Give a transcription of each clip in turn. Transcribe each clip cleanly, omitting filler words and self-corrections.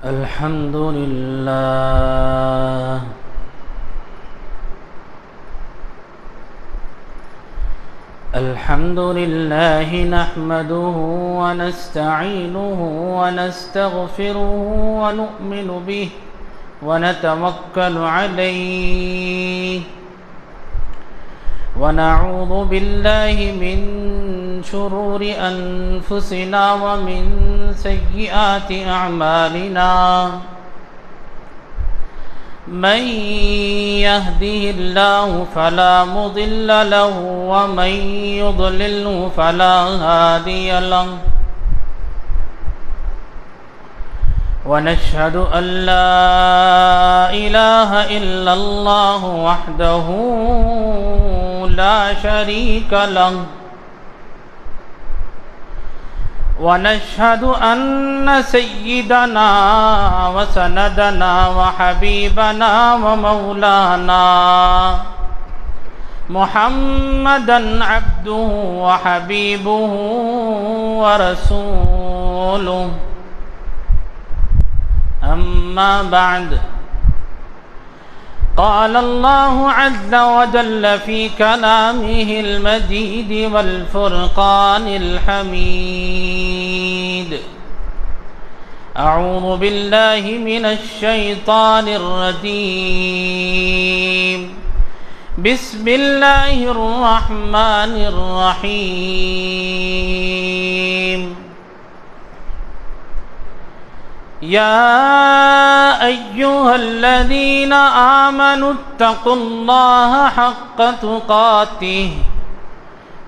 الحمد لله نحمده ونستعينه ونستغفره ونؤمن به ونتوكل عليه ونعوذ بالله من شرور أنفسنا ومن سيئات أعمالنا من يهده الله فلا مضل له ومن يضلله فلا هادي له ونشهد أن لا إله إلا الله وحده لا شريك له ونشهد أن سيدنا وسندنا وحبيبنا ومولانا محمدا عبده وحبيبه ورسوله أما بعد قال الله عز وجل في كلامه المجيد والفرقان الحميد أعوذ بالله من الشيطان الرجيم بسم الله الرحمن الرحيم يا أيها الذين آمنوا اتقوا الله حق تقاته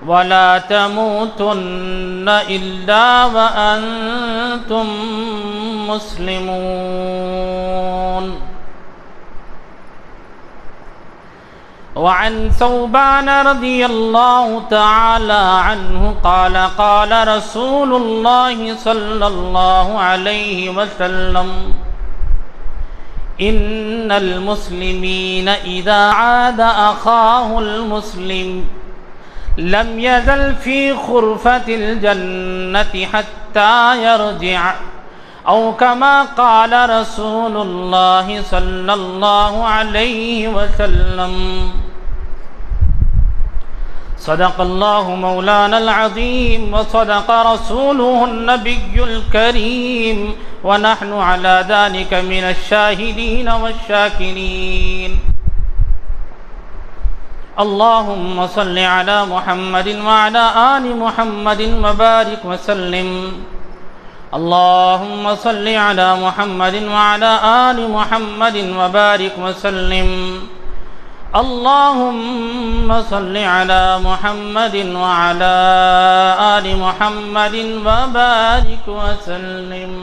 ولا تموتن إلا وأنتم مسلمون وعن ثوبان رضي الله تعالى عنه قال قال رسول الله صلى الله عليه وسلم إن المسلمين إذا عاد أخاه المسلم لم يزل في خرفة الجنة حتى يرجع أو كما قال رسول الله صلى الله عليه وسلم صدق الله مولانا العظيم وصدق رسوله النبي الكريم ونحن على ذلك من الشاهدين والشاكرين اللهم صل على محمد وعلى آل محمد وبارك وسلم اللهم صل على محمد وعلى آل محمد وبارك وسلم اللهم صل على محمد وعلى آل محمد وبارك وسلم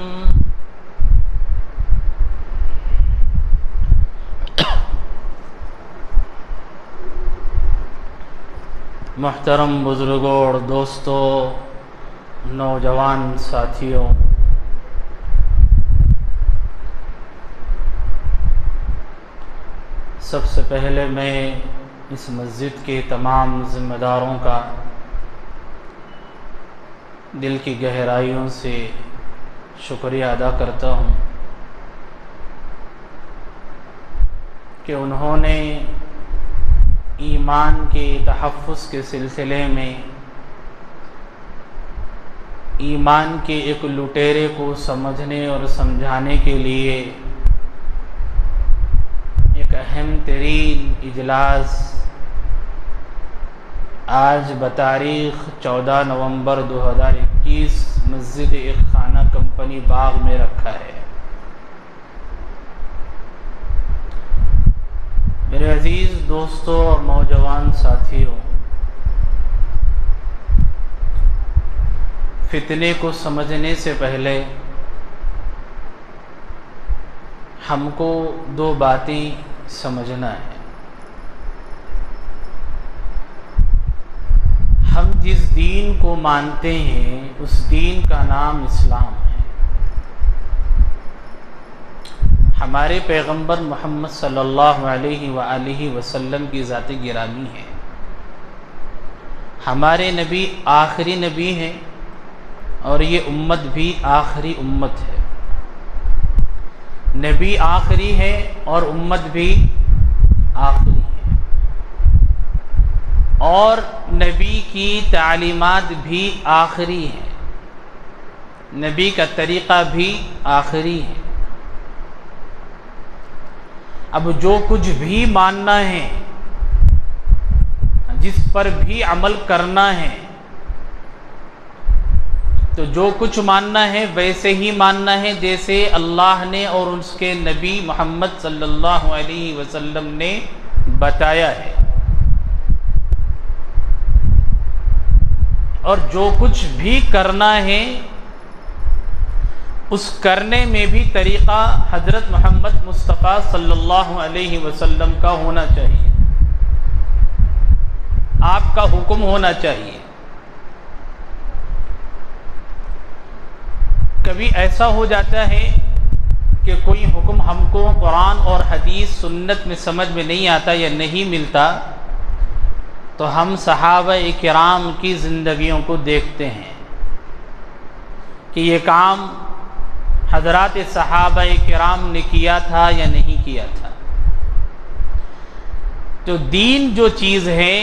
محترم بزرگوں اور دوستوں، نوجوان ساتھیوں، سب سے پہلے میں اس مسجد کے تمام ذمہ داروں کا دل کی گہرائیوں سے شکریہ ادا کرتا ہوں کہ انہوں نے ایمان کے تحفظ کے سلسلے میں ایمان کے ایک لٹیرے کو سمجھنے اور سمجھانے کے لیے ایک اہم ترین اجلاس آج بتاریخ 14 نومبر 2021 مسجد ایک خانہ کمپنی باغ میں رکھا ہے۔ میرے عزیز دوستوں اور نوجوان ساتھیوں، فتنے کو سمجھنے سے پہلے ہم کو دو باتیں سمجھنا ہے۔ ہم جس دین کو مانتے ہیں اس دین کا نام اسلام ہے۔ ہمارے پیغمبر محمد صلی اللہ علیہ وآلہ وسلم کی ذات گرامی ہے۔ ہمارے نبی آخری نبی ہیں اور یہ امت بھی آخری امت ہے۔ نبی آخری ہے اور امت بھی آخری ہے، اور نبی کی تعلیمات بھی آخری ہیں، نبی کا طریقہ بھی آخری ہے۔ اب جو کچھ بھی ماننا ہے، جس پر بھی عمل کرنا ہے، تو جو کچھ ماننا ہے ویسے ہی ماننا ہے جیسے اللہ نے اور اس کے نبی محمد صلی اللہ علیہ وسلم نے بتایا ہے، اور جو کچھ بھی کرنا ہے اس کرنے میں بھی طریقہ حضرت محمد مصطفیٰ صلی اللہ علیہ وسلم کا ہونا چاہیے، آپ کا حکم ہونا چاہیے۔ کبھی ایسا ہو جاتا ہے کہ کوئی حکم ہم کو قرآن اور حدیث سنت میں سمجھ میں نہیں آتا یا نہیں ملتا، تو ہم صحابہ کرام کی زندگیوں کو دیکھتے ہیں کہ یہ کام حضرات صحابہ کرام نے کیا تھا یا نہیں کیا تھا۔ تو دین جو چیز ہے،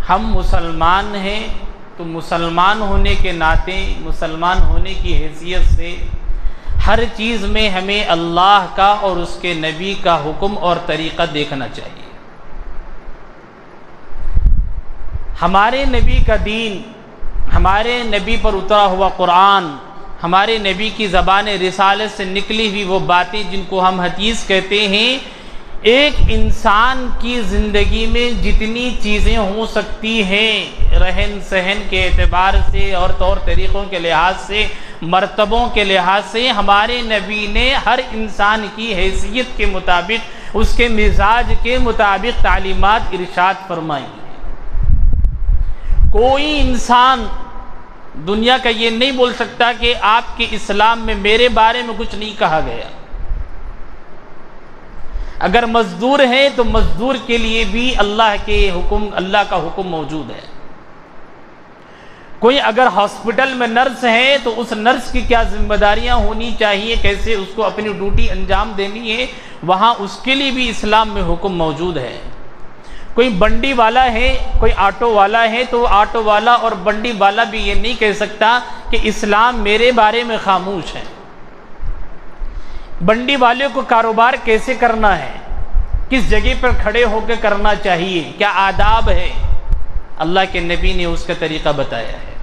ہم مسلمان ہیں تو مسلمان ہونے کے ناطے، مسلمان ہونے کی حیثیت سے ہر چیز میں ہمیں اللہ کا اور اس کے نبی کا حکم اور طریقہ دیکھنا چاہیے۔ ہمارے نبی کا دین، ہمارے نبی پر اترا ہوا قرآن، ہمارے نبی کی زبان رسالت سے نکلی ہوئی وہ باتیں جن کو ہم حدیث کہتے ہیں، ایک انسان کی زندگی میں جتنی چیزیں ہو سکتی ہیں رہن سہن کے اعتبار سے اور طور طریقوں کے لحاظ سے، مرتبوں کے لحاظ سے، ہمارے نبی نے ہر انسان کی حیثیت کے مطابق، اس کے مزاج کے مطابق تعلیمات ارشاد فرمائی ہیں۔ کوئی انسان دنیا کا یہ نہیں بول سکتا کہ آپ کے اسلام میں میرے بارے میں کچھ نہیں کہا گیا۔ اگر مزدور ہے تو مزدور کے لیے بھی اللہ کا حکم موجود ہے۔ کوئی اگر ہاسپٹل میں نرس ہے تو اس نرس کی کیا ذمہ داریاں ہونی چاہیے، کیسے اس کو اپنی ڈیوٹی انجام دینی ہے، وہاں اس کے لیے بھی اسلام میں حکم موجود ہے۔ کوئی بنڈی والا ہے، کوئی آٹو والا ہے، تو آٹو والا اور بنڈی والا بھی یہ نہیں کہہ سکتا کہ اسلام میرے بارے میں خاموش ہے۔ بنڈی والے کو کاروبار کیسے کرنا ہے، کس جگہ پر کھڑے ہو کے کرنا چاہیے، کیا آداب ہے، اللہ کے نبی نے اس کا طریقہ بتایا ہے۔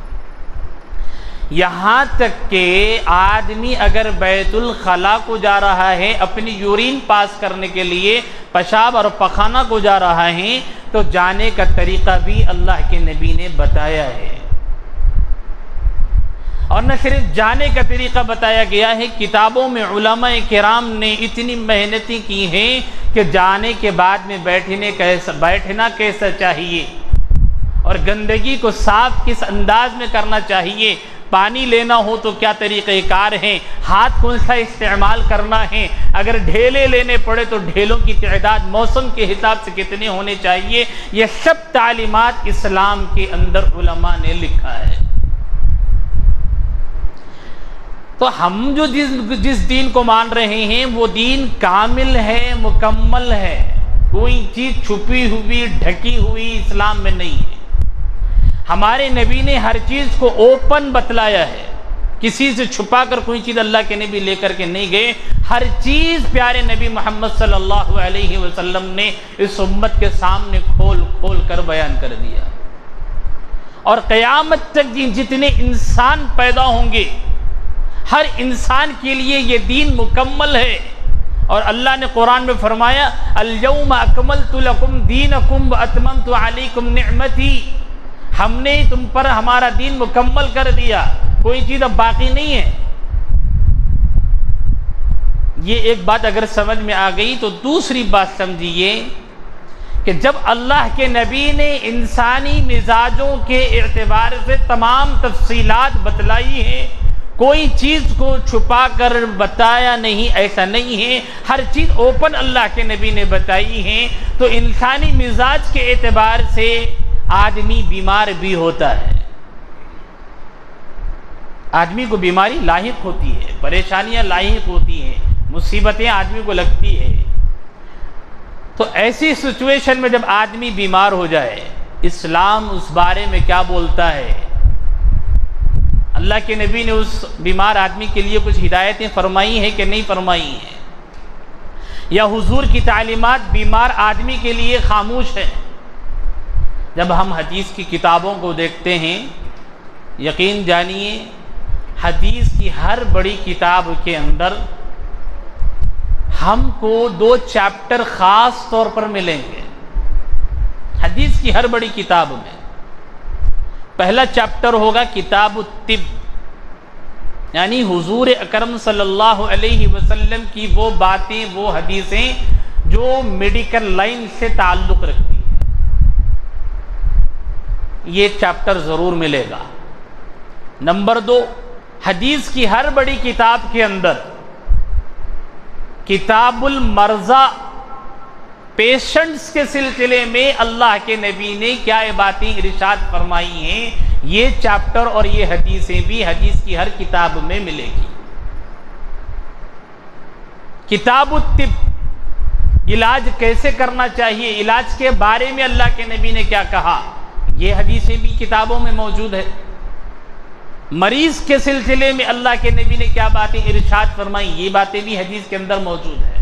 یہاں تک کہ آدمی اگر بیت الخلا کو جا رہا ہے، اپنی یورین پاس کرنے کے لیے، پیشاب اور پخانہ کو جا رہا ہے، تو جانے کا طریقہ بھی اللہ کے نبی نے بتایا ہے۔ اور نہ صرف جانے کا طریقہ بتایا گیا ہے، کتابوں میں علماء کرام نے اتنی محنتیں کی ہیں کہ جانے کے بعد میں بیٹھنا کیسا چاہیے، اور گندگی کو صاف کس انداز میں کرنا چاہیے، پانی لینا ہو تو کیا طریقہ کار ہیں، ہاتھ کون سا استعمال کرنا ہے، اگر ڈھیلے لینے پڑے تو ڈھیلوں کی تعداد موسم کے حساب سے کتنے ہونے چاہیے، یہ سب تعلیمات اسلام کے اندر علماء نے لکھا ہے۔ تو ہم جو جس دین کو مان رہے ہیں وہ دین کامل ہے، مکمل ہے، کوئی چیز چھپی ہوئی ڈھکی ہوئی اسلام میں نہیں ہے۔ ہمارے نبی نے ہر چیز کو اوپن بتلایا ہے، کسی سے چھپا کر کوئی چیز اللہ کے نبی لے کر کے نہیں گئے، ہر چیز پیارے نبی محمد صلی اللہ علیہ وسلم نے اس امت کے سامنے کھول کھول کر بیان کر دیا۔ اور قیامت تک جتنے انسان پیدا ہوں گے، ہر انسان کے لیے یہ دین مکمل ہے۔ اور اللہ نے قرآن میں فرمایا، الیوم اکملت لکم دینکم واتممت علیکم نعمتی، ہم نے تم پر ہمارا دین مکمل کر دیا، کوئی چیز اب باقی نہیں ہے۔ یہ ایک بات اگر سمجھ میں آ گئی تو دوسری بات سمجھیے کہ جب اللہ کے نبی نے انسانی مزاجوں کے اعتبار سے تمام تفصیلات بتلائی ہیں، کوئی چیز کو چھپا کر بتایا نہیں، ایسا نہیں ہے، ہر چیز اوپن اللہ کے نبی نے بتائی ہے، تو انسانی مزاج کے اعتبار سے آدمی بیمار بھی ہوتا ہے، آدمی کو بیماری لاحق ہوتی ہے، پریشانیاں لاحق ہوتی ہیں، مصیبتیں آدمی کو لگتی ہے، تو ایسی سچویشن میں جب آدمی بیمار ہو جائے، اسلام اس بارے میں کیا بولتا ہے؟ اللہ کے نبی نے اس بیمار آدمی کے لیے کچھ ہدایتیں فرمائی ہیں کہ نہیں فرمائی ہیں؟ یا حضور کی تعلیمات بیمار آدمی کے لیے خاموش ہے؟ جب ہم حدیث کی کتابوں کو دیکھتے ہیں، یقین جانیے حدیث کی ہر بڑی کتاب کے اندر ہم کو 2 چیپٹر خاص طور پر ملیں گے۔ حدیث کی ہر بڑی کتاب میں پہلا چیپٹر ہوگا کتاب الطب، یعنی حضور اکرم صلی اللہ علیہ وسلم کی وہ باتیں، وہ حدیثیں جو میڈیکل لائن سے تعلق رکھتی ہیں، یہ چیپٹر ضرور ملے گا۔ نمبر 2، حدیث کی ہر بڑی کتاب کے اندر کتاب المرضى، پیشنٹس کے سلسلے میں اللہ کے نبی نے کیا باتیں ارشاد فرمائی ہیں، یہ چیپٹر اور یہ حدیثیں بھی حدیث کی ہر کتاب میں ملے گی۔ کتاب الطب، علاج کیسے کرنا چاہیے، علاج کے بارے میں اللہ کے نبی نے کیا کہا، یہ حدیثیں بھی کتابوں میں موجود ہے۔ مریض کے سلسلے میں اللہ کے نبی نے کیا باتیں ارشاد فرمائی، یہ باتیں بھی حدیث کے اندر موجود ہے۔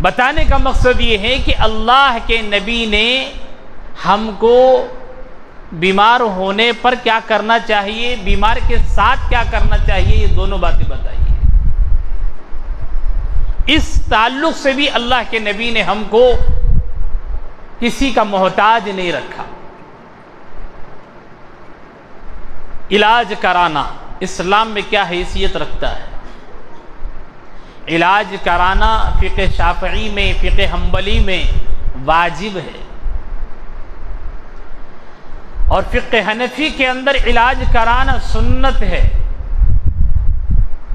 بتانے کا مقصد یہ ہے کہ اللہ کے نبی نے ہم کو بیمار ہونے پر کیا کرنا چاہیے، بیمار کے ساتھ کیا کرنا چاہیے، یہ دونوں باتیں بتائی ہیں۔ اس تعلق سے بھی اللہ کے نبی نے ہم کو کسی کا محتاج نہیں رکھا۔ علاج کرانا اسلام میں کیا حیثیت رکھتا ہے؟ علاج کرانا فقہ شافعی میں، فقہ حنبلی میں واجب ہے، اور فقہ حنفی کے اندر علاج کرانا سنت ہے۔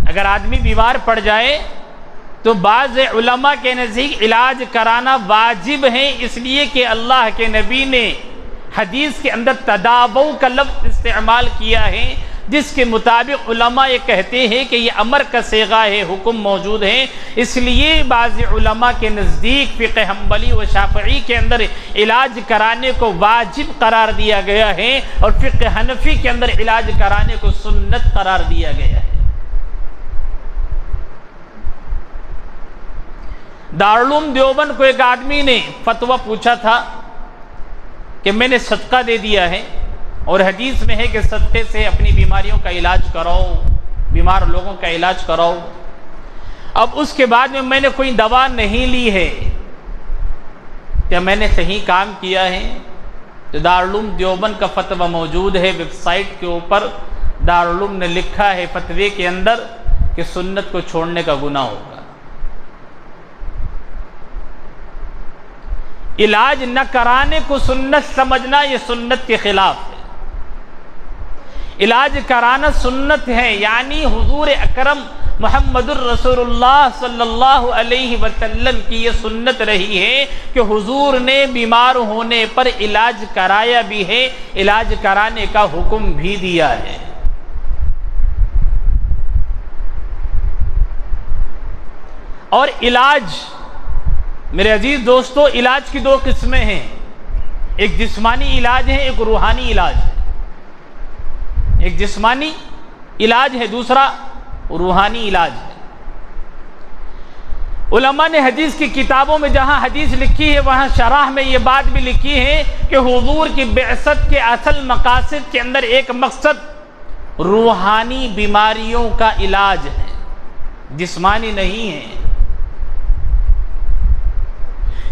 اگر آدمی بیمار پڑ جائے تو بعض علماء کے نزدیک علاج کرانا واجب ہے، اس لیے کہ اللہ کے نبی نے حدیث کے اندر تداووا کا لفظ استعمال کیا ہے، جس کے مطابق علماء یہ کہتے ہیں کہ یہ امر کا صیغہ ہے، حکم موجود ہے۔ اس لیے بعض علماء کے نزدیک فقہ حنبلی و شافعی کے اندر علاج کرانے کو واجب قرار دیا گیا ہے، اور فقہ حنفی کے اندر علاج کرانے کو سنت قرار دیا گیا ہے۔ دارالعلوم دیوبند کو ایک آدمی نے فتویٰ پوچھا تھا کہ میں نے صدقہ دے دیا ہے، اور حدیث میں ہے کہ صدقے سے اپنی بیماریوں کا علاج کراؤ، بیمار لوگوں کا علاج کراؤ۔ اب اس کے بعد میں نے کوئی دوا نہیں لی ہے، کیا میں نے صحیح کام کیا ہے؟ تو دارالعلوم دیوبند کا فتویٰ موجود ہے ویب سائٹ کے اوپر، دارالعلوم نے لکھا ہے فتوے کے اندر کہ سنت کو چھوڑنے کا گناہ ہوگا۔ علاج نہ کرانے کو سنت سمجھنا یہ سنت کے خلاف ہے۔ علاج کرانا سنت ہے، یعنی حضور اکرم محمد الرسول اللہ صلی اللہ علیہ وسلم کی یہ سنت رہی ہے کہ حضور نے بیمار ہونے پر علاج کرایا بھی ہے، علاج کرانے کا حکم بھی دیا ہے۔ اور علاج میرے عزیز دوستو، علاج کی 2 قسمیں ہیں، ایک جسمانی علاج ہے، ایک روحانی علاج ہے۔ ایک جسمانی علاج ہے، دوسرا روحانی علاج ہے۔ علماء نے حدیث کی کتابوں میں جہاں حدیث لکھی ہے وہاں شرح میں یہ بات بھی لکھی ہے کہ حضور کی بعثت کے اصل مقاصد کے اندر ایک مقصد روحانی بیماریوں کا علاج ہے، جسمانی نہیں ہے۔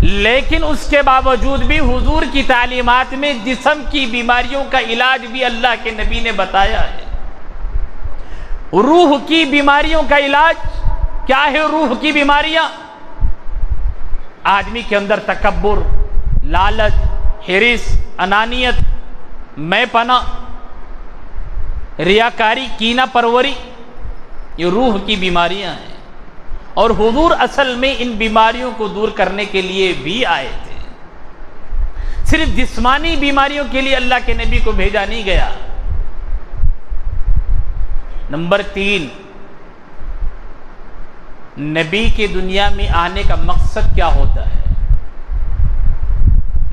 لیکن اس کے باوجود بھی حضور کی تعلیمات میں جسم کی بیماریوں کا علاج بھی اللہ کے نبی نے بتایا ہے۔ روح کی بیماریوں کا علاج کیا ہے؟ روح کی بیماریاں، آدمی کے اندر تکبر، لالچ، حرص، انانیت، میں پنا، ریاکاری، کینہ پروری، یہ روح کی بیماریاں ہیں، اور حضور اصل میں ان بیماریوں کو دور کرنے کے لیے بھی آئے تھے۔ صرف جسمانی بیماریوں کے لیے اللہ کے نبی کو بھیجا نہیں گیا۔ نمبر نبی کے دنیا میں آنے کا مقصد کیا ہوتا ہے؟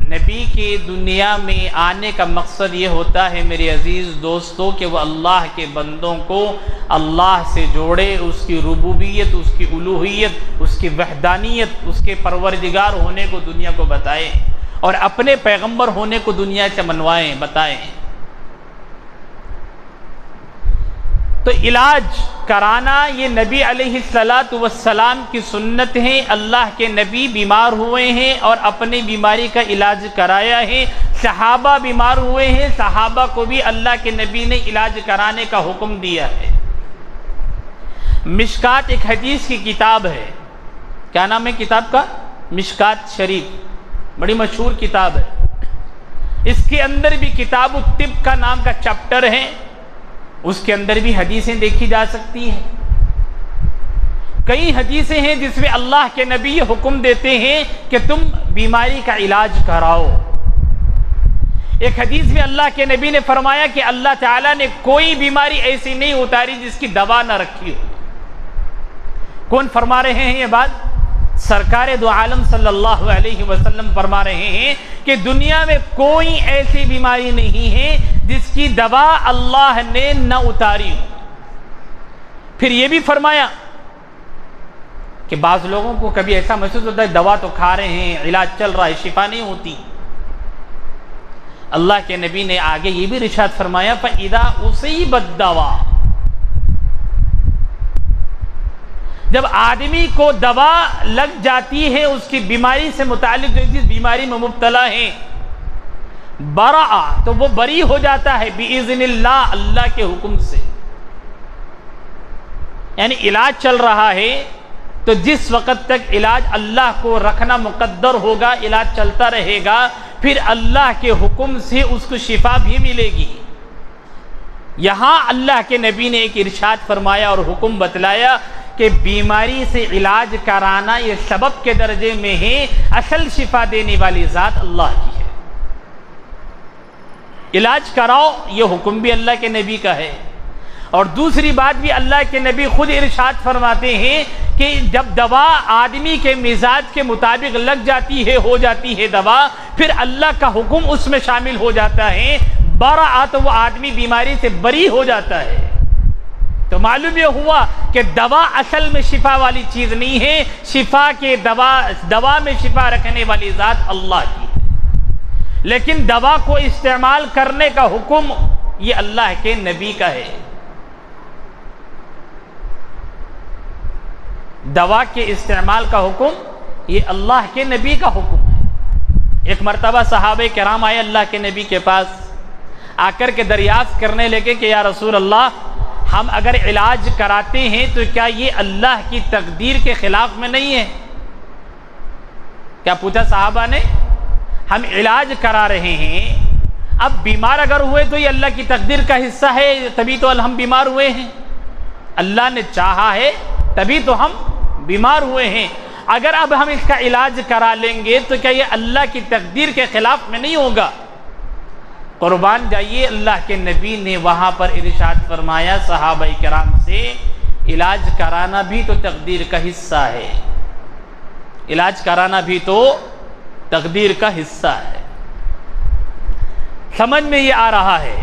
نبی کے دنیا میں آنے کا مقصد یہ ہوتا ہے میرے عزیز دوستو کہ وہ اللہ کے بندوں کو اللہ سے جوڑے، اس کی ربوبیت، اس کی الوہیت، اس کی وحدانیت، اس کے پروردگار ہونے کو دنیا کو بتائے اور اپنے پیغمبر ہونے کو دنیا سے منوائیں، بتائیں۔ تو علاج کرانا یہ نبی علیہ السلام کی سنت ہے۔ اللہ کے نبی بیمار ہوئے ہیں اور اپنی بیماری کا علاج کرایا ہے۔ صحابہ بیمار ہوئے ہیں، صحابہ کو بھی اللہ کے نبی نے علاج کرانے کا حکم دیا ہے۔ مشکات ایک حدیث کی کتاب ہے، کیا نام ہے کتاب کا؟ مشکات شریف، بڑی مشہور کتاب ہے۔ اس کے اندر بھی کتاب الطب کا نام کا چیپٹر ہے، اس کے اندر بھی حدیثیں دیکھی جا سکتی ہیں۔ کئی حدیثیں ہیں جس میں اللہ کے نبی یہ حکم دیتے ہیں کہ تم بیماری کا علاج کراؤ۔ ایک حدیث میں اللہ کے نبی نے فرمایا کہ اللہ تعالیٰ نے کوئی بیماری ایسی نہیں اتاری جس کی دوا نہ رکھی ہو۔ کون فرما رہے ہیں یہ بات؟ سرکار دو عالم صلی اللہ علیہ وسلم فرما رہے ہیں کہ دنیا میں کوئی ایسی بیماری نہیں ہے جس کی دوا اللہ نے نہ اتاری ہو۔ پھر یہ بھی فرمایا کہ بعض لوگوں کو کبھی ایسا محسوس ہوتا ہے دوا تو کھا رہے ہیں، علاج چل رہا ہے، شفا نہیں ہوتی۔ اللہ کے نبی نے آگے یہ بھی ارشاد فرمایا فَإِذَا أُصِيبَ الدَّوَاءُ، جب آدمی کو دوا لگ جاتی ہے اس کی بیماری سے متعلق، جو جس بیماری میں مبتلا ہے، برآ، تو وہ بری ہو جاتا ہے بِإِذْنِ اللہ، اللہ کے حکم سے۔ یعنی علاج چل رہا ہے تو جس وقت تک علاج اللہ کو رکھنا مقدر ہوگا، علاج چلتا رہے گا، پھر اللہ کے حکم سے اس کو شفا بھی ملے گی۔ یہاں اللہ کے نبی نے ایک ارشاد فرمایا اور حکم بتلایا کہ بیماری سے علاج کرانا یہ سبب کے درجے میں ہے، اصل شفا دینے والی ذات اللہ کی ہے۔ علاج کراؤ، یہ حکم بھی اللہ کے نبی کا ہے۔ اور دوسری بات بھی اللہ کے نبی خود ارشاد فرماتے ہیں کہ جب دوا آدمی کے مزاج کے مطابق لگ جاتی ہے، ہو جاتی ہے دوا، پھر اللہ کا حکم اس میں شامل ہو جاتا ہے، برآ، تو وہ آدمی بیماری سے بری ہو جاتا ہے۔ تو معلوم یہ ہوا کہ دوا اصل میں شفا والی چیز نہیں ہے، شفا کے دوا میں شفا رکھنے والی ذات اللہ کی ہے، لیکن دوا کو استعمال کرنے کا حکم یہ اللہ کے نبی کا ہے۔ دوا کے استعمال کا حکم یہ اللہ کے نبی کا حکم ہے۔ ایک مرتبہ صحابہ کرام آئے اللہ کے نبی کے پاس، آ کر کے دریافت کرنے لگے کہ یا رسول اللہ، ہم اگر علاج کراتے ہیں تو کیا یہ اللہ کی تقدیر کے خلاف میں نہیں ہے؟ کیا پوچھا صحابہ نے؟ ہم علاج کرا رہے ہیں، اب بیمار اگر ہوئے تو یہ اللہ کی تقدیر کا حصہ ہے، تبھی تو ہم بیمار ہوئے ہیں، اللہ نے چاہا ہے تبھی تو ہم بیمار ہوئے ہیں، اگر اب ہم اس کا علاج کرا لیں گے تو کیا یہ اللہ کی تقدیر کے خلاف میں نہیں ہوگا؟ قربان جائیے، اللہ کے نبی نے وہاں پر ارشاد فرمایا صحابہ کرام سے، علاج کرانا بھی تو تقدیر کا حصہ ہے، علاج کرانا بھی تو تقدیر کا حصہ ہے۔ سمجھ میں یہ آ رہا ہے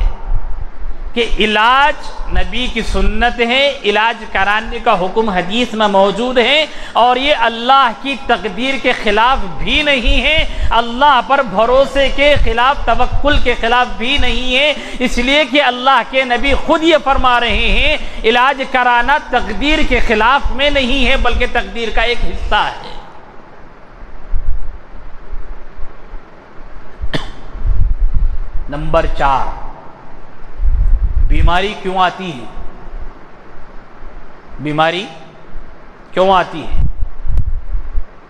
کہ علاج نبی کی سنت ہے، علاج کرانے کا حکم حدیث میں موجود ہے، اور یہ اللہ کی تقدیر کے خلاف بھی نہیں ہے، اللہ پر بھروسے کے خلاف، توکل کے خلاف بھی نہیں ہے، اس لیے کہ اللہ کے نبی خود یہ فرما رہے ہیں علاج کرانا تقدیر کے خلاف میں نہیں ہے بلکہ تقدیر کا ایک حصہ ہے۔ نمبر 4، بیماری کیوں آتی ہے؟ بیماری کیوں آتی ہے؟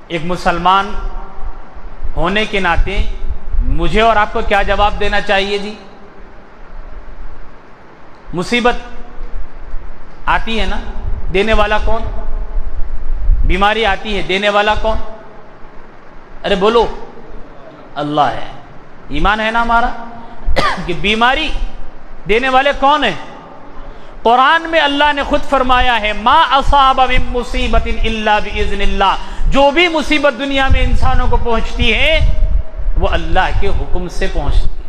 ایک مسلمان ہونے کے ناطے مجھے اور آپ کو کیا جواب دینا چاہیے جی؟ مصیبت آتی ہے نا، دینے والا کون؟ بیماری آتی ہے، دینے والا کون؟ ارے بولو، اللہ ہے۔ ایمان ہے نا ہمارا کہ بیماری دینے والے کون ہیں؟ قرآن میں اللہ نے خود فرمایا ہے ما اصاب من مصیبت الا باذن اللہ، جو بھی مصیبت دنیا میں انسانوں کو پہنچتی ہے وہ اللہ کے حکم سے پہنچتی ہے۔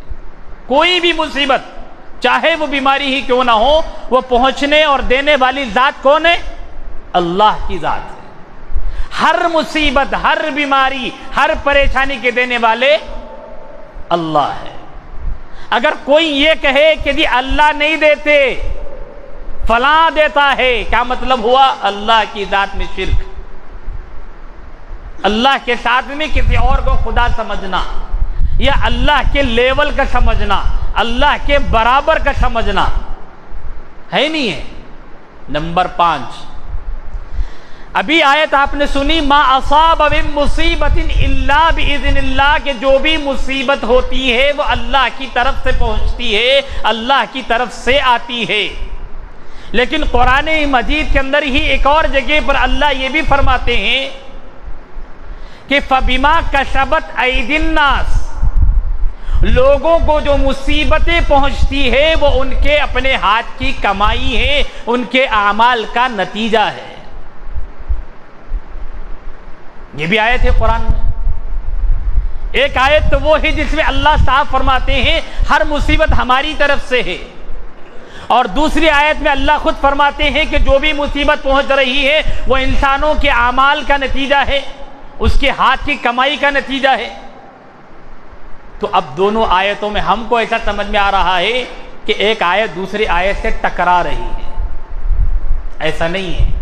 کوئی بھی مصیبت، چاہے وہ بیماری ہی کیوں نہ ہو، وہ پہنچنے اور دینے والی ذات کون ہے؟ اللہ کی ذات ہے۔ ہر مصیبت، ہر بیماری، ہر پریشانی کے دینے والے اللہ ہے۔ اگر کوئی یہ کہے کہ جی اللہ نہیں دیتے، فلاں دیتا ہے، کیا مطلب ہوا؟ اللہ کی ذات میں شرک، اللہ کے ساتھ میں کسی اور کو خدا سمجھنا، یا اللہ کے لیول کا سمجھنا، اللہ کے برابر کا سمجھنا ہے نہیں ہے۔ نمبر 5، ابھی آیت آپ نے سنی ما اصاب من مصیبت الا باذن اللہ، کہ جو بھی مصیبت ہوتی ہے وہ اللہ کی طرف سے پہنچتی ہے، اللہ کی طرف سے آتی ہے۔ لیکن قرآن مجید کے اندر ہی ایک اور جگہ پر اللہ یہ بھی فرماتے ہیں کہ فَبِمَا كَسَبَتْ أَيْدِي النَّاسِ، لوگوں کو جو مصیبتیں پہنچتی ہے وہ ان کے اپنے ہاتھ کی کمائی ہے، ان کے اعمال کا نتیجہ ہے۔ یہ بھی آیت ہے قرآن میں۔ ایک آیت تو وہ ہے جس میں اللہ صاحب فرماتے ہیں ہر مصیبت ہماری طرف سے ہے، اور دوسری آیت میں اللہ خود فرماتے ہیں کہ جو بھی مصیبت پہنچ رہی ہے وہ انسانوں کے اعمال کا نتیجہ ہے، اس کے ہاتھ کی کمائی کا نتیجہ ہے۔ تو اب دونوں آیتوں میں ہم کو ایسا سمجھ میں آ رہا ہے کہ ایک آیت دوسری آیت سے ٹکرا رہی ہے، ایسا نہیں ہے۔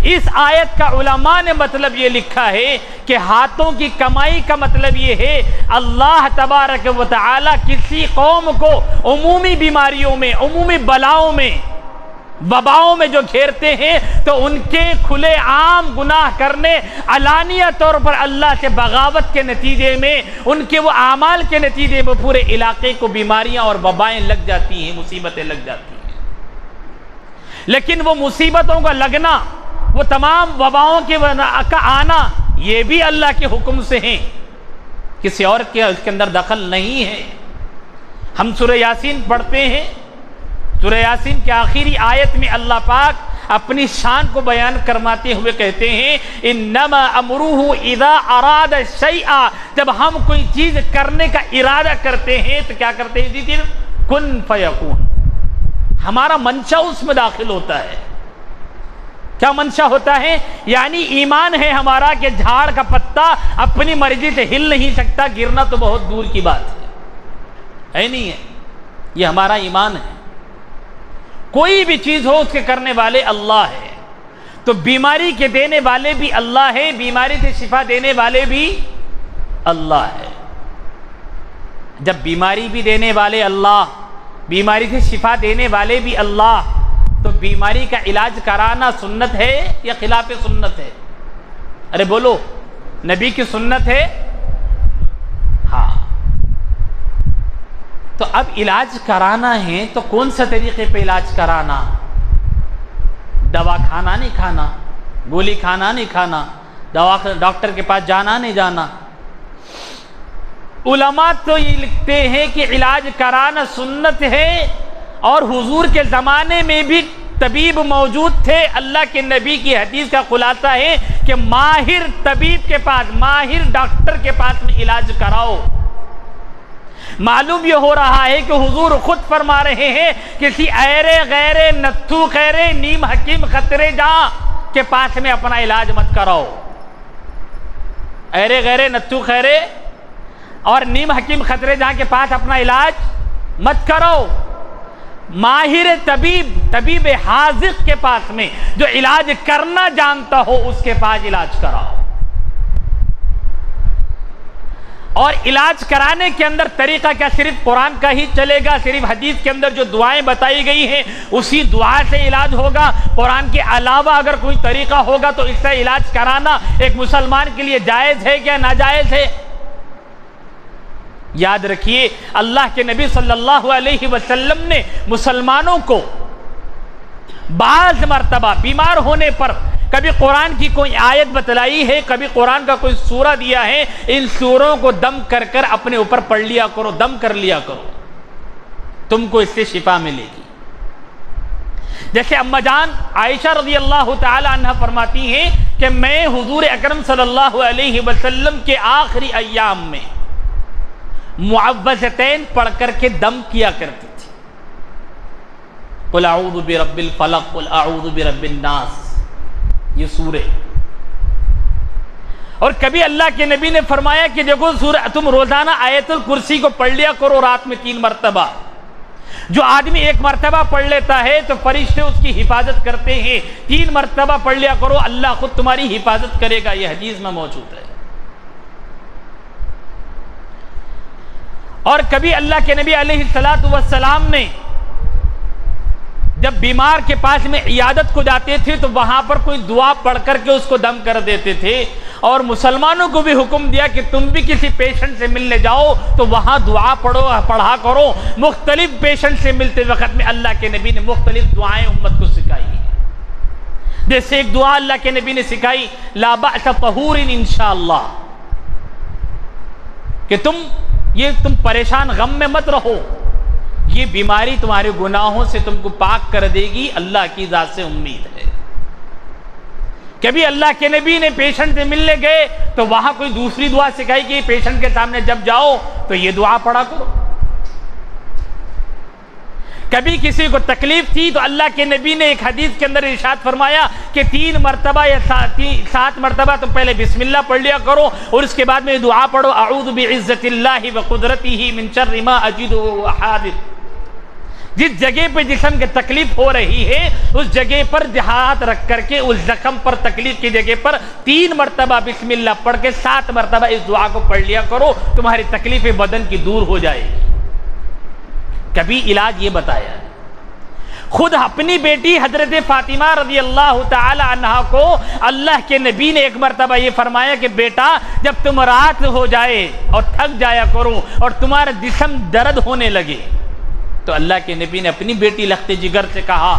اس آیت کا علماء نے مطلب یہ لکھا ہے کہ ہاتھوں کی کمائی کا مطلب یہ ہے اللہ تبارک و تعالی کسی قوم کو عمومی بیماریوں میں، عمومی بلاؤں میں، وباؤں میں جو گھیرتے ہیں تو ان کے کھلے عام گناہ کرنے، علانیہ طور پر اللہ سے بغاوت کے نتیجے میں، ان کے وہ اعمال کے نتیجے میں پورے علاقے کو بیماریاں اور وبائیں لگ جاتی ہیں، مصیبتیں لگ جاتی ہیں۔ لیکن وہ مصیبتوں کا لگنا، وہ تمام وباؤں کا آنا، یہ بھی اللہ کے حکم سے ہیں، کسی اور کے اس کے اندر دخل نہیں ہے۔ ہم سورہ یاسین پڑھتے ہیں، سورہ یاسین کے آخری آیت میں اللہ پاک اپنی شان کو بیان کرواتے ہوئے کہتے ہیں انما امرہ اذا اراد شیئا، جب ہم کوئی چیز کرنے کا ارادہ کرتے ہیں تو کیا کرتے ہیں؟ جی کن فیکون، ہمارا منشا اس میں داخل ہوتا ہے۔ کیا منشا ہوتا ہے؟ یعنی ایمان ہے ہمارا کہ جھاڑ کا پتا اپنی مرضی سے ہل نہیں سکتا، گرنا تو بہت دور کی بات ہے نہیں ہے؟ یہ ہمارا ایمان ہے۔ کوئی بھی چیز ہو اس کے کرنے والے اللہ ہے، تو بیماری کے دینے والے بھی اللہ ہے، بیماری سے شفا دینے والے بھی اللہ ہے۔ جب بیماری بھی دینے والے اللہ، بیماری سے شفا دینے والے بھی اللہ، تو بیماری کا علاج کرانا سنت ہے یا خلاف سنت ہے؟ ارے بولو، نبی کی سنت ہے؟ ہاں۔ تو اب علاج کرانا ہے تو کون سا طریقے پہ علاج کرانا؟ دوا کھانا نہیں کھانا، گولی کھانا نہیں کھانا، ڈاکٹر کے پاس جانا نہیں جانا۔ علماء تو یہ لکھتے ہیں کہ علاج کرانا سنت ہے، اور حضور کے زمانے میں بھی طبیب موجود تھے۔ اللہ کے نبی کی حدیث کا خلاصہ ہے کہ ماہر طبیب کے پاس، ماہر ڈاکٹر کے پاس میں علاج کراؤ۔ معلوم یہ ہو رہا ہے کہ حضور خود فرما رہے ہیں کسی ایرے غیرے نتھو خیرے نیم حکیم خطرے جہاں کے پاس میں اپنا علاج مت کراؤ۔ ایرے غیرے نتھو خیرے اور نیم حکیم خطرے جہاں کے پاس اپنا علاج مت کرو۔ ماہر طبیب، طبیب حاذق کے پاس میں جو علاج کرنا جانتا ہو اس کے پاس علاج کراؤ۔ اور علاج کرانے کے اندر طریقہ کیا صرف قرآن کا ہی چلے گا؟ صرف حدیث کے اندر جو دعائیں بتائی گئی ہیں اسی دعا سے علاج ہوگا؟ قرآن کے علاوہ اگر کوئی طریقہ ہوگا تو اس سے علاج کرانا ایک مسلمان کے لیے جائز ہے کیا ناجائز ہے؟ یاد رکھیے اللہ کے نبی صلی اللہ علیہ وسلم نے مسلمانوں کو بعض مرتبہ بیمار ہونے پر کبھی قرآن کی کوئی آیت بتلائی ہے، کبھی قرآن کا کوئی سورہ دیا ہے، ان سوروں کو دم کر کر اپنے اوپر پڑھ لیا کرو، دم کر لیا کرو، تم کو اس سے شفا ملے گی۔ جیسے اما جان عائشہ رضی اللہ تعالی عنہ فرماتی ہیں کہ میں حضور اکرم صلی اللہ علیہ وسلم کے آخری ایام میں معوذتین پڑھ کر کے دم کیا کرتی تھی. قل اعوذ برب الفلق قل اعوذ برب الناس، یہ سورہ. اور کبھی اللہ کے نبی نے فرمایا کہ دیکھو تم روزانہ آیت الکرسی کو پڑھ لیا کرو رات میں 3 مرتبہ. جو آدمی 1 مرتبہ پڑھ لیتا ہے تو فرشتے اس کی حفاظت کرتے ہیں. 3 مرتبہ پڑھ لیا کرو، اللہ خود تمہاری حفاظت کرے گا. یہ حدیث میں موجود ہے. اور کبھی اللہ کے نبی علیہ السلام نے جب بیمار کے پاس میں عیادت کو جاتے تھے تو وہاں پر کوئی دعا پڑھ کر کے اس کو دم کر دیتے تھے. اور مسلمانوں کو بھی حکم دیا کہ تم بھی کسی پیشنٹ سے ملنے جاؤ تو وہاں دعا پڑھا کرو. مختلف پیشنٹ سے ملتے وقت میں اللہ کے نبی نے مختلف دعائیں امت کو سکھائی. جیسے ایک دعا اللہ کے نبی نے سکھائی، لا بأس طہور انشاءاللہ، کہ تم پریشان غم میں مت رہو، یہ بیماری تمہارے گناہوں سے تم کو پاک کر دے گی، اللہ کی ذات سے امید ہے. کبھی اللہ کے نبی نے پیشنٹ سے ملنے گئے تو وہاں کوئی دوسری دعا سکھائی کہ پیشنٹ کے سامنے جب جاؤ تو یہ دعا پڑھا کرو. کبھی کسی کو تکلیف تھی تو اللہ کے نبی نے ایک حدیث کے اندر ارشاد فرمایا کہ 3 مرتبہ یا 7 مرتبہ تم پہلے بسم اللہ پڑھ لیا کرو اور اس کے بعد میں دعا پڑھو، اعوذ بعزت اللہ وقدرتہ من شر ما اجد واحاذر. جس جگہ پہ جسم کی تکلیف ہو رہی ہے اس جگہ پر ہاتھ رکھ کر کے اس زخم پر، تکلیف کی جگہ پر 3 مرتبہ بسم اللہ پڑھ کے 7 مرتبہ اس دعا کو پڑھ لیا کرو، تمہاری تکلیف بدن کی دور ہو جائے گی. کبھی علاج یہ بتایا. خود اپنی بیٹی حضرت فاطمہ رضی اللہ تعالی عنہ کو اللہ کے نبی نے ایک مرتبہ یہ فرمایا کہ بیٹا جب تم رات ہو جائے اور تھک جایا کرو اور تمہارا جسم درد ہونے لگے تو اللہ کے نبی نے اپنی بیٹی لخت جگر سے کہا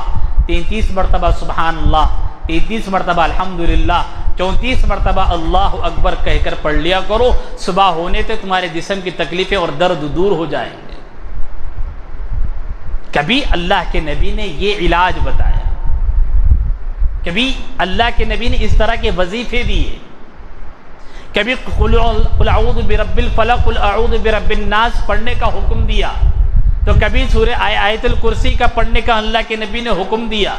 33 مرتبہ سبحان اللہ، 33 مرتبہ الحمدللہ، 34 مرتبہ اللہ اکبر کہہ کر پڑھ لیا کرو. صبح ہونے تک تمہارے جسم کی تکلیفیں اور درد دور ہو جائیں گے. کبھی اللہ کے نبی نے یہ علاج بتایا. کبھی اللہ کے نبی نے اس طرح کے وظیفے دیے. کبھی قل اعوذ برب الفلق قل اعوذ برب الناس پڑھنے کا حکم دیا تو کبھی سورہ آیت الکرسی کا پڑھنے کا اللہ کے نبی نے حکم دیا.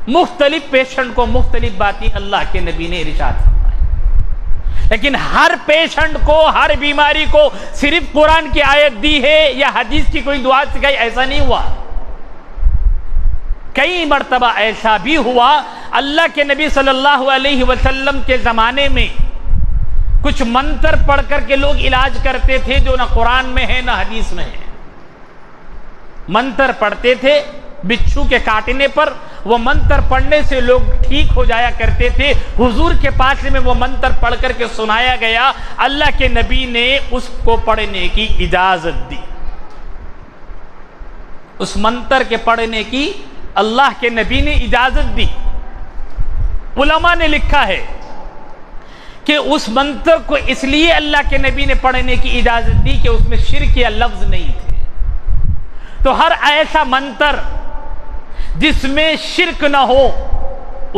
مختلف پیشنٹ کو مختلف باتیں اللہ کے نبی نے ارشاد فرمائی. لیکن ہر پیشنٹ کو، ہر بیماری کو صرف قرآن کی آیت دی ہے یا حدیث کی کوئی دعا سکھائی، ایسا نہیں ہوا. کئی مرتبہ ایسا بھی ہوا اللہ کے نبی صلی اللہ علیہ وسلم کے زمانے میں کچھ منتر پڑھ کر کے لوگ علاج کرتے تھے جو نہ قرآن میں ہے نہ حدیث میں ہے. منتر پڑھتے تھے بچھو کے کاٹنے پر، وہ منتر پڑھنے سے لوگ ٹھیک ہو جایا کرتے تھے. حضور کے پاس میں وہ منتر پڑھ کر کے سنایا گیا، اللہ کے نبی نے اس کو پڑھنے کی اجازت دی. اس منتر کے پڑھنے کی اللہ کے نبی نے اجازت دی. علماء نے لکھا ہے کہ اس منتر کو اس لیے اللہ کے نبی نے پڑھنے کی اجازت دی کہ اس میں شرک یا لفظ نہیں تھے. تو ہر ایسا منتر جس میں شرک نہ ہو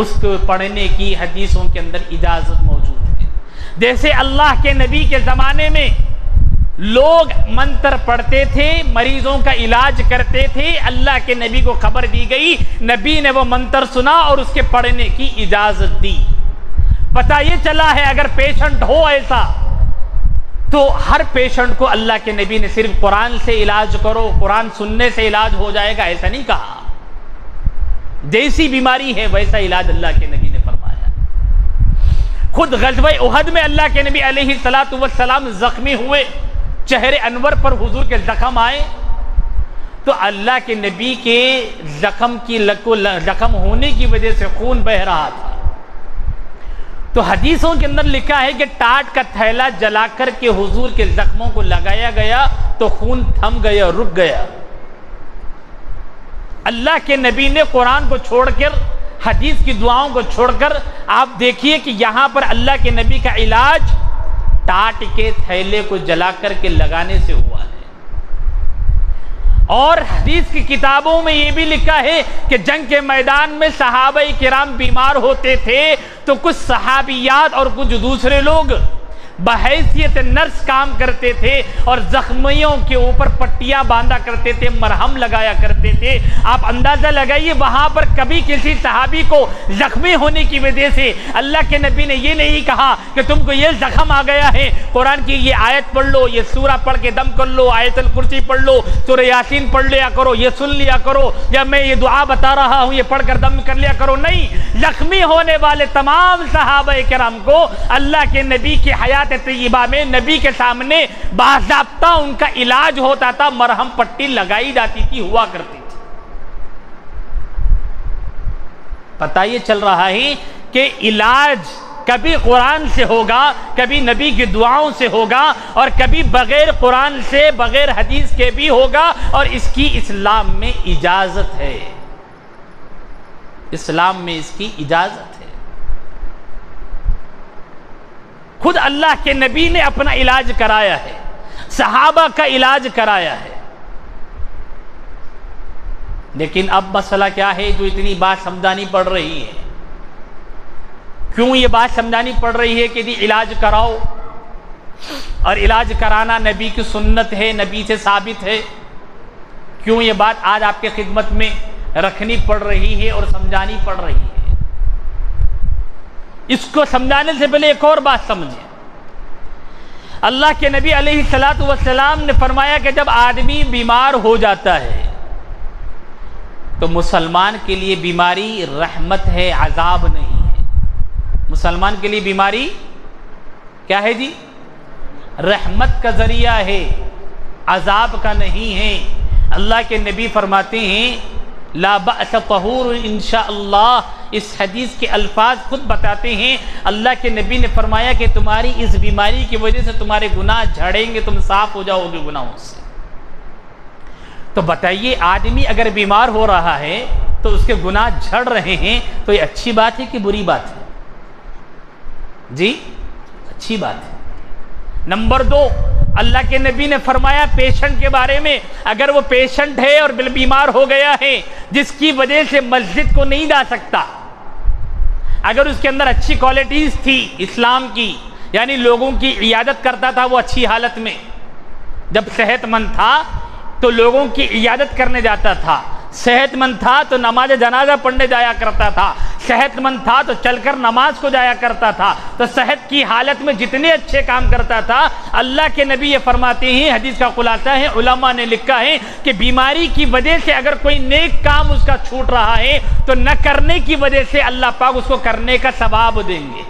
اس کو پڑھنے کی حدیثوں کے اندر اجازت موجود ہے. جیسے اللہ کے نبی کے زمانے میں لوگ منتر پڑھتے تھے، مریضوں کا علاج کرتے تھے، اللہ کے نبی کو خبر دی گئی، نبی نے وہ منتر سنا اور اس کے پڑھنے کی اجازت دی. پتہ یہ چلا ہے اگر پیشنٹ ہو ایسا تو ہر پیشنٹ کو اللہ کے نبی نے صرف قرآن سے علاج کرو، قرآن سننے سے علاج ہو جائے گا ایسا نہیں کہا. جیسی بیماری ہے ویسا علاج اللہ کے نبی نے فرمایا. خود غزوہ احد میں اللہ کے نبی علیہ السلام زخمی ہوئے، چہرے انور پر حضور کے زخم آئے تو اللہ کے نبی کے زخم ہونے کی وجہ سے خون بہ رہا تھا. تو حدیثوں کے اندر لکھا ہے کہ ٹاٹ کا تھیلا جلا کر کے حضور کے زخموں کو لگایا گیا تو خون تھم گیا، رک گیا. اللہ کے نبی نے قرآن کو چھوڑ کر، حدیث کی دعاؤں کو چھوڑ کر، آپ دیکھیے کہ یہاں پر اللہ کے نبی کا علاج ٹاٹ کے تھیلے کو جلا کر کے لگانے سے ہوا ہے. اور حدیث کی کتابوں میں یہ بھی لکھا ہے کہ جنگ کے میدان میں صحابہ کرام بیمار ہوتے تھے تو کچھ صحابیات اور کچھ دوسرے لوگ بحیثیت نرس کام کرتے تھے اور زخمیوں کے اوپر پٹیاں باندھا کرتے تھے، مرہم لگایا کرتے تھے۔ آپ اندازہ لگائیے وہاں پر کبھی کسی صحابی کو زخمی ہونے کی وجہ سے اللہ کے نبی نے یہ نہیں کہا کہ تم کو یہ زخم آ گیا ہے، قرآن کی یہ آیت پڑھ لو، یہ سورہ پڑھ کے دم کر لو، آیت الکرسی پڑھ لو، سورہ یاسین پڑھ لیا کرو، یہ سن لیا کرو، یا میں یہ دعا بتا رہا ہوں یہ پڑھ کر دم کر لیا کرو۔ نہیں، زخمی ہونے والے تمام صحابہ کرام کو اللہ کے نبی کی حیات طیبہ میں نبی کے سامنے باضابطہ ان کا علاج ہوتا تھا، مرہم پٹی لگائی جاتی تھی، ہوا کرتی تھی۔ پتہ یہ چل رہا ہے کہ علاج کبھی قرآن سے ہوگا، کبھی نبی کی دعاؤں سے ہوگا، اور کبھی بغیر قرآن سے بغیر حدیث کے بھی ہوگا، اور اس کی اسلام میں اجازت ہے، اسلام میں اس کی اجازت ہے۔ خود اللہ کے نبی نے اپنا علاج کرایا ہے، صحابہ کا علاج کرایا ہے۔ لیکن اب مسئلہ کیا ہے جو اتنی بات سمجھانی پڑ رہی ہے؟ کیوں یہ بات سمجھانی پڑ رہی ہے کہ جی علاج کراؤ، اور علاج کرانا نبی کی سنت ہے، نبی سے ثابت ہے؟ کیوں یہ بات آج آپ کے خدمت میں رکھنی پڑ رہی ہے اور سمجھانی پڑ رہی ہے؟ اس کو سمجھانے سے پہلے ایک اور بات سمجھیں۔ اللہ کے نبی علیہ السلام نے فرمایا کہ جب آدمی بیمار ہو جاتا ہے تو مسلمان کے لیے بیماری رحمت ہے، عذاب نہیں ہے۔ مسلمان کے لیے بیماری کیا ہے جی؟ رحمت کا ذریعہ ہے، عذاب کا نہیں ہے۔ اللہ کے نبی فرماتے ہیں لا بأس طہور انشاءاللہ، اس حدیث کے الفاظ خود بتاتے ہیں، اللہ کے نبی نے فرمایا کہ تمہاری اس بیماری کی وجہ سے تمہارے گناہ جھڑیں گے، تم صاف ہو جاؤ گے گناہوں سے۔ تو بتائیے آدمی اگر بیمار ہو رہا ہے تو اس کے گناہ جھڑ رہے ہیں تو یہ اچھی بات ہے کہ بری بات ہے؟ جی اچھی بات ہے۔ نمبر 2، اللہ کے نبی نے فرمایا پیشنٹ کے بارے میں، اگر وہ پیشنٹ ہے اور بیمار ہو گیا ہے جس کی وجہ سے مسجد کو نہیں جا سکتا، اگر اس کے اندر اچھی کوالٹیز تھی اسلام کی، یعنی لوگوں کی عیادت کرتا تھا وہ اچھی حالت میں، جب صحت مند تھا تو لوگوں کی عیادت کرنے جاتا تھا، صحت مند تھا تو نماز جنازہ پڑھنے جایا کرتا تھا، صحت مند تھا تو چل کر نماز کو جایا کرتا تھا، تو صحت کی حالت میں جتنے اچھے کام کرتا تھا، اللہ کے نبی یہ فرماتے ہیں، حدیث کا خلاصہ ہے، علماء نے لکھا ہے کہ بیماری کی وجہ سے اگر کوئی نیک کام اس کا چھوٹ رہا ہے تو نہ کرنے کی وجہ سے اللہ پاک اس کو کرنے کا ثواب دیں گے۔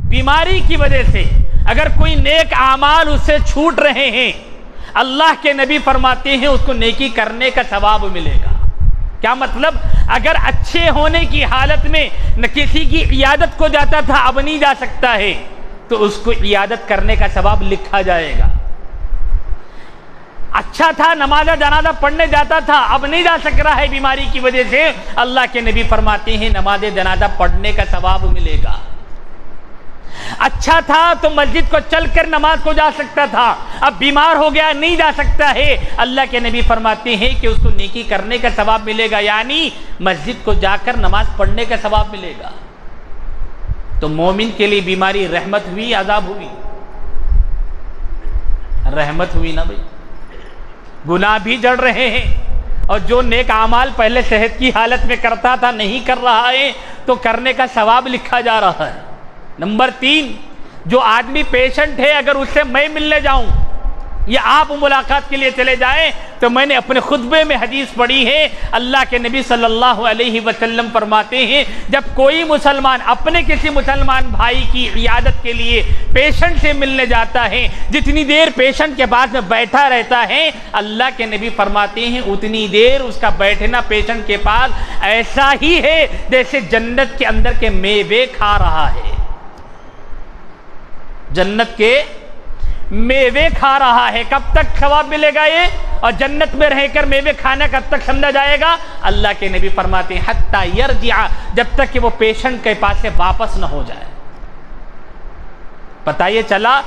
بیماری کی وجہ سے اگر کوئی نیک اعمال اس سے چھوٹ رہے ہیں، اللہ کے نبی فرماتے ہیں اس کو نیکی کرنے کا ثواب ملے گا۔ کیا مطلب؟ اگر اچھے ہونے کی حالت میں نہ کسی کی عیادت کو جاتا تھا، اب نہیں جا سکتا ہے، تو اس کو عیادت کرنے کا ثواب لکھا جائے گا۔ اچھا تھا، نماز جنازہ پڑھنے جاتا تھا، اب نہیں جا سک رہا ہے بیماری کی وجہ سے، اللہ کے نبی فرماتے ہیں نماز جنازہ پڑھنے کا ثواب ملے گا۔ اچھا تھا تو مسجد کو چل کر نماز کو جا سکتا تھا، اب بیمار ہو گیا نہیں جا سکتا ہے، اللہ کے نبی فرماتے ہیں کہ اس کو نیکی کرنے کا ثواب ملے گا، یعنی مسجد کو جا کر نماز پڑھنے کا ثواب ملے گا۔ تو مومن کے لیے بیماری رحمت ہوئی، عذاب ہوئی؟ رحمت ہوئی نا بھائی، گناہ بھی جڑ رہے ہیں، اور جو نیک اعمال پہلے صحت کی حالت میں کرتا تھا نہیں کر رہا ہے تو کرنے کا ثواب لکھا جا رہا ہے۔ نمبر 3، جو آدمی پیشنٹ ہے اگر اس سے میں ملنے جاؤں یا آپ ملاقات کے لیے چلے جائیں تو میں نے اپنے خطبے میں حدیث پڑھی ہے، اللہ کے نبی صلی اللہ علیہ وسلم فرماتے ہیں جب کوئی مسلمان اپنے کسی مسلمان بھائی کی عیادت کے لیے پیشنٹ سے ملنے جاتا ہے، جتنی دیر پیشنٹ کے پاس میں بیٹھا رہتا ہے، اللہ کے نبی فرماتے ہیں اتنی دیر اس کا بیٹھنا پیشنٹ کے پاس ایسا ہی ہے جیسے جنت کے اندر کے میوے کھا رہا ہے، جنت کے میوے کھا رہا ہے۔ کب تک ثواب ملے گا یہ؟ اور جنت میں رہ کر میوے کھانا کب تک سمجھا جائے گا؟ اللہ کے نبی فرماتے ہیں حتی یرجع، جب تک کہ وہ پیشنٹ کے پاس سے واپس نہ ہو جائے۔ پتہ یہ چلا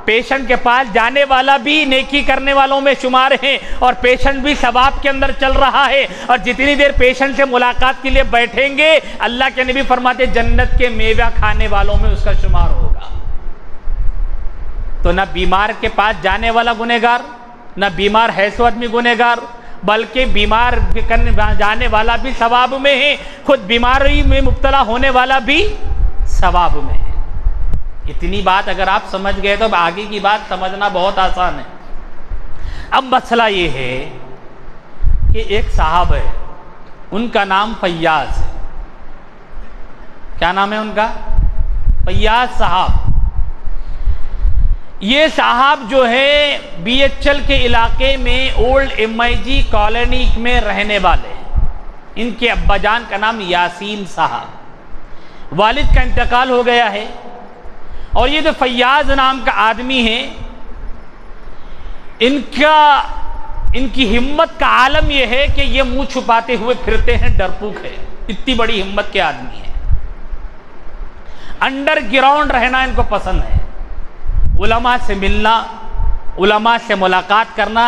پیشنٹ کے پاس جانے والا بھی نیکی کرنے والوں میں شمار ہیں اور پیشنٹ بھی ثواب کے اندر چل رہا ہے، اور جتنی دیر پیشنٹ سے ملاقات کے لیے بیٹھیں گے اللہ کے نبی فرماتے جنت کے میوہ کھانے والوں میں اس کا شمار ہوگا۔ تو نہ بیمار کے پاس جانے والا گنہگار، نہ بیمار ہے سو آدمی گنہگار، بلکہ بیمار جانے والا بھی ثواب میں ہے، خود بیماری میں مبتلا ہونے والا بھی ثواب میں ہے۔ اتنی بات اگر آپ سمجھ گئے تو آگے کی بات سمجھنا بہت آسان ہے۔ اب مسئلہ یہ ہے کہ ایک صاحب ہے، ان کا نام فیاض ہے۔ کیا نام ہے ان کا؟ فیاض صاحب۔ یہ صاحب جو ہے بی ایچ ایل کے علاقے میں اولڈ ایم آئی جی کالونی میں رہنے والے ہیں۔ ان کے ابا جان کا نام یاسین صاحب، والد کا انتقال ہو گیا ہے، اور یہ جو فیاض نام کا آدمی ہے ان کی ہمت کا عالم یہ ہے کہ یہ منہ چھپاتے ہوئے پھرتے ہیں، ڈرپوک ہے، اتنی بڑی ہمت کے آدمی ہے۔ انڈر گراؤنڈ رہنا ان کو پسند ہے، علماء سے ملنا، علماء سے ملاقات کرنا،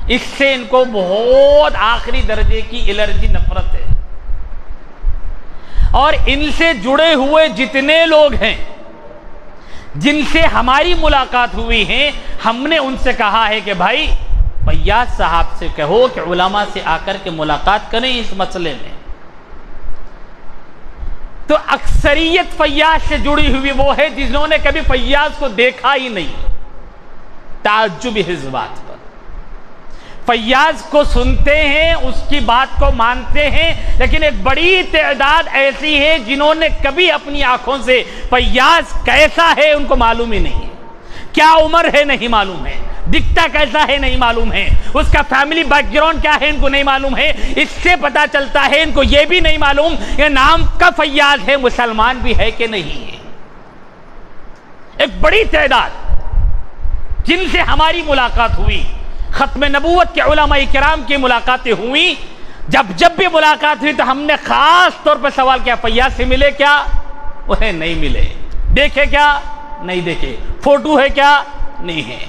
اس سے ان کو بہت آخری درجے کی الرجی، نفرت ہے۔ اور ان سے جڑے ہوئے جتنے لوگ ہیں جن سے ہماری ملاقات ہوئی ہے، ہم نے ان سے کہا ہے کہ بھائی فیاض صاحب سے کہو کہ علماء سے آ کر کے ملاقات کریں اس مسئلے میں۔ تو اکثریت فیاض سے جڑی ہوئی وہ ہے جنہوں نے کبھی فیاض کو دیکھا ہی نہیں، تعجب ہے اس بات پر۔ فیاض کو سنتے ہیں، اس کی بات کو مانتے ہیں، لیکن ایک بڑی تعداد ایسی ہے جنہوں نے کبھی اپنی آنکھوں سے فیاض کیسا ہے ان کو معلوم ہی نہیں ہے، کیا عمر ہے نہیں معلوم ہے، دکھتا کیسا ہے نہیں معلوم ہے، اس کا فیملی بیک گراؤنڈ کیا ہے ان کو نہیں معلوم ہے۔ اس سے پتہ چلتا ہے ان کو یہ بھی نہیں معلوم یہ نام کا فیاض ہے مسلمان بھی ہے کہ نہیں ہے۔ ایک بڑی تعداد جن سے ہماری ملاقات ہوئی، ختم نبوت کے علماء کرام کی ملاقاتیں ہوئیں، جب بھی ملاقات ہوئی تو ہم نے خاص طور پر سوال کیا فیاض سے ملے کیا؟ انہیں نہیں ملے۔ دیکھے کیا؟ نہیں دیکھے۔ فوٹو ہے کیا؟ نہیں ہے۔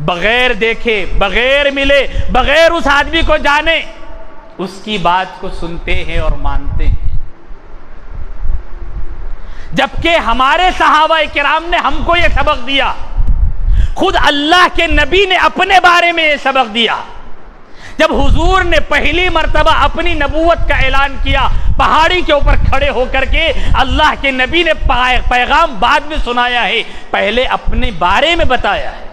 بغیر دیکھے، بغیر ملے، بغیر اس آدمی کو جانے، اس کی بات کو سنتے ہیں اور مانتے ہیں۔ جبکہ ہمارے صحابہ کرام نے ہم کو یہ سبق دیا، خود اللہ کے نبی نے اپنے بارے میں یہ سبق دیا۔ جب حضور نے پہلی مرتبہ اپنی نبوت کا اعلان کیا، پہاڑی کے اوپر کھڑے ہو کر کے اللہ کے نبی نے پیغام بعد میں سنایا ہے، پہلے اپنے بارے میں بتایا ہے۔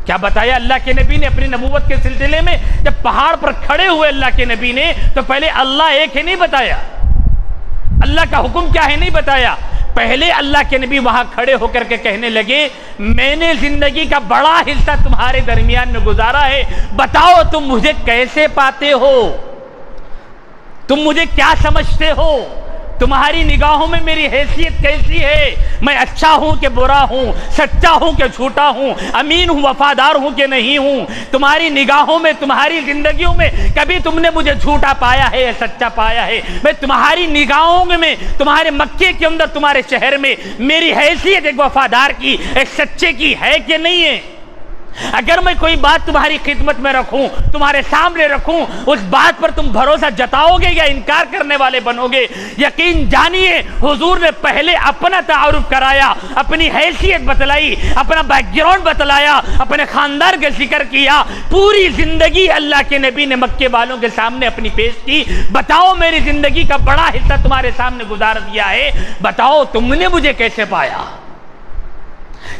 کیا بتایا اللہ کے نبی نے اپنی نبوت کے سلسلے میں؟ جب پہاڑ پر کھڑے ہوئے اللہ کے نبی نے تو پہلے اللہ ایک ہے نہیں بتایا، اللہ کا حکم کیا ہے نہیں بتایا، پہلے اللہ کے نبی وہاں کھڑے ہو کر کے کہنے لگے میں نے زندگی کا بڑا حصہ تمہارے درمیان میں گزارا ہے، بتاؤ تم مجھے کیسے پاتے ہو، تم مجھے کیا سمجھتے ہو، تمہاری نگاہوں میں میری حیثیت کیسی ہے، میں اچھا ہوں کہ برا ہوں، سچا ہوں کہ جھوٹا ہوں، امین ہوں وفادار ہوں کہ نہیں ہوں، تمہاری نگاہوں میں، تمہاری زندگیوں میں کبھی تم نے مجھے جھوٹا پایا ہے یا سچا پایا ہے، میں تمہاری نگاہوں میں، تمہارے مکے کے اندر، تمہارے شہر میں میری حیثیت ایک وفادار کی، ایک سچے کی ہے کہ نہیں ہے؟ اگر میں کوئی بات تمہاری خدمت میں رکھوں، تمہارے سامنے رکھوں، اس بات پر تم بھروسہ جتاؤ گے یا انکار کرنے والے بنو گے؟ یقین جانیے حضور نے پہلے اپنا تعارف کرایا، اپنی حیثیت بتلائی، اپنا بیک گراؤنڈ بتلایا، اپنے خاندان کا ذکر کیا، پوری زندگی اللہ کے نبی نے مکے والوں کے سامنے اپنی پیش کی، بتاؤ میری زندگی کا بڑا حصہ تمہارے سامنے گزار دیا ہے، بتاؤ تم نے مجھے کیسے پایا؟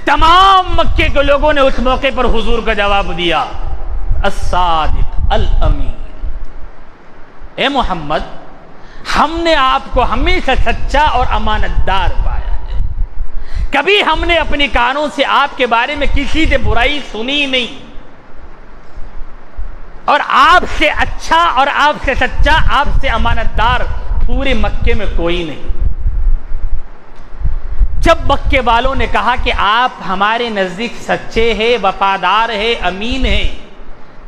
تمام مکے کے لوگوں نے اس موقع پر حضور کا جواب دیا، الصادق الامین، اے محمد ہم نے آپ کو ہمیشہ سچا اور امانت دار پایا ہے، کبھی ہم نے اپنی کانوں سے آپ کے بارے میں کسی سے برائی سنی نہیں، اور آپ سے اچھا اور آپ سے سچا، آپ سے امانت دار پورے مکے میں کوئی نہیں۔ جب مکے والوں نے کہا کہ آپ ہمارے نزدیک سچے ہیں، وفادار ہیں، امین ہیں،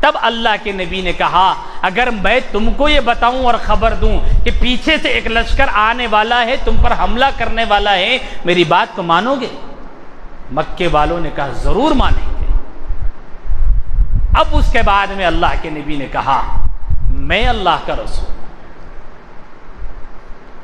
تب اللہ کے نبی نے کہا اگر میں تم کو یہ بتاؤں اور خبر دوں کہ پیچھے سے ایک لشکر آنے والا ہے، تم پر حملہ کرنے والا ہے، میری بات کو مانو گے؟ مکے والوں نے کہا ضرور مانیں گے۔ اب اس کے بعد میں اللہ کے نبی نے کہا میں اللہ کا رسول،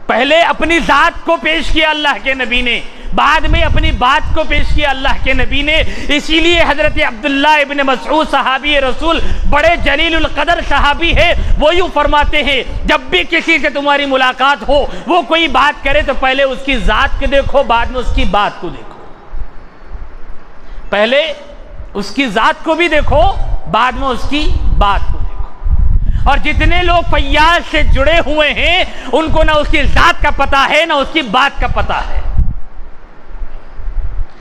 پہلے اپنی ذات کو پیش کیا اللہ کے نبی نے، بعد میں اپنی بات کو پیش کیا اللہ کے نبی نے۔ اسی لیے حضرت عبداللہ ابن مسعود صحابی رسول، بڑے جلیل القدر صحابی ہے، وہ یوں فرماتے ہیں جب بھی کسی سے تمہاری ملاقات ہو، وہ کوئی بات کرے تو پہلے اس کی ذات کو دیکھو، بعد میں اس کی بات کو دیکھو۔ پہلے اس کی ذات کو بھی دیکھو، بعد میں اس کی بات کو دیکھو۔ اور جتنے لوگ فیاض سے جڑے ہوئے ہیں ان کو نہ اس کی ذات کا پتہ ہے نہ اس کی بات کا پتہ ہے،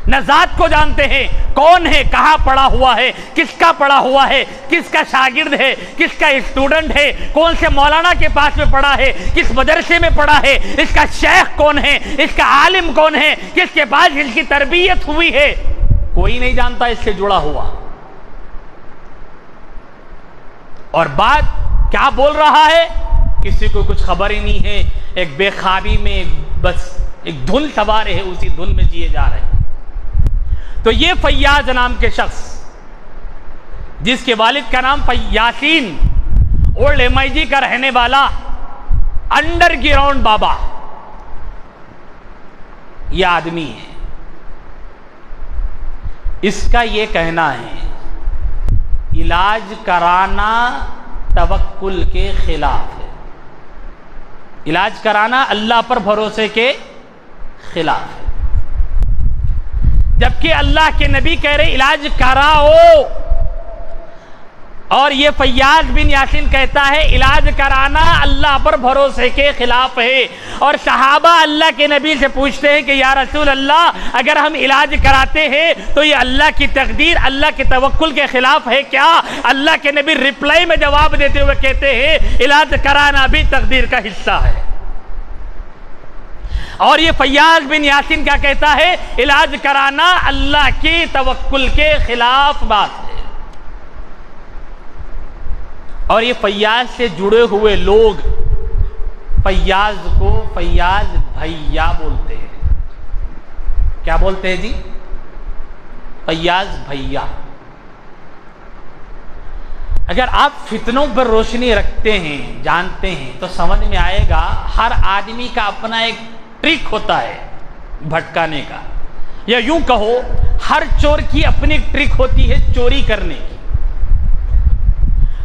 نہ ذات کو جانتے ہیں کون ہے، کہاں پڑھا ہوا ہے، کس کا پڑھا ہوا ہے، کس کا شاگرد ہے، کس کا اسٹوڈنٹ ہے، کون سے مولانا کے پاس میں پڑھا ہے، کس مدرسے میں پڑھا ہے، اس کا شیخ کون ہے، اس کا عالم کون ہے، کس کے پاس اس کی تربیت ہوئی ہے، کوئی نہیں جانتا اس سے جڑا ہوا۔ اور بات کیا بول رہا ہے کسی کو کچھ خبر ہی نہیں ہے، ایک بے خوابی میں بس ایک دھن سوار ہے، اسی دھن میں جیے جا رہے ہیں۔ تو یہ فیاض نام کے شخص جس کے والد کا نام یاسین اولڈ MIG کا رہنے والا انڈر گراؤنڈ بابا، یہ آدمی ہے، اس کا یہ کہنا ہے علاج کرانا توکل کے خلاف ہے، علاج کرانا اللہ پر بھروسے کے خلاف ہے، جبکہ اللہ کے نبی کہہ رہے علاج کراؤ، اور یہ فیاض بن یاسین کہتا ہے علاج کرانا اللہ پر بھروسے کے خلاف ہے۔ اور صحابہ اللہ کے نبی سے پوچھتے ہیں کہ یا رسول اللہ اگر ہم علاج کراتے ہیں تو یہ اللہ کی تقدیر، اللہ کے توکل کے خلاف ہے کیا؟ اللہ کے نبی ریپلائی میں جواب دیتے ہوئے کہتے ہیں علاج کرانا بھی تقدیر کا حصہ ہے۔ اور یہ فیاض بن یاسین کیا کہتا ہے؟ علاج کرانا اللہ کی توکل کے خلاف بات ہے۔ اور یہ فیاض سے جڑے ہوئے لوگ فیاض کو فیاض بھیا بولتے ہیں۔ کیا بولتے ہیں جی؟ فیاض بھیا۔ اگر آپ فتنوں پر روشنی رکھتے ہیں، جانتے ہیں، تو سمجھ میں آئے گا ہر آدمی کا اپنا ایک ٹرک ہوتا ہے بھٹکانے کا، یا یوں کہو ہر چور کی اپنی ایک ٹرک ہوتی ہے چوری کرنے کی۔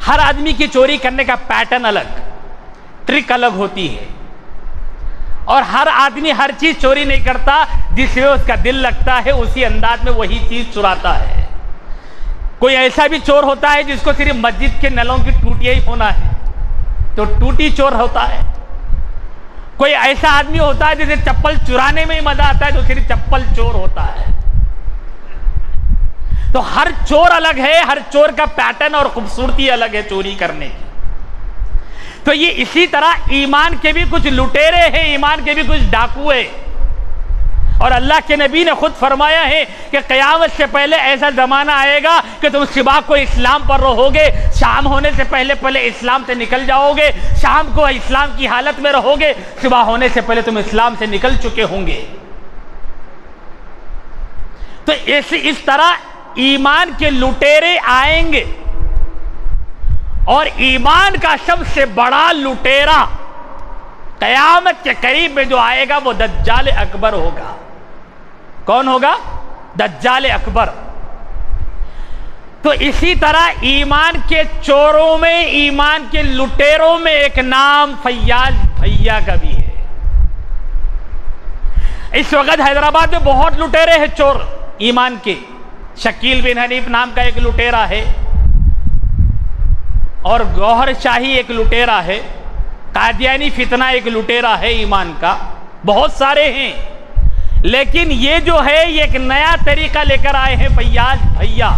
ہر آدمی کی چوری کرنے کا پیٹرن الگ، ٹرک الگ ہوتی ہے، اور ہر آدمی ہر چیز چوری نہیں کرتا، جس میں اس کا دل لگتا ہے اسی انداز میں وہی چیز چراتا ہے۔ کوئی ایسا بھی چور ہوتا ہے جس کو صرف مسجد کے نلوں کی ٹوٹیاں ہی ہونا ہے تو ٹوٹی چور ہوتا ہے۔ کوئی ایسا آدمی ہوتا ہے جسے چپل چرانے میں ہی مزہ آتا ہے تو صرف چپل چور ہوتا ہے۔ تو ہر چور الگ ہے، ہر چور کا پیٹرن اور خوبصورتی الگ ہے چوری کرنے کی۔ تو یہ اسی طرح ایمان کے بھی کچھ لٹیرے ہیں، ایمان کے بھی کچھ ڈاکو ہیں۔ اور اللہ کے نبی نے خود فرمایا ہے کہ قیامت سے پہلے ایسا زمانہ آئے گا کہ تم صبح کو اسلام پر رہو گے، شام ہونے سے پہلے اسلام سے نکل جاؤ گے، شام کو اسلام کی حالت میں رہو گے، صبح ہونے سے پہلے تم اسلام سے نکل چکے ہوں گے۔ تو اس طرح ایمان کے لٹیرے آئیں گے، اور ایمان کا سب سے بڑا لٹیرا قیامت کے قریب میں جو آئے گا وہ دجال اکبر ہوگا۔ کون ہوگا؟ دجال اکبر۔ تو اسی طرح ایمان کے چوروں میں، ایمان کے لٹیروں میں ایک نام فیاض بھیا کا بھی ہے۔ اس وقت حیدرآباد میں بہت لٹیرے ہیں چور ایمان کے۔ شکیل بن حنیف نام کا ایک لٹیرا ہے، اور گوہر شاہی ایک لٹیرا ہے، قادیانی فتنہ ایک لٹیرا ہے ایمان کا، بہت سارے ہیں۔ لیکن یہ جو ہے یہ ایک نیا طریقہ لے کر آئے ہیں فیاض بھیا۔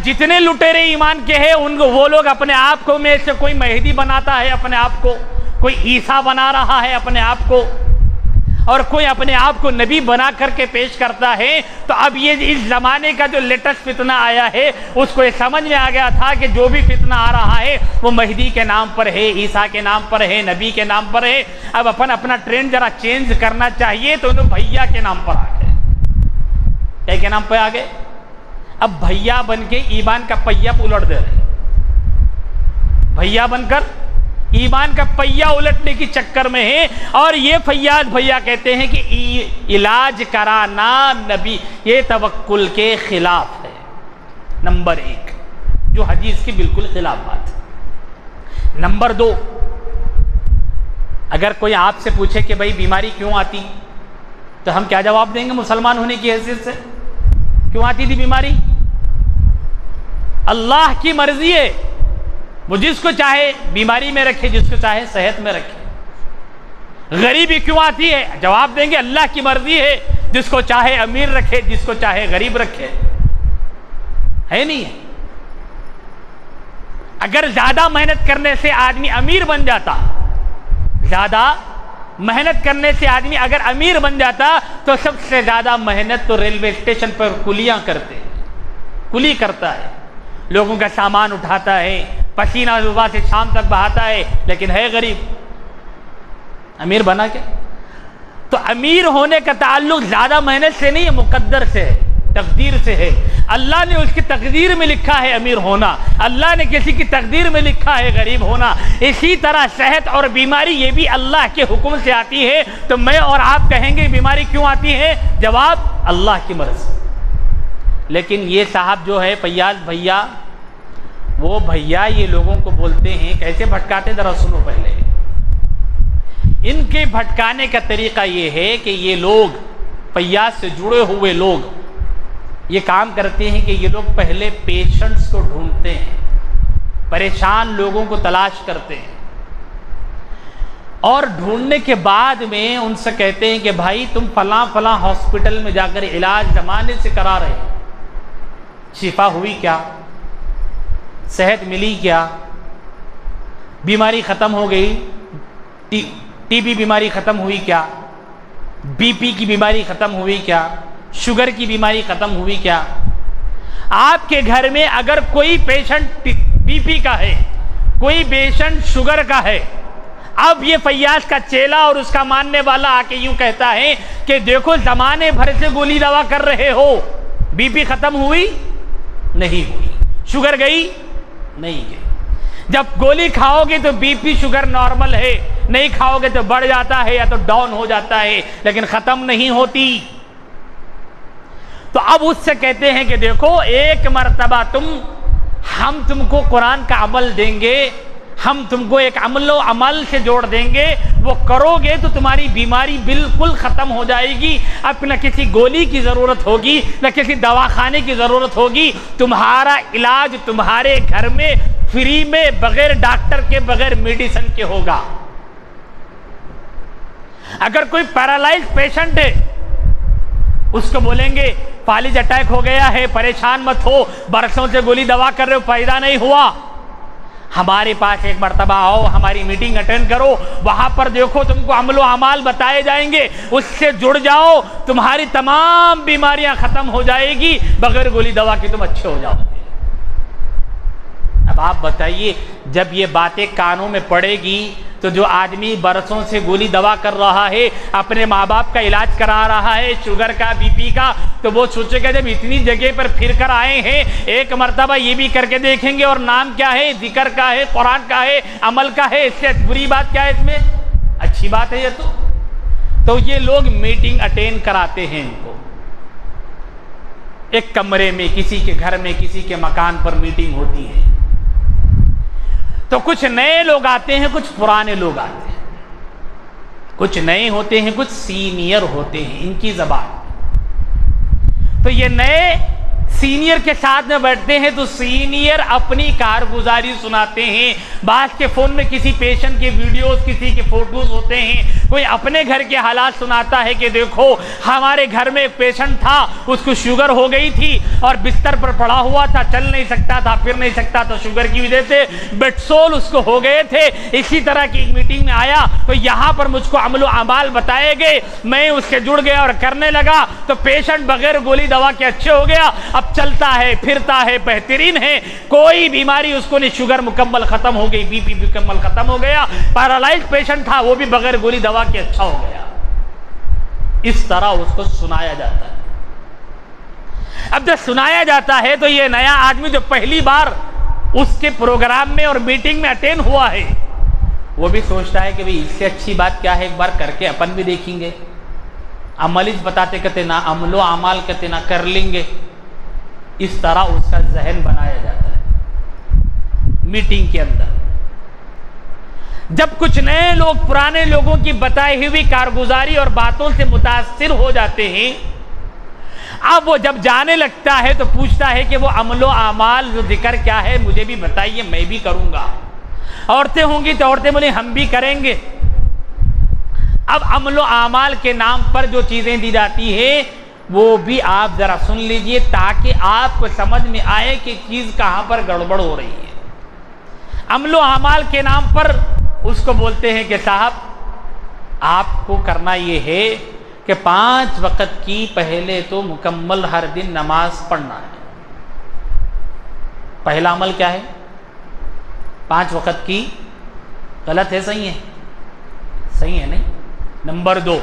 جتنے لٹیرے ایمان کے ہیں ان کو وہ لوگ اپنے آپ کو میں سے کوئی مہدی بناتا ہے، اپنے آپ کو کوئی عیسیٰ بنا رہا ہے اپنے آپ کو، اور کوئی اپنے آپ کو نبی بنا کر کے پیش کرتا ہے، تو اب یہ اس زمانے کا جو لیٹسٹ فتنہ آیا ہے اس کو یہ سمجھ میں آ گیا تھا کہ جو بھی فتنہ آ رہا ہے وہ مہدی کے نام پر ہے، عیسیٰ کے نام پر ہے، نبی کے نام پر ہے، اب اپنا ٹرینڈ ذرا چینج کرنا چاہیے، تو انہوں بھیا کے نام پر آ گئے۔ کیا کے نام پہ آ گئے؟ اب بھیا بن کے ایمان کا پہیا الٹ دے رہے، بھیا بن کر ایمان کا پہیا الٹنے کی چکر میں ہے۔ اور یہ فیاض بھیا کہتے ہیں کہ علاج کرانا نبی یہ توکل کے خلاف ہے، نمبر ایک، جو حدیث کی بالکل خلاف بات ہے۔ نمبر دو، اگر کوئی آپ سے پوچھے کہ بھائی بیماری کیوں آتی، تو ہم کیا جواب دیں گے مسلمان ہونے کی حیثیت سے؟ کیوں آتی تھی بیماری؟ اللہ کی مرضی ہے، وہ جس کو چاہے بیماری میں رکھے، جس کو چاہے صحت میں رکھے۔ غریبی کیوں آتی ہے؟ جواب دیں گے اللہ کی مرضی ہے، جس کو چاہے امیر رکھے، جس کو چاہے غریب رکھے، ہے نہیں ہے؟ اگر زیادہ محنت کرنے سے آدمی امیر بن جاتا، زیادہ محنت کرنے سے آدمی اگر امیر بن جاتا، تو سب سے زیادہ محنت تو ریلوے اسٹیشن پر کلیاں کرتے ہیں، کلی کرتا ہے، لوگوں کا سامان اٹھاتا ہے، پسینہ صبح سے شام تک بہاتا ہے، لیکن ہے غریب، امیر بنا کے۔ تو امیر ہونے کا تعلق زیادہ محنت سے نہیں ہے، مقدر سے ہے، تقدیر سے ہے۔ اللہ نے اس کی تقدیر میں لکھا ہے امیر ہونا، اللہ نے کسی کی تقدیر میں لکھا ہے غریب ہونا۔ اسی طرح صحت اور بیماری یہ بھی اللہ کے حکم سے آتی ہے۔ تو میں اور آپ کہیں گے بیماری کیوں آتی ہے؟ جواب اللہ کی مرضی۔ لیکن یہ صاحب جو ہے فیاض بھیا، وہ بھیا یہ لوگوں کو بولتے ہیں، کیسے بھٹکاتے ذرا سنو پہلے۔ ان کے بھٹکانے کا طریقہ یہ ہے کہ یہ لوگ فیاض سے جڑے ہوئے لوگ یہ کام کرتے ہیں کہ یہ لوگ پہلے پیشنٹس کو ڈھونڈتے ہیں، پریشان لوگوں کو تلاش کرتے ہیں، اور ڈھونڈنے کے بعد میں ان سے کہتے ہیں کہ بھائی تم فلاں فلاں ہاسپٹل میں جا کر علاج زمانے سے کرا رہے ہو، شفا ہوئی کیا؟ صحت ملی کیا؟ بیماری ختم ہو گئی؟ ٹی بی بیماری ختم ہوئی کیا؟ بی پی کی بیماری ختم ہوئی کیا؟ شوگر کی بیماری ختم ہوئی کیا؟ آپ کے گھر میں اگر کوئی پیشنٹ بی پی کا ہے، کوئی پیشنٹ شوگر کا ہے، اب یہ فیاض کا چیلا اور اس کا ماننے والا آ کے یوں کہتا ہے کہ دیکھو زمانے بھر سے گولی دوا کر رہے ہو، بی پی ختم ہوئی نہیں ہوئی، شوگر گئی نہیں گئی۔ جب گولی کھاؤ گے تو بی پی شوگر نارمل ہے، نہیں کھاؤ گے تو بڑھ جاتا ہے یا تو ڈاؤن ہو جاتا ہے، لیکن ختم نہیں ہوتی۔ تو اب اس سے کہتے ہیں کہ دیکھو ایک مرتبہ ہم تم کو قرآن کا عمل دیں گے، ہم تم کو ایک عمل و عمل سے جوڑ دیں گے، وہ کرو گے تو تمہاری بیماری بالکل ختم ہو جائے گی، اب نہ کسی گولی کی ضرورت ہوگی، نہ کسی دواخانے کی ضرورت ہوگی، تمہارا علاج تمہارے گھر میں فری میں بغیر ڈاکٹر کے، بغیر میڈیسن کے ہوگا۔ اگر کوئی پیرالائز پیشنٹ ہے، اس کو بولیں گے فالج اٹیک ہو گیا ہے، پریشان مت ہو، برسوں سے گولی دوا کر رہے ہو، فائدہ نہیں ہوا، ہمارے پاس ایک مرتبہ آؤ، ہماری میٹنگ اٹینڈ کرو، وہاں پر دیکھو تم کو عمل و اعمال بتائے جائیں گے، اس سے جڑ جاؤ، تمہاری تمام بیماریاں ختم ہو جائے گی، بغیر گولی دوا کے تم اچھے ہو جاؤ گے۔ اب آپ بتائیے، جب یہ باتیں کانوں میں پڑے گی تو جو آدمی برسوں سے گولی دوا کر رہا ہے، اپنے ماں باپ کا علاج کرا رہا ہے، شوگر کا، بی پی کا، تو وہ سوچے گا جب اتنی جگہ پر پھر کر آئے ہیں، ایک مرتبہ یہ بھی کر کے دیکھیں گے، اور نام کیا ہے؟ ذکر کا ہے، قرآن کا ہے، عمل کا ہے، اس سے بری بات کیا ہے؟ اس میں اچھی بات ہے یہ تو یہ لوگ میٹنگ اٹینڈ کراتے ہیں، ان کو ایک کمرے میں، کسی کے گھر میں، کسی کے مکان پر میٹنگ ہوتی ہے، تو کچھ نئے لوگ آتے ہیں، کچھ پرانے لوگ آتے ہیں، کچھ نئے ہوتے ہیں، کچھ سینئر ہوتے ہیں، ان کی زبان۔ تو یہ نئے سینئر کے ساتھ میں بیٹھتے ہیں تو سینئر اپنی کارگزاری سناتے ہیں، بعض کے فون میں کسی پیشنٹ کے ویڈیوز، کسی کے فوٹوز ہوتے ہیں، کوئی اپنے گھر کے حالات سناتا ہے کہ دیکھو ہمارے گھر میں ایک پیشنٹ تھا، اس کو شوگر ہو گئی تھی اور بستر پر پڑا ہوا تھا، چل نہیں سکتا تھا، پھر نہیں سکتا تھا، شوگر کی وجہ سے بیڈ سول اس کو ہو گئے تھے. اسی طرح کی ایک میٹنگ میں آیا تو یہاں پر مجھ کو عمل و اعمال بتائے گئے، میں اس کے جڑ گیا اور کرنے لگا تو پیشنٹ بغیر گولی دوا کے اچھے ہو گیا، اب چلتا ہے پھرتا ہے، بہترین ہے، کوئی بیماری اس کو نہیں، شوگر مکمل ختم ہو گئی، بی پی مکمل ختم ہو گیا، پیرالائز پیشنٹ تھا وہ بھی بغیر گولی دوا کے اچھا ہو گیا. اس طرح اس کو سنایا جاتا ہے. اب جب سنایا جاتا ہے تو یہ نیا آدمی جو پہلی بار اس کے پروگرام میں اور میٹنگ میں اٹینڈ ہوا ہے وہ بھی سوچتا ہے کہ بھئی اس سے اچھی بات کیا ہے، ایک بار کر کے اپن بھی دیکھیں گے. عمل بتاتے کہتے نہ عمل و اعمال کہتے نہ کر لیں گے. اس طرح اس کا ذہن بنایا جاتا ہے میٹنگ کے اندر. جب کچھ نئے لوگ پرانے لوگوں کی بتائی ہوئی کارگزاری اور باتوں سے متاثر ہو جاتے ہیں، اب وہ جب جانے لگتا ہے تو پوچھتا ہے کہ وہ عمل و اعمال جو ذکر کیا ہے مجھے بھی بتائیے، میں بھی کروں گا. عورتیں ہوں گی تو عورتیں بولیں ہم بھی کریں گے. اب عمل و اعمال کے نام پر جو چیزیں دی جاتی ہیں وہ بھی آپ ذرا سن لیجئے تاکہ آپ کو سمجھ میں آئے کہ چیز کہاں پر گڑبڑ ہو رہی ہے. عمل و اعمال کے نام پر اس کو بولتے ہیں کہ صاحب آپ کو کرنا یہ ہے کہ 5 وقت کی پہلے تو مکمل ہر دن نماز پڑھنا ہے. پہلا عمل کیا ہے؟ 5 وقت کی. غلط ہے صحیح ہے؟ صحیح ہے نہیں. نمبر 2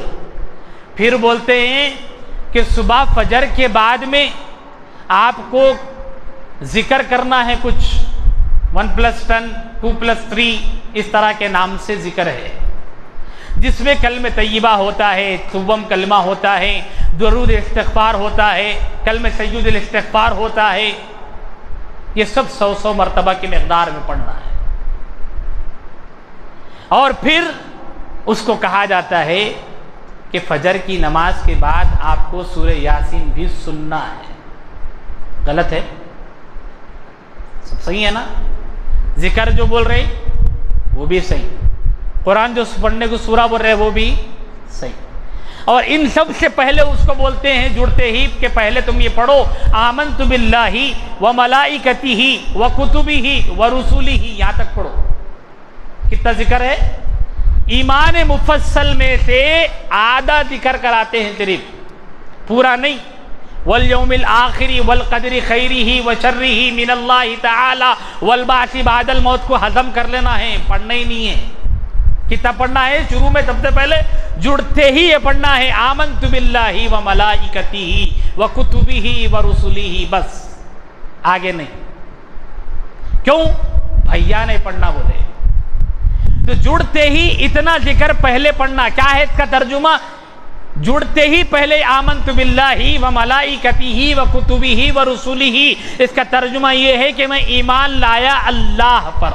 پھر بولتے ہیں کہ صبح فجر کے بعد میں آپ کو ذکر کرنا ہے کچھ 1+10 2+3 اس طرح کے نام سے ذکر ہے جس میں کلمہ طیبہ ہوتا ہے، سوم کلمہ ہوتا ہے، درود استغفار ہوتا ہے، کلمہ سید الاستغفار ہوتا ہے. یہ سب 100 مرتبہ کی مقدار میں پڑھنا ہے. اور پھر اس کو کہا جاتا ہے کہ فجر کی نماز کے بعد آپ کو سورہ یاسین بھی سننا ہے. غلط ہے؟ سب صحیح ہے نا؟ ذکر جو بول رہے وہ بھی صحیح، قرآن جو پڑھنے کو سورہ بول رہے وہ بھی صحیح. اور ان سب سے پہلے اس کو بولتے ہیں جڑتے ہی کہ پہلے تم یہ پڑھو آمنت باللہ وملائکتہ وکتبہ ورسلہ. یہاں تک پڑھو. کتنا ذکر ہے؟ ایمان مفصل میں سے آدھا ذکر کراتے ہیں صرف، پورا نہیں. والیوم الآخر والقدر خیرہ وشرہ من اللہ تعالی والبعث بعد الموت کو ہضم کر لینا ہے، پڑھنا ہی نہیں ہے. کتنا پڑھنا ہے؟ شروع میں سب سے پہلے جڑتے ہی یہ پڑھنا ہے آمنت باللہ وملائکتہ وکتبہ ورسلہ، بس آگے نہیں. کیوں؟ بھیا نے پڑھنا بولے تو جڑتے ہی اتنا ذکر پہلے پڑھنا. کیا ہے اس کا ترجمہ؟ جڑتے ہی پہلے آمنت باللہ وملائکتہ وکتبہ ورسلہ. اس کا ترجمہ یہ ہے کہ میں ایمان لایا اللہ پر،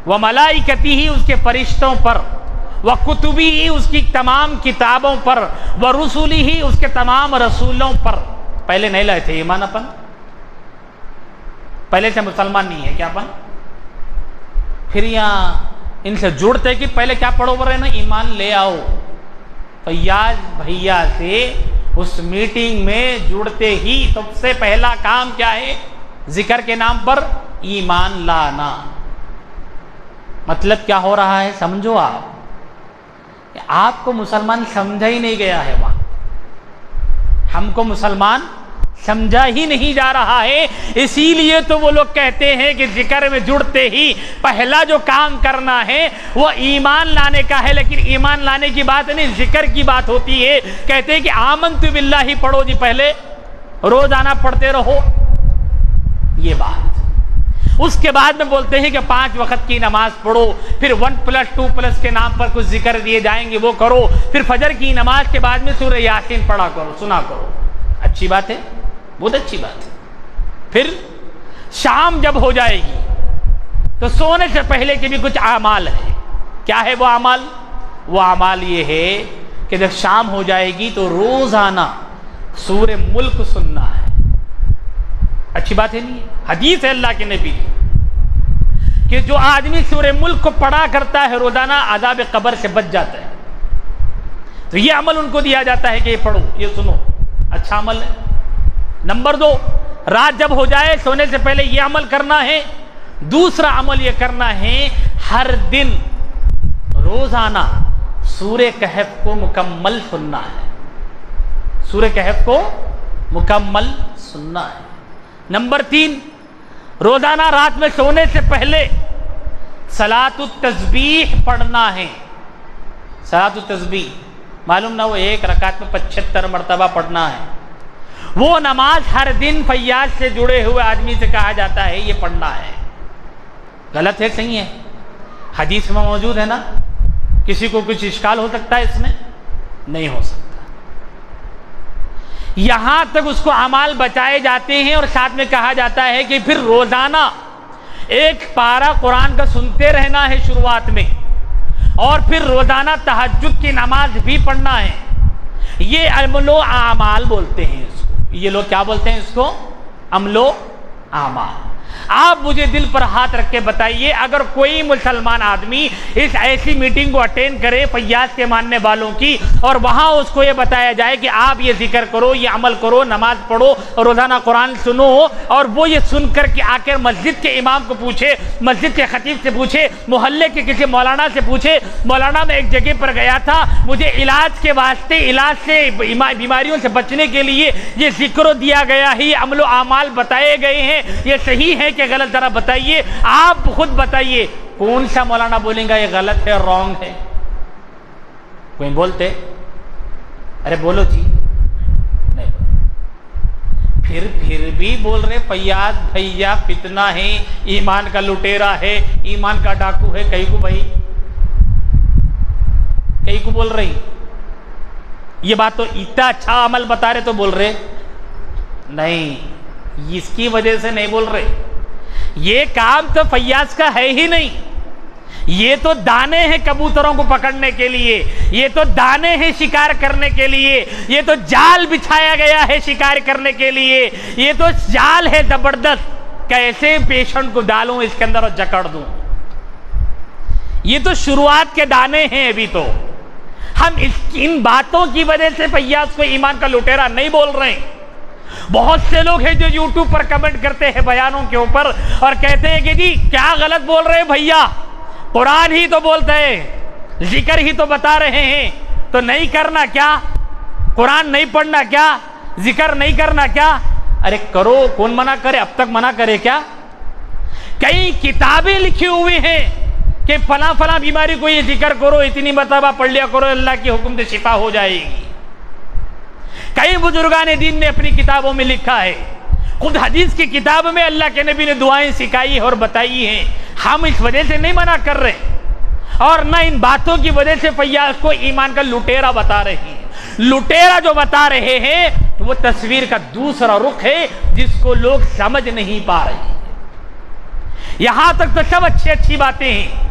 وملائکتہ اس کے فرشتوں پر، وکتبہ اس کی تمام کتابوں پر، ورسلہ اس کے تمام رسولوں پر. پہلے نہیں لائے تھے ایمان اپن، پہلے سے مسلمان نہیں ہے کیا اپن؟ پھر یہاں ان سے جڑتے کہ پہلے کیا پڑھو بول رہے نا ایمان لے آؤ. فیاض بھیا سے اس میٹنگ میں جڑتے ہی سب سے پہلا کام کیا ہے؟ ذکر کے نام پر ایمان لانا. مطلب کیا ہو رہا ہے سمجھو آپ کہ آپ کو مسلمان سمجھا ہی نہیں گیا ہے. وہاں ہم کو مسلمان سمجھا ہی نہیں جا رہا ہے. اسی لیے تو وہ لوگ کہتے ہیں کہ ذکر میں جڑتے ہی پہلا جو کام کرنا ہے وہ ایمان لانے کا ہے. لیکن ایمان لانے کی بات نہیں، ذکر کی بات ہوتی ہے. کہتے ہیں کہ آمنت باللہ پڑھو جی، پہلے روزانہ پڑھتے رہو یہ بات. اس کے بعد میں بولتے ہیں کہ 5 وقت کی نماز پڑھو. پھر 1+2+ کے نام پر کچھ ذکر دیے جائیں گے وہ کرو. پھر فجر کی نماز کے بعد میں سورہ یاسین پڑھا کرو، سنا کرو. اچھی بات ہے، بہت اچھی بات ہے. پھر شام جب ہو جائے گی تو سونے سے پہلے کے بھی کچھ اعمال ہے. کیا ہے وہ اعمال؟ وہ اعمال یہ ہے کہ جب شام ہو جائے گی تو روزانہ سورہ ملک سننا ہے. اچھی بات ہے نہیں؟ حدیث ہے اللہ کے نبی کی. کہ جو آدمی سورہ ملک کو پڑھا کرتا ہے روزانہ عذاب قبر سے بچ جاتا ہے. تو یہ عمل ان کو دیا جاتا ہے کہ یہ پڑھو، یہ سنو، اچھا عمل ہے. نمبر 2، رات جب ہو جائے سونے سے پہلے یہ عمل کرنا ہے. دوسرا عمل یہ کرنا ہے ہر دن روزانہ سورہ کہف کو مکمل سننا ہے. سورہ کہف کو مکمل سننا ہے. نمبر 3، روزانہ رات میں سونے سے پہلے صلاۃ التسبیح پڑھنا ہے. صلاۃ التسبیح معلوم نہ وہ ایک رکعت میں 75 مرتبہ پڑھنا ہے. وہ نماز ہر دن فیاض سے جڑے ہوئے آدمی سے کہا جاتا ہے یہ پڑھنا ہے. غلط ہے صحیح ہے؟ حدیث میں موجود ہے نا. کسی کو کچھ اشکال ہو سکتا ہے اس میں؟ نہیں ہو سکتا. یہاں تک اس کو اعمال بچائے جاتے ہیں اور ساتھ میں کہا جاتا ہے کہ پھر روزانہ ایک پارہ قرآن کا سنتے رہنا ہے شروعات میں، اور پھر روزانہ تہجد کی نماز بھی پڑھنا ہے. یہ عمل و اعمال بولتے ہیں اس کو. یہ لوگ کیا بولتے ہیں اس کو؟ عمل و اعمال. آپ مجھے دل پر ہاتھ رکھ کے بتائیے، اگر کوئی مسلمان آدمی اس ایسی میٹنگ کو اٹینڈ کرے فیاض کے ماننے والوں کی، اور وہاں اس کو یہ بتایا جائے کہ آپ یہ ذکر کرو، یہ عمل کرو، نماز پڑھو، روزانہ قرآن سنو، اور وہ یہ سن کر کے آ کر مسجد کے امام کو پوچھے، مسجد کے خطیب سے پوچھے، محلے کے کسی مولانا سے پوچھے، مولانا میں ایک جگہ پر گیا تھا، مجھے علاج کے واسطے، علاج سے، بیماریوں سے بچنے کے لیے یہ ذکر دیا گیا ہے، یہ عمل و اعمال بتائے گئے ہیں، یہ صحیح ہے کہ غلط؟ ذرا بتائیے، آپ خود بتائیے. کون سا مولانا بولیں گا یہ غلط ہے، رانگ ہے؟ کوئی بولتے؟ ارے بولو جی. نہیں. پھر بھی بول رہے فیاض بھیا فتنہ ہے، ایمان کا لٹیرا ہے، ایمان کا ڈاکو ہے. کئی کو بھائی، کئی کو بول رہی یہ بات؟ تو اتنا اچھا عمل بتا رہے تو بول رہے نہیں. اس کی وجہ سے نہیں بول رہے. یہ کام تو فیاض کا ہے ہی نہیں. یہ تو دانے ہیں کبوتروں کو پکڑنے کے لیے، یہ تو دانے ہیں شکار کرنے کے لیے، یہ تو جال بچھایا گیا ہے شکار کرنے کے لیے، یہ تو جال ہے زبردست. کیسے پیشنٹ کو ڈالوں اس کے اندر اور جکڑ دوں؟ یہ تو شروعات کے دانے ہیں. ابھی تو ہم ان باتوں کی وجہ سے فیاض کو ایمان کا لٹیرا نہیں بول رہے ہیں. بہت سے لوگ ہیں جو یوٹیوب پر کمنٹ کرتے ہیں بیانوں کے اوپر اور کہتے ہیں کہ جی کیا غلط بول رہے ہیں بھیا، قرآن ہی تو بولتے ہیں، ذکر ہی تو بتا رہے ہیں، تو نہیں کرنا کیا؟ قرآن نہیں پڑھنا کیا؟ ذکر نہیں کرنا کیا؟ ارے کرو، کون منع کرے؟ اب تک منع کرے کیا؟ کئی کتابیں لکھی ہوئی ہیں کہ فلاں فلاں بیماری کو یہ ذکر کرو، اتنی مرتبہ پڑھ لیا کرو، اللہ کے حکم سے شفا ہو جائے گی. کئی بزرگان دین نے اپنی کتابوں میں لکھا ہے. خود حدیث کی کتاب میں اللہ کے نبی نے دعائیں سکھائی اور بتائی ہیں. ہم اس وجہ سے نہیں منع کر رہے، اور نہ ان باتوں کی وجہ سے فیاض کو ایمان کا لٹیرا بتا رہے ہیں. لٹیرا جو بتا رہے ہیں وہ تصویر کا دوسرا رخ ہے جس کو لوگ سمجھ نہیں پا رہے ہیں. یہاں تک تو سب اچھی باتیں ہیں.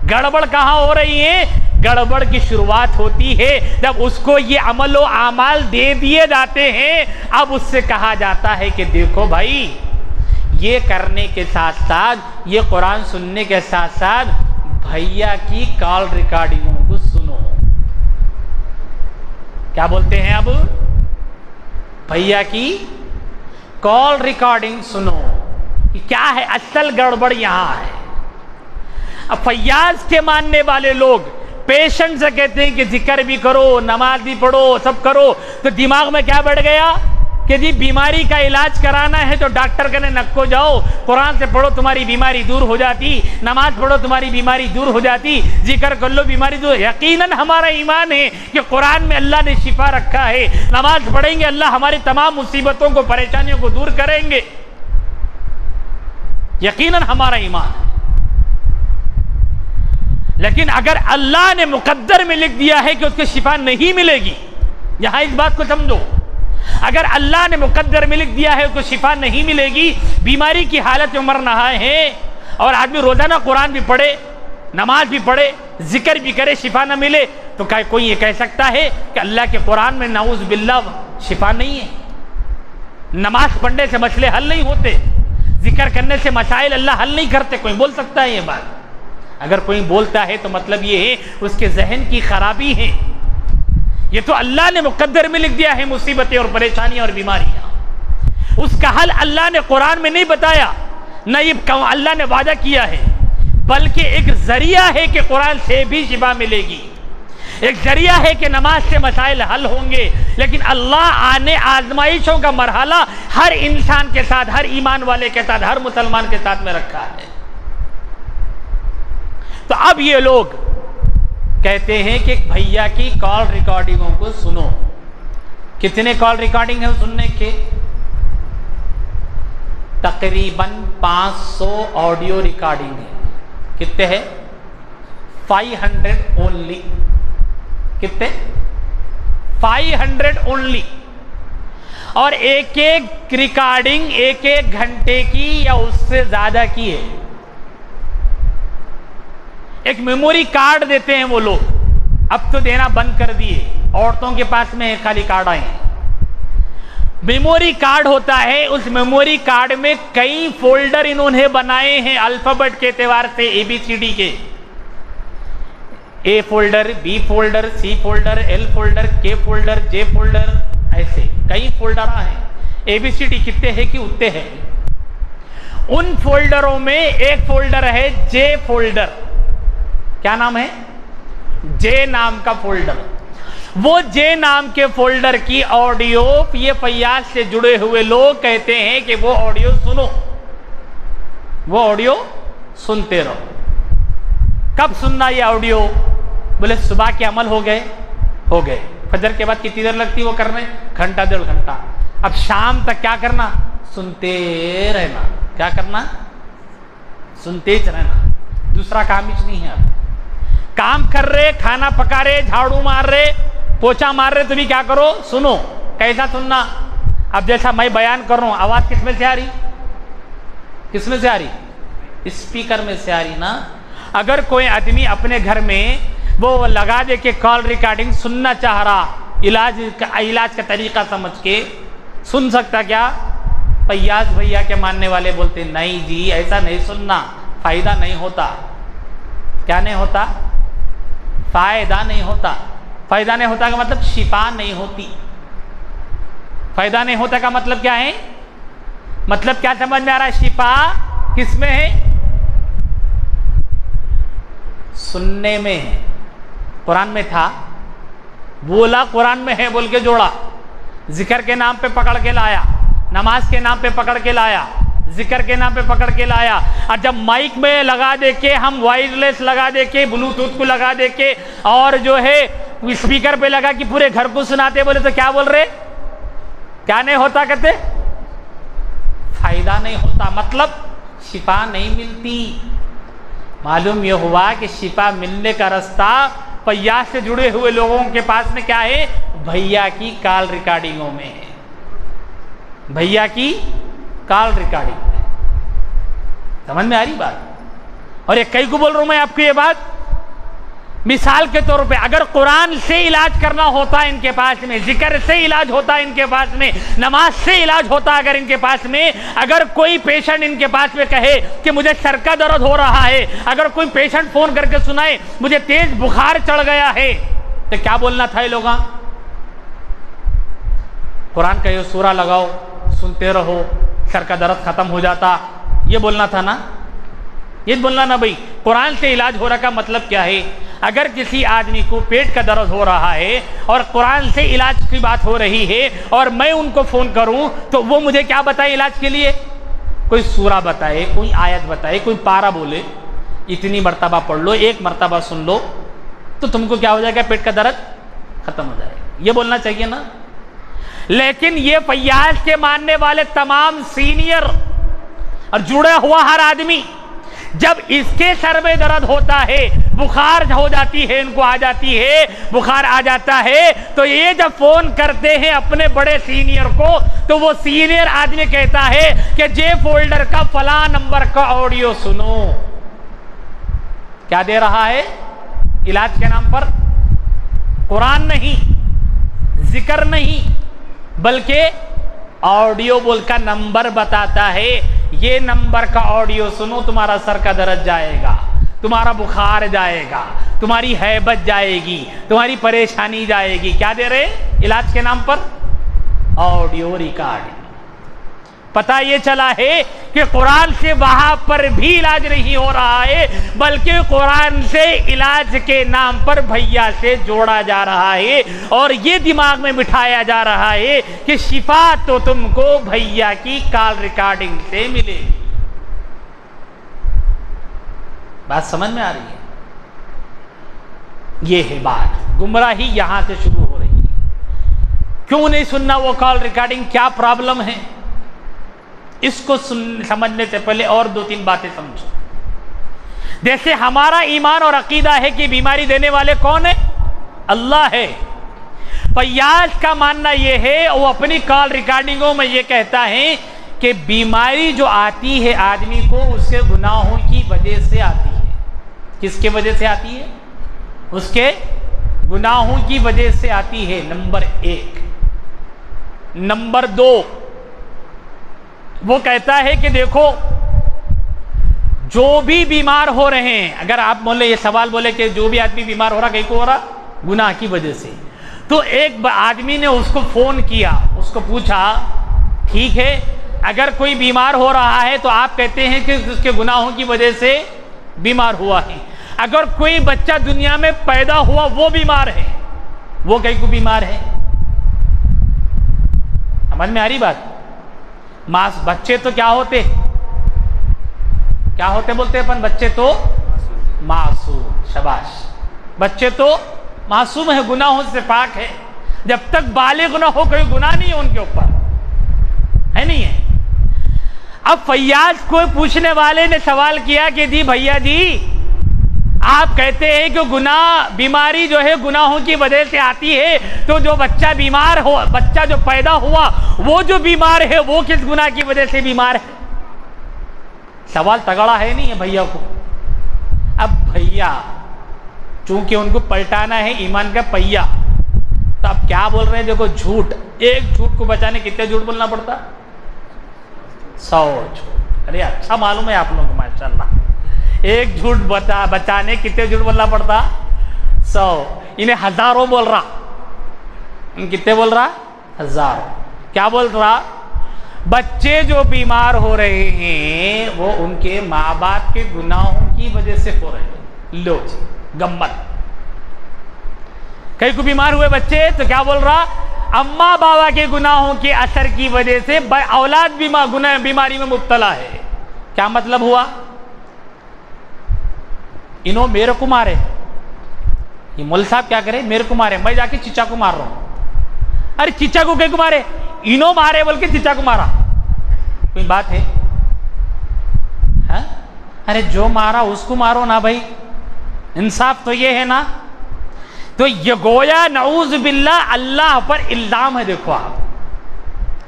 گڑبڑ کہاں ہو رہی ہے؟ گڑبڑ کی شروعات ہوتی ہے جب اس کو یہ عمل و اعمال دے دیے جاتے ہیں. اب اس سے کہا جاتا ہے کہ دیکھو بھائی، یہ کرنے کے ساتھ ساتھ، یہ قرآن سننے کے ساتھ ساتھ بھیا کی کال ریکارڈنگوں کو سنو. کیا بولتے ہیں اب؟ بھیا کی کال ریکارڈنگ سنو. کیا ہے اصل گڑبڑ یہاں ہے. اب فیاض کے ماننے والے لوگ پیشنٹ سے کہتے ہیں کہ ذکر بھی کرو، نماز بھی پڑھو، سب کرو، تو دماغ میں کیا بڑھ گیا کہ جی بیماری کا علاج کرانا ہے تو ڈاکٹر کہنے نکو جاؤ، قرآن سے پڑھو تمہاری بیماری دور ہو جاتی، نماز پڑھو تمہاری بیماری دور ہو جاتی، ذکر کر لو بیماری دور. یقیناً ہمارا ایمان ہے کہ قرآن میں اللہ نے شفا رکھا ہے، نماز پڑھیں گے اللہ ہماری تمام مصیبتوں کو، پریشانیوں کو دور کریں گے. یقیناً ہمارا ایمان ہے. لیکن اگر اللہ نے مقدر میں لکھ دیا ہے کہ اس کو شفا نہیں ملے گی، یہاں اس بات کو سمجھو، اگر اللہ نے مقدر میں لکھ دیا ہے اس کو شفا نہیں ملے گی، بیماری کی حالت میں مر رہا ہے، اور آدمی روزانہ قرآن بھی پڑھے، نماز بھی پڑھے، ذکر بھی کرے، شفا نہ ملے، تو کیا کوئی یہ کہہ سکتا ہے کہ اللہ کے قرآن میں نعوذ باللہ شفا نہیں ہے؟ نماز پڑھنے سے مسئلے حل نہیں ہوتے، ذکر کرنے سے مسائل اللہ حل نہیں کرتے. کوئی بول سکتا ہے یہ بات؟ اگر کوئی بولتا ہے تو مطلب یہ ہے اس کے ذہن کی خرابی ہے. یہ تو اللہ نے مقدر میں لکھ دیا ہے مصیبتیں اور پریشانیاں اور بیماریاں. اس کا حل اللہ نے قرآن میں نہیں بتایا، نہ یہ اللہ نے وعدہ کیا ہے، بلکہ ایک ذریعہ ہے کہ قرآن سے بھی شفا ملے گی، ایک ذریعہ ہے کہ نماز سے مسائل حل ہوں گے. لیکن اللہ نے آزمائشوں کا مرحلہ ہر انسان کے ساتھ، ہر ایمان والے کے ساتھ، ہر مسلمان کے ساتھ میں رکھا ہے. تو اب یہ لوگ کہتے ہیں کہ بھیا کی کال ریکارڈنگوں کو سنو. کتنے کال ریکارڈنگ ہیں سننے کے؟ تقریباً 500 آڈیو ریکارڈنگ ہے. کتنے ہیں؟ 500 اونلی. کتنے؟ 500 اونلی. اور ایک ایک ریکارڈنگ 1 گھنٹے کی یا اس سے زیادہ کی ہے. ایک میموری کارڈ دیتے ہیں وہ لوگ، اب تو دینا بند کر دیے، عورتوں کے پاس میں خالی کارڈ آئے ہیں. میموری کارڈ ہوتا ہے، اس میموری کارڈ میں کئی فولڈر انہوں نے بنائے ہیں الفابیٹ کے اعتبار سے، ABCD کے. A folder, B folder, C folder, L folder, K folder, J folder, ایسے کئی فولڈر ہیں. ABCD کتنے ہیں کہ اتنے ہیں. ان فولڈروں میں ایک فولڈر ہے J فولڈر. کیا نام ہے؟ J نام کا فولڈر. وہ J نام کے فولڈر کی آڈیو یہ فیاض سے جڑے ہوئے لوگ کہتے ہیں کہ وہ آڈیو سنو، وہ آڈیو سنتے رہو. کب سننا یہ آڈیو؟ بولے صبح کے عمل ہو گئے. فجر کے بعد کتنی دیر لگتی وہ کرنے؟ گھنٹہ 1.5 گھنٹہ. اب شام تک کیا کرنا؟ سنتے رہنا. کیا کرنا؟ سنتے ہی رہنا. دوسرا کام ہی نہیں ہے. اب کام کر رہے، کھانا پکا رہے، جھاڑو مار رہے، پوچھا مار رہے تو بھی کیا کرو؟ سنو. کیسا سننا؟ اب جیسا میں بیان کر رہا ہوں، آواز کس میں سے آ رہی؟ کس میں سے آ رہی؟ اسپیکر میں سے آ رہی نا. اگر کوئی آدمی اپنے گھر میں وہ لگا دے کہ کال ریکارڈنگ سننا چاہ رہا، علاج کا طریقہ سمجھ کے سن سکتا کیا؟ فیاض بھیا کے ماننے والے بولتے نہیں جی ایسا نہیں سننا، فائدہ نہیں ہوتا. کیا نہیں ہوتا؟ فائدہ نہیں ہوتا. فائدہ نہیں ہوتا کا مطلب شفا نہیں ہوتی. فائدہ نہیں ہوتا کا مطلب کیا ہے؟ مطلب کیا سمجھ میں آ رہا ہے؟ شفا کس میں ہے؟ سننے میں ہے. قرآن میں تھا، بولا قرآن میں ہے بول کے جوڑا، ذکر کے نام پہ پکڑ کے لایا، نماز کے نام پہ پکڑ کے لایا، ذکر کے نام پہ پکڑ کے لایا. اور جب مائک میں لگا دے کے، ہم وائرلیس لگا دے کے، بلوٹوتھ کو لگا دے کے، اور جو ہے اسپیکر پہ لگا کہ پورے گھر کو سناتے بولے تو کیا بول رہے؟ کیا نہیں ہوتا کہتے؟ فائدہ نہیں ہوتا. مطلب شفا نہیں ملتی. معلوم یہ ہوا کہ شفا ملنے کا رستہ فیاض سے جڑے ہوئے لوگوں کے پاس میں کیا ہے؟ بھیا کی کال ریکارڈنگوں میں ہے. بھیا کی کال ریکارڈنگ ہے. سمجھ میں آ رہی بات؟ اور ایک کئی کو بول رہا ہوں میں آپ کو یہ بات، مثال کے طور پہ اگر قرآن سے علاج کرنا ہوتا ان کے پاس میں، ذکر سے علاج ہوتا ان کے پاس میں، نماز سے علاج ہوتا اگر ان کے پاس میں، اگر کوئی پیشنٹ ان کے پاس میں کہے کہ مجھے سر کا درد ہو رہا ہے، اگر کوئی پیشنٹ فون کر کے سنائے مجھے تیز بخار چڑھ گیا ہے، تو کیا بولنا تھا یہ لوگاں؟ قرآن کا یہ سورہ لگاؤ، سنتے رہو، سر کا درد ختم ہو جاتا. یہ بولنا تھا نا؟ یہ بولنا نا بھائی قرآن سے علاج ہو رہا کا مطلب کیا ہے؟ اگر کسی آدمی کو پیٹ کا درد ہو رہا ہے اور قرآن سے علاج کی بات ہو رہی ہے اور میں ان کو فون کروں تو وہ مجھے کیا بتائے علاج کے لیے؟ کوئی سورہ بتائے، کوئی آیت بتائے، کوئی پارہ بولے، اتنی مرتبہ پڑھ لو، 1 مرتبہ سن لو تو تم کو کیا ہو جائے گا؟ پیٹ کا درد ختم ہو جائے گا. یہ بولنا چاہیے نا. لیکن یہ فیاض کے ماننے والے تمام سینئر اور جڑا ہوا ہر آدمی جب اس کے سر میں درد ہوتا ہے، بخار ہو جاتی ہے، ان کو آ جاتی ہے، بخار آ جاتا ہے، تو یہ جب فون کرتے ہیں اپنے بڑے سینئر کو تو وہ سینئر آدمی کہتا ہے کہ جے فولڈر کا فلاں نمبر کا آڈیو سنو. کیا دے رہا ہے؟ علاج کے نام پر قرآن نہیں، ذکر نہیں، بلکہ آڈیو بول کا نمبر بتاتا ہے. یہ نمبر کا آڈیو سنو، تمہارا سر کا درد جائے گا، تمہارا بخار جائے گا، تمہاری ہیبت جائے گی، تمہاری پریشانی جائے گی۔ کیا دے رہے علاج کے نام پر؟ Audio record. پتہ یہ چلا ہے کہ قرآن سے وہاں پر بھی علاج نہیں ہو رہا ہے، بلکہ قرآن سے علاج کے نام پر بھیا سے جوڑا جا رہا ہے، اور یہ دماغ میں بٹھایا جا رہا ہے کہ شفا تو تم کو بھیا کی کال ریکارڈنگ سے ملے گی۔ بات سمجھ میں آ رہی ہے؟ یہ ہے بات، گمراہی یہاں سے شروع ہو رہی ہے۔ کیوں نہیں سننا وہ کال ریکارڈنگ؟ کیا پرابلم ہے؟ اس کو سمجھنے سے پہلے اور دو تین باتیں سمجھو۔ جیسے ہمارا ایمان اور عقیدہ ہے کہ بیماری دینے والے کون ہے؟ اللہ ہے۔ فیاض کا ماننا یہ ہے، وہ اپنی کال ریکارڈنگوں میں یہ کہتا ہے کہ بیماری جو آتی ہے آدمی کو اس کے گناہوں کی وجہ سے آتی ہے۔ کس کے وجہ سے آتی ہے؟ اس کے گناہوں کی وجہ سے آتی ہے، نمبر ایک۔ نمبر دو، وہ کہتا ہے کہ دیکھو جو بھی بیمار ہو رہے ہیں، اگر آپ بولے یہ سوال بولے کہ جو بھی آدمی بیمار ہو رہا کہیں کو ہو رہا گناہ کی وجہ سے، تو ایک آدمی نے اس کو فون کیا، اس کو پوچھا ٹھیک ہے اگر کوئی بیمار ہو رہا ہے تو آپ کہتے ہیں کہ اس کے گناہوں کی وجہ سے بیمار ہوا ہے، اگر کوئی بچہ دنیا میں پیدا ہوا وہ بیمار ہے، وہ کہیں کو بیمار ہے؟ سمجھ میں آ رہی بات؟ بچے تو کیا ہوتے بولتے اپن؟ بچے تو معصوم، شاباش، بچے تو معصوم ہے، گناہوں سے پاک ہے، جب تک بالغ نہ ہو کوئی گناہ نہیں ہے ان کے اوپر، ہے نہیں ہے؟ اب فیاض کو پوچھنے والے نے سوال کیا کہ جی بھیا جی آپ کہتے ہیں کہ گناہ بیماری جو ہے گناہوں کی وجہ سے آتی ہے، تو جو بچہ بیمار ہو، بچہ جو پیدا ہوا وہ جو بیمار ہے وہ کس گناہ کی وجہ سے بیمار ہے؟ سوال تگڑا ہے نہیں ہے بھیا کو؟ اب بھیا چونکہ ان کو پلٹانا ہے ایمان کا پہیا، تو اب کیا بول رہے ہیں؟ دیکھو جھوٹ، ایک جھوٹ کو بچانے کتنے جھوٹ بولنا پڑتا؟ 100 جھوٹ۔ ارے اچھا معلوم ہے آپ لوگوں کو ماشاءاللہ، ایک جھوٹ بچانے کتنے جھوٹ بولنا پڑتا؟ 100۔ انہیں ہزاروں بول رہا، کتنے بول رہا؟ ہزاروں۔ کیا بول رہا؟ بچے جو بیمار ہو رہے ہیں وہ ان کے ماں باپ کے گناہوں کی وجہ سے ہو رہے ہیں۔ لو جی گمت، کئی کو بیمار ہوئے بچے تو کیا بول رہا؟ اماں بابا کے گناہوں کے اثر کی وجہ سے اولاد بیماری میں مبتلا ہے۔ کیا مطلب ہوا؟ انہوں میرے کو مارے، یہ مول صاحب کیا کرے؟ میرے کو مارے، میں جا کے چچا کو مار رہا ہوں۔ ارے چچا کو کہیں کو مارے؟ انہوں مارے بول کے چچا کو مارا، کوئی بات ہے؟ ہاں؟ ارے جو مارا اس کو مارو نا بھائی، انصاف تو یہ ہے نا؟ تو یہ گویا نعوذ باللہ اللہ پر الزام ہے۔ دیکھو آپ،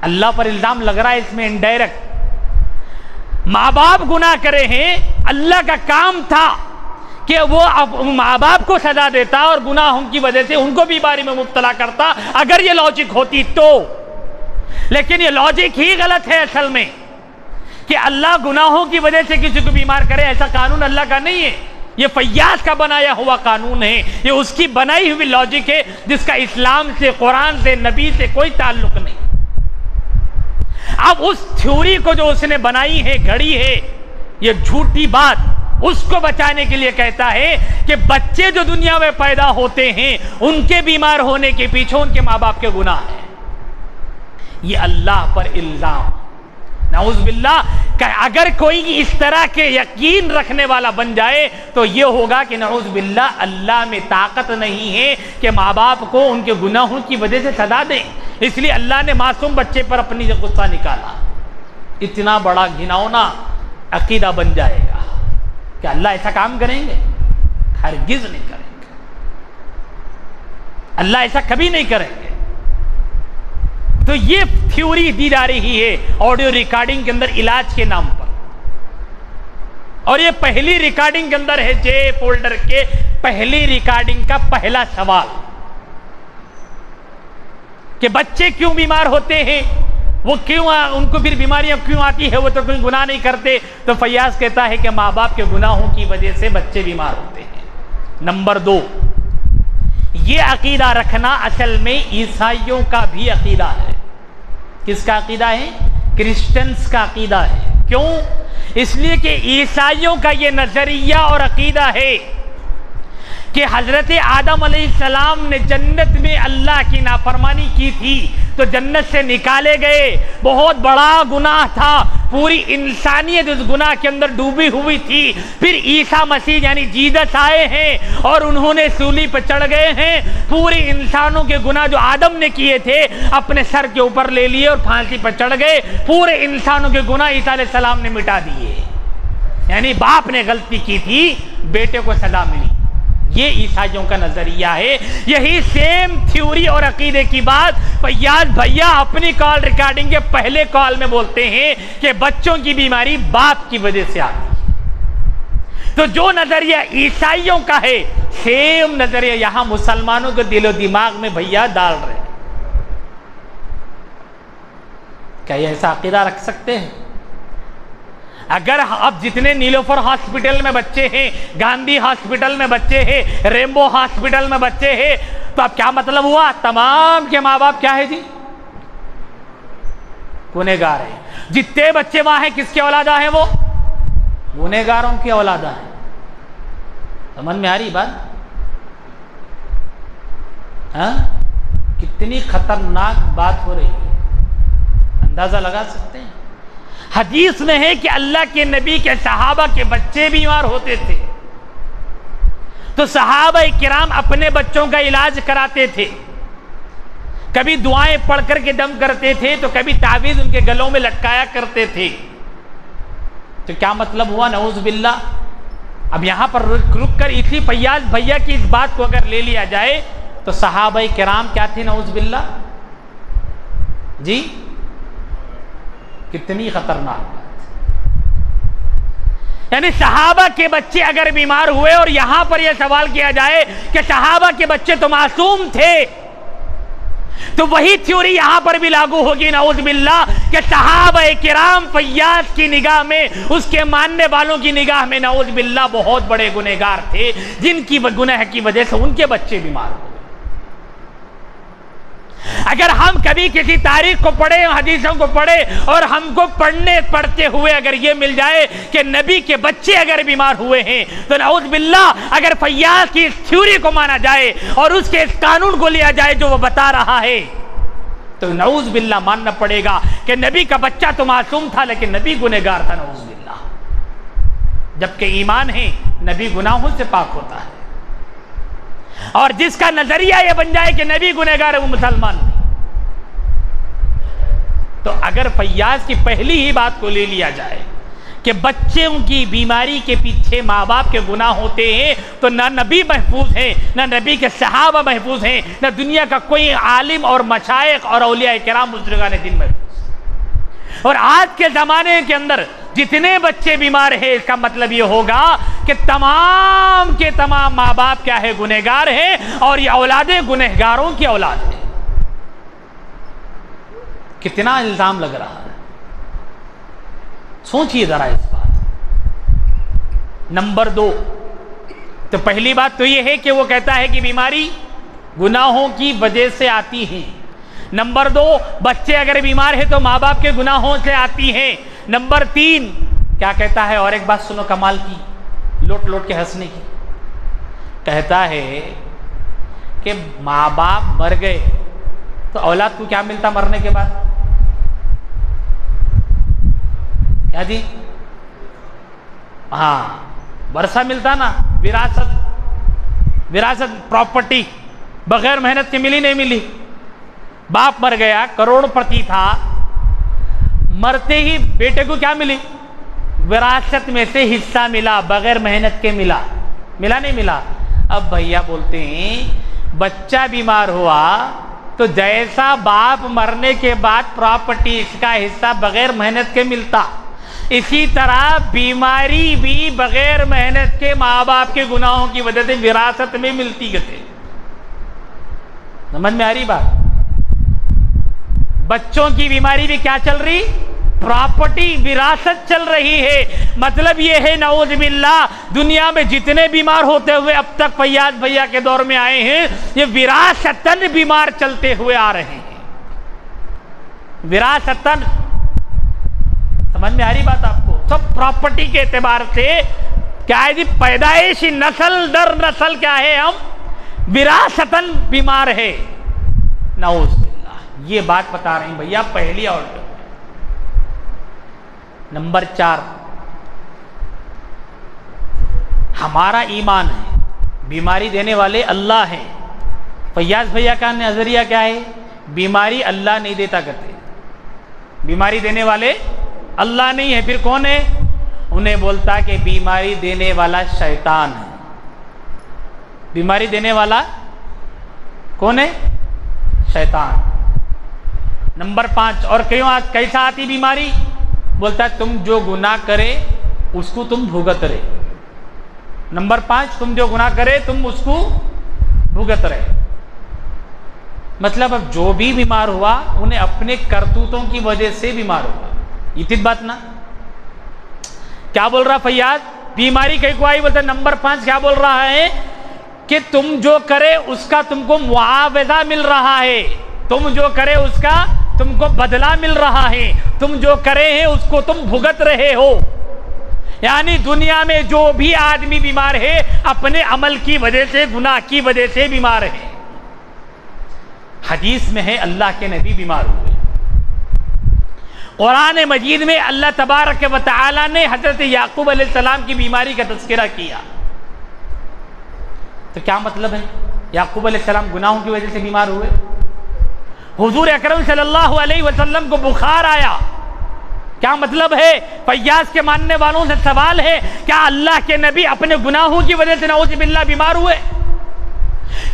اللہ پر الزام لگ رہا ہے اس میں انڈائریکٹ۔ ماں باپ گناہ کرے ہیں، اللہ کا کام تھا کہ وہ ماں باپ کو سزا دیتا اور گناہوں کی وجہ سے ان کو بیماری میں مبتلا کرتا، اگر یہ لاجک ہوتی تو۔ لیکن یہ لاجک ہی غلط ہے اصل میں، کہ اللہ گناہوں کی وجہ سے کسی کو بیمار کرے، ایسا قانون اللہ کا نہیں ہے، یہ فیاض کا بنایا ہوا قانون ہے، یہ اس کی بنائی ہوئی لاجک ہے جس کا اسلام سے، قرآن سے، نبی سے کوئی تعلق نہیں۔ اب اس تھیوری کو جو اس نے بنائی ہے، گھڑی ہے، یہ جھوٹی بات، اس کو بچانے کے لیے کہتا ہے کہ بچے جو دنیا میں پیدا ہوتے ہیں ان کے بیمار ہونے کے پیچھے ان کے ماں باپ کے گناہ ہیں۔ یہ اللہ پر الزام، نعوذ باللہ، کہ اگر کوئی اس طرح کے یقین رکھنے والا بن جائے تو یہ ہوگا کہ نعوذ باللہ اللہ میں طاقت نہیں ہے کہ ماں باپ کو ان کے گناہوں کی وجہ سے سزا دیں، اس لیے اللہ نے معصوم بچے پر اپنی غصہ نکالا۔ اتنا بڑا گھناؤنا عقیدہ بن جائے گا کہ اللہ ایسا کام کریں گے؟ ہرگز نہیں کریں گے، اللہ ایسا کبھی نہیں کریں گے۔ تو یہ تھیوری دی جا رہی ہے آڈیو ریکارڈنگ کے اندر علاج کے نام پر، اور یہ پہلی ریکارڈنگ کے اندر ہے، جے فولڈر کے پہلی ریکارڈنگ کا پہلا سوال کہ بچے کیوں بیمار ہوتے ہیں؟ وہ کیوں ان کو پھر بیماریاں کیوں آتی ہے؟ وہ تو کوئی گناہ نہیں کرتے. تو فیاض کہتا ہے کہ ماں باپ کے گناہوں کی وجہ سے بچے بیمار ہوتے ہیں. نمبر 2، یہ عقیدہ رکھنا اصل میں عیسائیوں کا بھی عقیدہ ہے. کس کا عقیدہ ہے؟ کرسچنز کا عقیدہ ہے. کیوں؟ اس لیے کہ عیسائیوں کا یہ نظریہ اور عقیدہ ہے کہ حضرت آدم علیہ السلام نے جنت میں اللہ کی نافرمانی کی تھی تو جنت سے نکالے گئے. بہت بڑا گناہ تھا، پوری انسانیت اس گناہ کے اندر ڈوبی ہوئی تھی. پھر عیسیٰ مسیح یعنی جیزس آئے ہیں اور انہوں نے سولی پہ چڑھ گئے ہیں. پورے انسانوں کے گناہ جو آدم نے کیے تھے اپنے سر کے اوپر لے لیے اور پھانسی پر چڑھ گئے. پورے انسانوں کے گناہ عیسیٰ علیہ السلام نے مٹا دیے. یعنی باپ نے غلطی کی تھی، بیٹے کو سزا ملی. یہ عیسائیوں کا نظریہ ہے. یہی سیم تھیوری اور عقیدے کی بات فیاض بھیا اپنی کال ریکارڈنگ کے پہلے کال میں بولتے ہیں کہ بچوں کی بیماری باپ کی وجہ سے آتی ہے. تو جو نظریہ عیسائیوں کا ہے سیم نظریہ یہاں مسلمانوں کے دل و دماغ میں بھیا ڈال رہے ہیں. کیا یہ ایسا عقیدہ رکھ سکتے ہیں؟ اگر اب جتنے نیلوفر ہاسپٹل میں بچے ہیں، گاندھی ہاسپٹل میں بچے ہیں، ریمبو ہاسپٹل میں بچے ہیں، تو اب کیا مطلب ہوا؟ تمام کے ماں باپ کیا ہے جی؟ گنہگار ہیں. جتنے بچے وہاں ہیں کس کے اولادہ ہیں؟ وہ گنہگاروں کی اولادہ ہیں. سمجھ میں آ رہی بات؟ ہاں، کتنی خطرناک بات ہو رہی ہے، اندازہ لگا سکتے ہیں؟ حدیث میں ہے کہ اللہ کے نبی کے صحابہ کے بچے بیمار ہوتے تھے تو صحابہ کرام اپنے بچوں کا علاج کراتے تھے. کبھی دعائیں پڑھ کر کے دم کرتے تھے تو کبھی تعویذ ان کے گلوں میں لٹکایا کرتے تھے. تو کیا مطلب ہوا؟ نعوذ باللہ. اب یہاں پر رک کر اسی فیاض بھیا کی اس بات کو اگر لے لیا جائے تو صحابہ کرام کیا تھے؟ نعوذ باللہ. جی کتنی خطرناک بات. یعنی صحابہ کے بچے اگر بیمار ہوئے اور یہاں پر یہ سوال کیا جائے کہ صحابہ کے بچے تو معصوم تھے تو وہی تھیوری یہاں پر بھی لاگو ہوگی نعوذ باللہ کہ صحابہ کرام فیاض کی نگاہ میں، اس کے ماننے والوں کی نگاہ میں نعوذ باللہ بہت بڑے گنہگار تھے جن کی گناہ کی وجہ سے ان کے بچے بیمار ہوئے. اگر ہم کبھی کسی تاریخ کو پڑھیں، حدیثوں کو پڑھیں اور ہم کو پڑھتے ہوئے اگر یہ مل جائے کہ نبی کے بچے اگر بیمار ہوئے ہیں تو نعوذ باللہ اگر فیاض کی اس تھیوری کو مانا جائے اور اس کے اس قانون کو لیا جائے جو وہ بتا رہا ہے تو نعوذ باللہ ماننا پڑے گا کہ نبی کا بچہ تو معصوم تھا لیکن نبی گنہگار تھا. نعوذ باللہ. جبکہ ایمان ہے نبی گناہوں سے پاک ہوتا ہے اور جس کا نظریہ یہ بن جائے کہ نبی گنہگار ہے وہ مسلمان نہیں. تو اگر فیاض کی پہلی ہی بات کو لے لیا جائے کہ بچوں کی بیماری کے پیچھے ماں باپ کے گناہ ہوتے ہیں تو نہ نبی محفوظ ہیں، نہ نبی کے صحابہ محفوظ ہیں، نہ دنیا کا کوئی عالم اور مشائخ اور اولیاء کرام بزرگان دین محفوظ. اور آج کے زمانے کے اندر جتنے بچے بیمار ہیں اس کا مطلب یہ ہوگا کہ تمام کے تمام ماں باپ کیا ہے؟ گنہگار ہیں اور یہ اولادیں گنہگاروں کی اولاد ہیں. کتنا الزام لگ رہا ہے، سوچئے ذرا اس بات. نمبر 2، تو پہلی بات تو یہ ہے کہ وہ کہتا ہے کہ بیماری گناہوں کی وجہ سے آتی ہے. نمبر 2، بچے اگر بیمار ہیں تو ماں باپ کے گناہوں سے آتی ہیں. نمبر 3 کیا کہتا ہے؟ اور ایک بات سنو کمال کی، لوٹ لوٹ کے ہنسنے کی. کہتا ہے کہ ماں باپ مر گئے تو اولاد کو کیا ملتا مرنے کے بعد؟ کیا جی؟ ہاں ورثہ ملتا نا، وراثت پراپرٹی بغیر محنت کے ملی نہیں ملی. باپ مر گیا، کروڑ پتی تھا، مرتے ہی بیٹے کو کیا ملی؟ وراثت میں سے حصہ ملا، بغیر محنت کے ملا نہیں ملا. اب بھیا بولتے ہیں بچہ بیمار ہوا تو جیسا باپ مرنے کے بعد پراپرٹی اس کا حصہ بغیر محنت کے ملتا، اسی طرح بیماری بھی بغیر محنت کے ماں باپ کے گناہوں کی وجہ سے وراثت میں ملتی گتے. سمجھ میں آ رہی بات؟ بچوں کی بیماری بھی کیا چل رہی؟ پراپرٹی، وراثت چل رہی ہے۔ مطلب یہ ہے نعوذ باللہ دنیا میں جتنے بیمار ہوتے ہوئے اب تک فیاض بھیا کے دور میں آئے ہیں، یہ وراثتاً بیمار چلتے ہوئے آ رہے ہیں۔ وراثتاً، سمجھ میں آ رہی بات آپ کو؟ سب پراپرٹی کے اعتبار سے کیا ہے جی، پیدائشی نسل در نسل کیا ہے، ہم وراثتاً بیمار ہے، نعوذ باللہ۔ یہ بات بتا رہے ہیں بھیا پہلی اور نمبر 4، ہمارا ایمان ہے بیماری دینے والے اللہ ہیں۔ فیاض بھیا کا نظریہ کیا ہے؟ بیماری اللہ نہیں دیتا کرتے، بیماری دینے والے اللہ نہیں ہے، پھر کون ہے؟ انہیں بولتا کہ بیماری دینے والا شیطان ہے۔ بیماری دینے والا کون ہے؟ شیطان۔ نمبر 5، اور کیسا آتی بیماری؟ بولتا ہے تم جو گناہ کرے اس کو تم بھگت رہے۔ نمبر 5، تم جو گناہ کرے تم اس کو بھگت رہے۔ مطلب اب جو بھی بیمار ہوا انہیں اپنے کرتوتوں کی وجہ سے بیمار ہوا۔ یہ بات نا کیا بول رہا فیاض؟ بیماری کہیں کو آئی، بولتا ہے نمبر 5 کیا بول رہا ہے کہ تم جو کرے اس کا تم کو معاوضہ مل رہا ہے، تم جو کرے اس کا تم کو بدلہ مل رہا ہے، تم جو کرے ہیں اس کو تم بھگت رہے ہو۔ یعنی دنیا میں جو بھی آدمی بیمار ہے اپنے عمل کی وجہ سے، گناہ کی وجہ سے بیمار ہے۔ حدیث میں ہے اللہ کے نبی بیمار ہوئے۔ قرآن مجید میں اللہ تبارک و تعالی نے حضرت یعقوب علیہ السلام کی بیماری کا تذکرہ کیا۔ تو کیا مطلب ہے؟ یعقوب علیہ السلام گناہوں کی وجہ سے بیمار ہوئے۔ حضور اکرم صلی اللہ علیہ وسلم کو بخار آیا، کیا مطلب ہے؟ فیاض کے ماننے والوں سے سوال ہے، کیا اللہ کے نبی اپنے گناہوں کی وجہ سے نعوذ باللہ بیمار ہوئے؟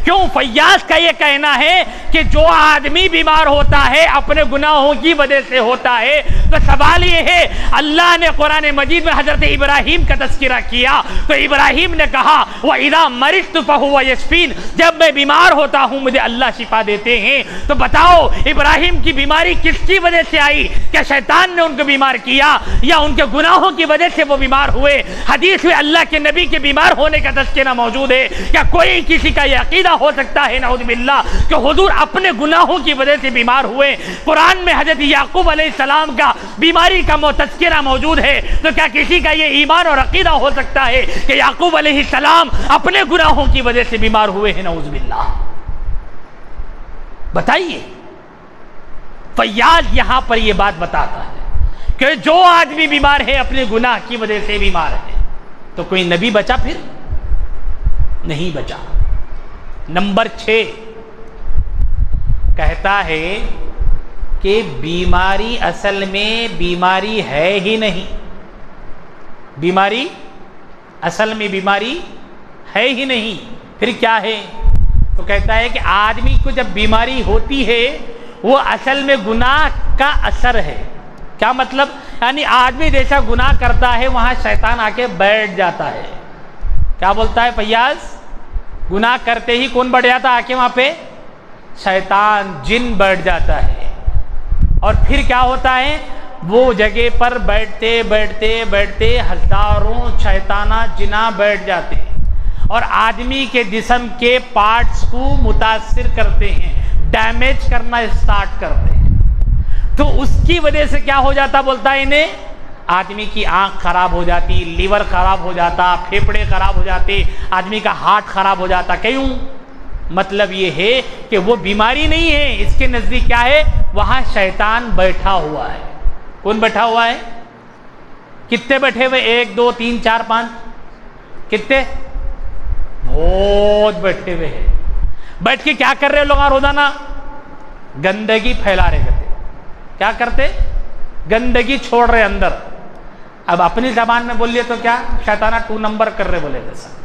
کیوں؟ فیاض کا یہ کہنا ہے کہ جو آدمی بیمار ہوتا ہے اپنے گناہوں کی وجہ سے ہوتا ہے۔ تو سوال یہ ہے، اللہ نے قرآن مجید میں حضرت ابراہیم کا تذکرہ کیا تو ابراہیم نے کہا وَإِذَا مَرِضْتُ فَهُوَ يَشْفِينِ، جب میں بیمار ہوتا ہوں مجھے اللہ شفا دیتے ہیں۔ تو بتاؤ ابراہیم کی بیماری کس کی وجہ سے آئی؟ کیا شیطان نے ان کو بیمار کیا یا ان کے گناہوں کی وجہ سے وہ بیمار ہوئے؟ حدیث میں اللہ کے نبی کے بیمار ہونے کا تذکرہ موجود ہے۔ کیا کوئی کسی کا یہ عقیدہ ہو سکتا ہے نعوذ باللہ کہ حضور اپنے گناہوں کی وجہ سے بیمار ہوئے؟ قرآن میں حضرت یعقوب علیہ السلام کا بیماری کا تذکرہ موجود ہے، تو کیا کسی کا یہ ایمان اور عقیدہ ہو سکتا ہے کہ یعقوب علیہ السلام اپنے گناہوں کی وجہ سے بیمار ہوئے ہیں؟ نعوذ باللہ۔ بتائیے، فیاض یہاں پر یہ بات بتاتا ہے کہ جو آدمی بیمار ہے اپنے گناہ کی وجہ سے بیمار ہے، تو کوئی نبی بچا؟ پھر نہیں بچا۔ نمبر 6 کہتا ہے کہ بیماری اصل میں بیماری ہے ہی نہیں، بیماری اصل میں بیماری ہے ہی نہیں، پھر کیا ہے؟ تو کہتا ہے کہ آدمی کو جب بیماری ہوتی ہے وہ اصل میں گناہ کا اثر ہے۔ کیا مطلب؟ یعنی آدمی جیسا گناہ کرتا ہے وہاں شیطان آ کے بیٹھ جاتا ہے۔ کیا بولتا ہے فیاض؟ گناہ کرتے ہی کون بیٹھ جاتا آ کے وہاں پہ؟ شیطان، جن بیٹھ جاتا ہے۔ اور پھر کیا ہوتا ہے؟ وہ جگہ پر بیٹھتے بیٹھتے بیٹھتے ہزاروں شیطانہ جناں بیٹھ جاتے ہیں اور آدمی کے جسم کے پارٹس کو متاثر کرتے ہیں، ڈیمیج کرنا اسٹارٹ کرتے ہیں۔ تو اس کی وجہ سے کیا ہو جاتا بولتا ہے انہیں؟ آدمی کی آنکھ خراب ہو جاتی، لیور خراب ہو جاتا، پھیپھڑے خراب ہو جاتے، آدمی کا ہارٹ خراب ہو جاتا۔ کیوں؟ مطلب یہ ہے کہ وہ بیماری نہیں ہے، اس کے نزدیک کیا ہے؟ وہاں شیطان بیٹھا ہوا ہے۔ کون بیٹھا ہوا ہے؟ کتنے بیٹھے ہوئے؟ 1 2 3 4 5 کتنے؟ بہت بیٹھے ہوئے ہیں۔ بیٹھ کے کیا کر رہے لوگ روزانہ؟ گندگی پھیلا رہے کرتے۔ کیا کرتے؟ گندگی چھوڑ رہے اندر۔ اب اپنی زبان میں بولیے تو کیا؟ شیطانہ 2 نمبر کر رہے بولے تھے سر۔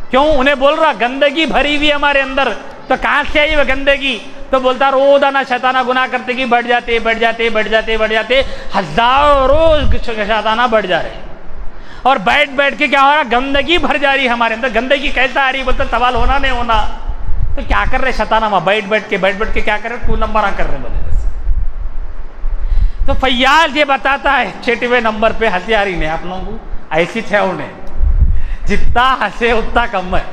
کیوں؟ انہیں بول رہا گندگی بھری ہوئی ہمارے اندر، تو کہاں سے آئی وہ گندگی؟ تو بولتا روزانہ شیطانہ گناہ کرتے کہ بڑھ جاتے بڑھ جاتے بڑھ جاتے بڑھ جاتے، ہزاروں شیطانہ بڑھ جا رہے، اور بیٹھ بیٹھ کے کیا ہو رہا؟ گندگی بھر جا رہی ہمارے اندر۔ گندگی کیسا آ رہی؟ بولتا سوال ہونا نہیں ہونا، تو کیا کر رہے شیطان وہاں بیٹھ کے کیا کر رہے 2 نمبر کر رہے بولے. تو فیاض یہ بتاتا ہے 6ویں نمبر پہ ہتھیاری نے آپ لوگوں کو ایسی تھے انہیں جتنا ہنسے اتنا کم ہے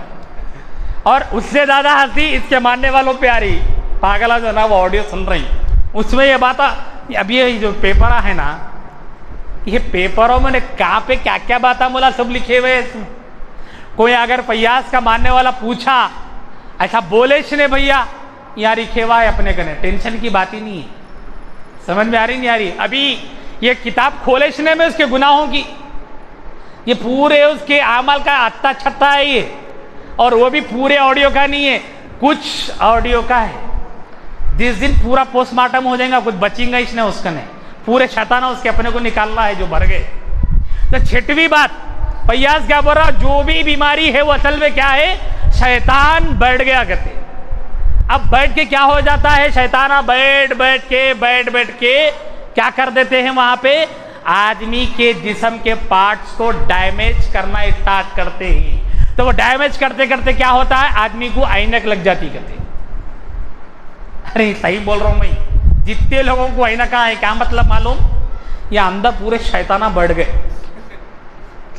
اور اس سے زیادہ ہنسی اس کے ماننے والوں پہ آ رہی. پاگلا جو نا وہ آڈیو سن رہی اس میں یہ بات اب یہ جو پیپر ہے نا یہ پیپروں میں نے کہاں پہ کیا کیا باتیں بولا سب لکھے ہوئے. کوئی اگر فیاض کا ماننے والا پوچھا ایسا بولے نے بھیا یار لکھے ہوا ہے اپنے کنے ٹینشن کی بات ہی نہیں ہے. سمجھ میں آ رہی نہیں آ رہی. ابھی یہ کتاب کھولے شنے میں اس کے گناہوں کی یہ پورے اس کے اعمال کا اتا چھتا ہے یہ اور وہ بھی پورے آڈیو کا نہیں ہے کچھ آڈیو کا ہے. جس دن پورا پوسٹ مارٹم ہو جائے گا کچھ بچیں گا اس نے اس کا نہیں پورے شیطانہ اس کے اپنے کو نکالنا ہے جو بھر گئے. تو 6ویں بات فیاض کیا بول رہا جو بھی بیماری ہے وہ اصل میں کیا ہے شیطان بیٹھ گیا کرتے. اب بیٹھ کے کیا ہو جاتا ہے شیطانہ بیٹھ کے کیا کر دیتے ہیں وہاں پہ آدمی کے جسم کے پارٹس کو ڈیمیج کرنا اسٹارٹ کرتے ہیں. تو وہ ڈیمیج کرتے کرتے کیا ہوتا ہے آدمی کو اینک لگ جاتی کرتے. ارے صحیح بول رہا ہوں میں جتنے لوگوں کو اینک ہے کیا مطلب معلوم یہ اندر پورے شیطانہ بڑھ گئے.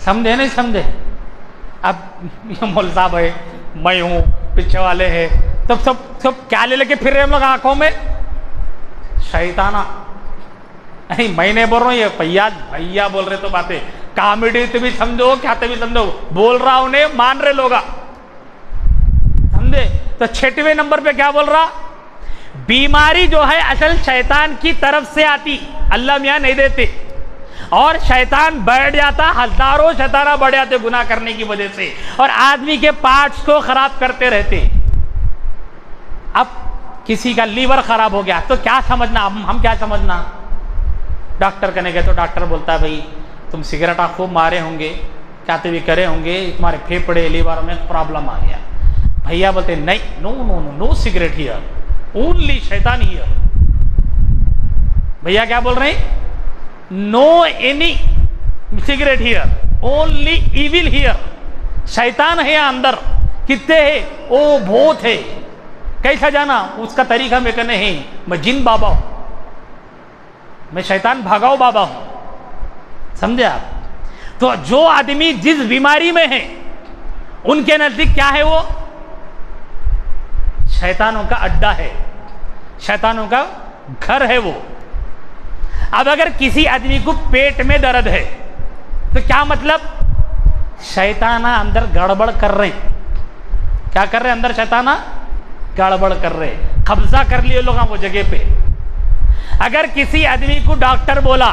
سمجھے نہیں سمجھے. اب یہ مول صاحب ہے میں ہوں پیچھے والے ہیں تب سب کیا لے کے پھر رہے ہم لوگ آنکھوں میں شیطانہ. نہیں میں نہیں بول رہا ہوں یہ فیاض بھیا بول رہے تو باتیں کامیڈی تو بھی سمجھو کیا تو بھی سمجھو بول رہا انہیں مان رہے لوگ سمجھے. تو 6ویں نمبر پہ کیا بول رہا بیماری جو ہے اصل شیطان کی طرف سے آتی اللہ میاں نہیں دیتے اور شیطان بیٹھ جاتا ہزاروں شیطانہ بڑھ جاتے گناہ کرنے کی وجہ سے اور آدمی کے پارٹس کو خراب کرتے رہتے. اب کسی کا لیور خراب ہو گیا تو کیا سمجھنا ہم کیا سمجھنا ڈاکٹر کہنے گئے تو ڈاکٹر بولتا ہے بھائی تم سگریٹ خوب مارے ہوں گے کیا بھی کرے ہوں گے تمہارے پھیپڑے لیور میں پرابلم آ گیا. بھیا بولتے نہیں نو سگریٹ ہیئر اونلی شیطان ہیئر. بھیا کیا بول رہے ہیں no any cigarette here only evil here. شیطان ہے یہاں اندر کتنے ہے او بہت ہے. کیسا جانا اس کا طریقہ میں کہنے ہیں میں جن بابا ہوں میں شیطان بھاگاؤ بابا ہوں. سمجھے آپ. تو جو آدمی جس بیماری میں ہے ان کے نزدیک کیا ہے وہ شیطانوں کا اڈا ہے شیطانوں کا گھر ہے وہ. اب اگر کسی آدمی کو پیٹ میں درد ہے تو کیا مطلب شیطانہ اندر گڑبڑ کر رہے ہیں. کیا کر رہے اندر شیطانہ گڑبڑ کر رہے قبضہ کر لیے لوگ وہ جگہ پہ. اگر کسی آدمی کو ڈاکٹر بولا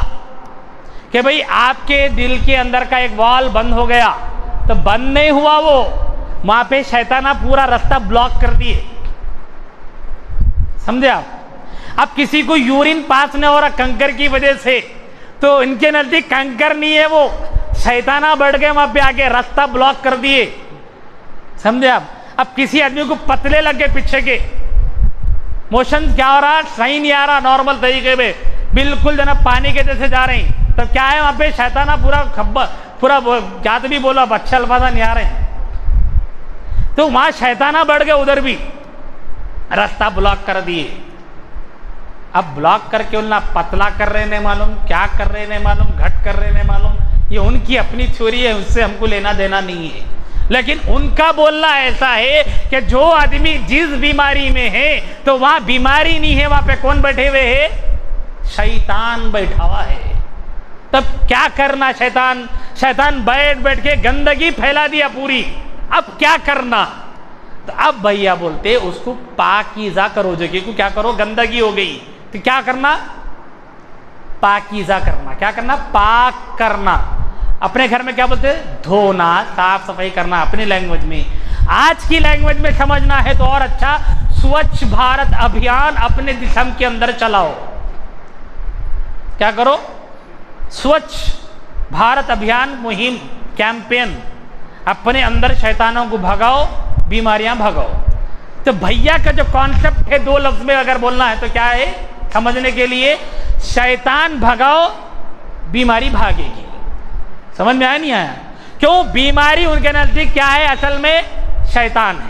کہ بھئی آپ کے دل کے اندر کا ایک وال بند ہو گیا تو بند نہیں ہوا وہ وہاں پہ شیطانہ پورا راستہ بلاک کر دیے. سمجھے آپ. اب کسی کو یورین پاس نہیں ہو رہا کنکر کی وجہ سے تو ان کے نزدیک کنکر نہیں ہے وہ شیطانہ بڑھ گئے وہاں پہ آگے راستہ بلاک کر دیے. سمجھے آپ. اب کسی آدمی کو پتلے لگ گئے پیچھے کے موشن کیا ہو رہا صحیح نہیں آ رہا نارمل طریقے میں بالکل جناب پانی کے جیسے جا رہے ہیں تو کیا ہے وہاں پہ شیطانہ پورا کیا تو بھی بولا اچھا الفاظ نہیں آ رہے ہیں تو وہاں شیطانہ بڑھ گئے ادھر بھی راستہ بلاک کر دیے. اب بلاک کر کے انہیں پتلا کر رہے نہیں معلوم کیا کر رہے نہیں معلوم گھٹ کر رہے نہیں معلوم یہ ان کی اپنی تھیوری ہے اس سے ہم کو لینا دینا نہیں ہے. لیکن ان کا بولنا ایسا ہے کہ جو آدمی جس بیماری میں ہے تو وہاں بیماری نہیں ہے وہاں پہ کون بیٹھے ہوئے ہے شیطان بیٹھا ہوا ہے. تب کیا کرنا شیطان بیٹھ کے گندگی پھیلا دیا پوری. اب کیا کرنا تو اب بھیا بولتے اس کو پاکیزہ کرو جگہ کو کیا کرو گندگی ہو گئی تو کیا کرنا پاکیزہ کرنا. کیا کرنا پاک کرنا. اپنے گھر میں کیا بولتے دھونا صاف صفائی کرنا اپنی لینگویج میں. آج کی لینگویج میں سمجھنا ہے تو اور اچھا سوچھ بھارت ابھیان اپنے جسم کے اندر چلاؤ. کیا کرو سوچھ بھارت ابھیان مہم کیمپین اپنے اندر شیطانوں کو بھگاؤ بیماریاں بھگاؤ. تو بھیا کا جو کانسیپٹ ہے 2 لفظ میں اگر بولنا ہے تو کیا ہے سمجھنے کے لیے شیطان بھگاؤ بیماری بھاگے گی. سمجھ میں آیا نہیں آیا. کیوں بیماری ان کے نزدیک کیا ہے اصل میں شیطان ہے.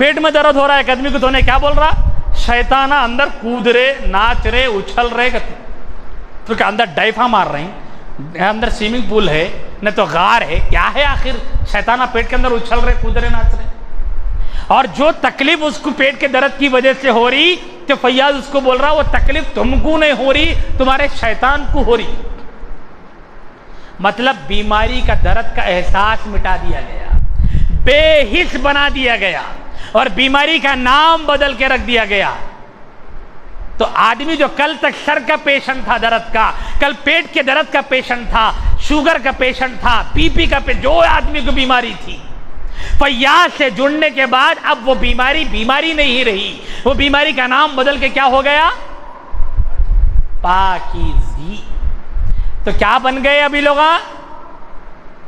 پیٹ میں درد ہو رہا ہے ایک آدمی کو تو انہیں کیا بول رہا؟ شیطانہ اندر کود رہے، ناچ رہے، اچھل رہے، تو کہ اندر ڈائفا مار رہے ہیں، اندر سوئمنگ پول ہے نہ تو غار ہے، کیا ہے آخر؟ شیطانہ پیٹ کے اندر اچھل رہے، کود رہے، ناچ رہے. اور جو تکلیف اس کو پیٹ کے درد کی وجہ سے ہو رہی، تو فیاض اس کو بول رہا وہ تکلیف تم کو نہیں ہو رہی، تمہارے شیطان کو ہو رہی. مطلب بیماری کا درد کا احساس مٹا دیا گیا، بے حس بنا دیا گیا، اور بیماری کا نام بدل کے رکھ دیا گیا. تو آدمی جو کل تک سر کا پیشنٹ تھا درد کا، کل پیٹ کے درد کا پیشنٹ تھا، شوگر کا پیشنٹ تھا، بی پی کا جو آدمی کو بیماری تھی، فیاض سے جڑنے کے بعد اب وہ بیماری نہیں رہی، وہ بیماری کا نام بدل کے کیا ہو گیا؟ پاکیزگی. تو کیا بن گئے ابھی لوگ؟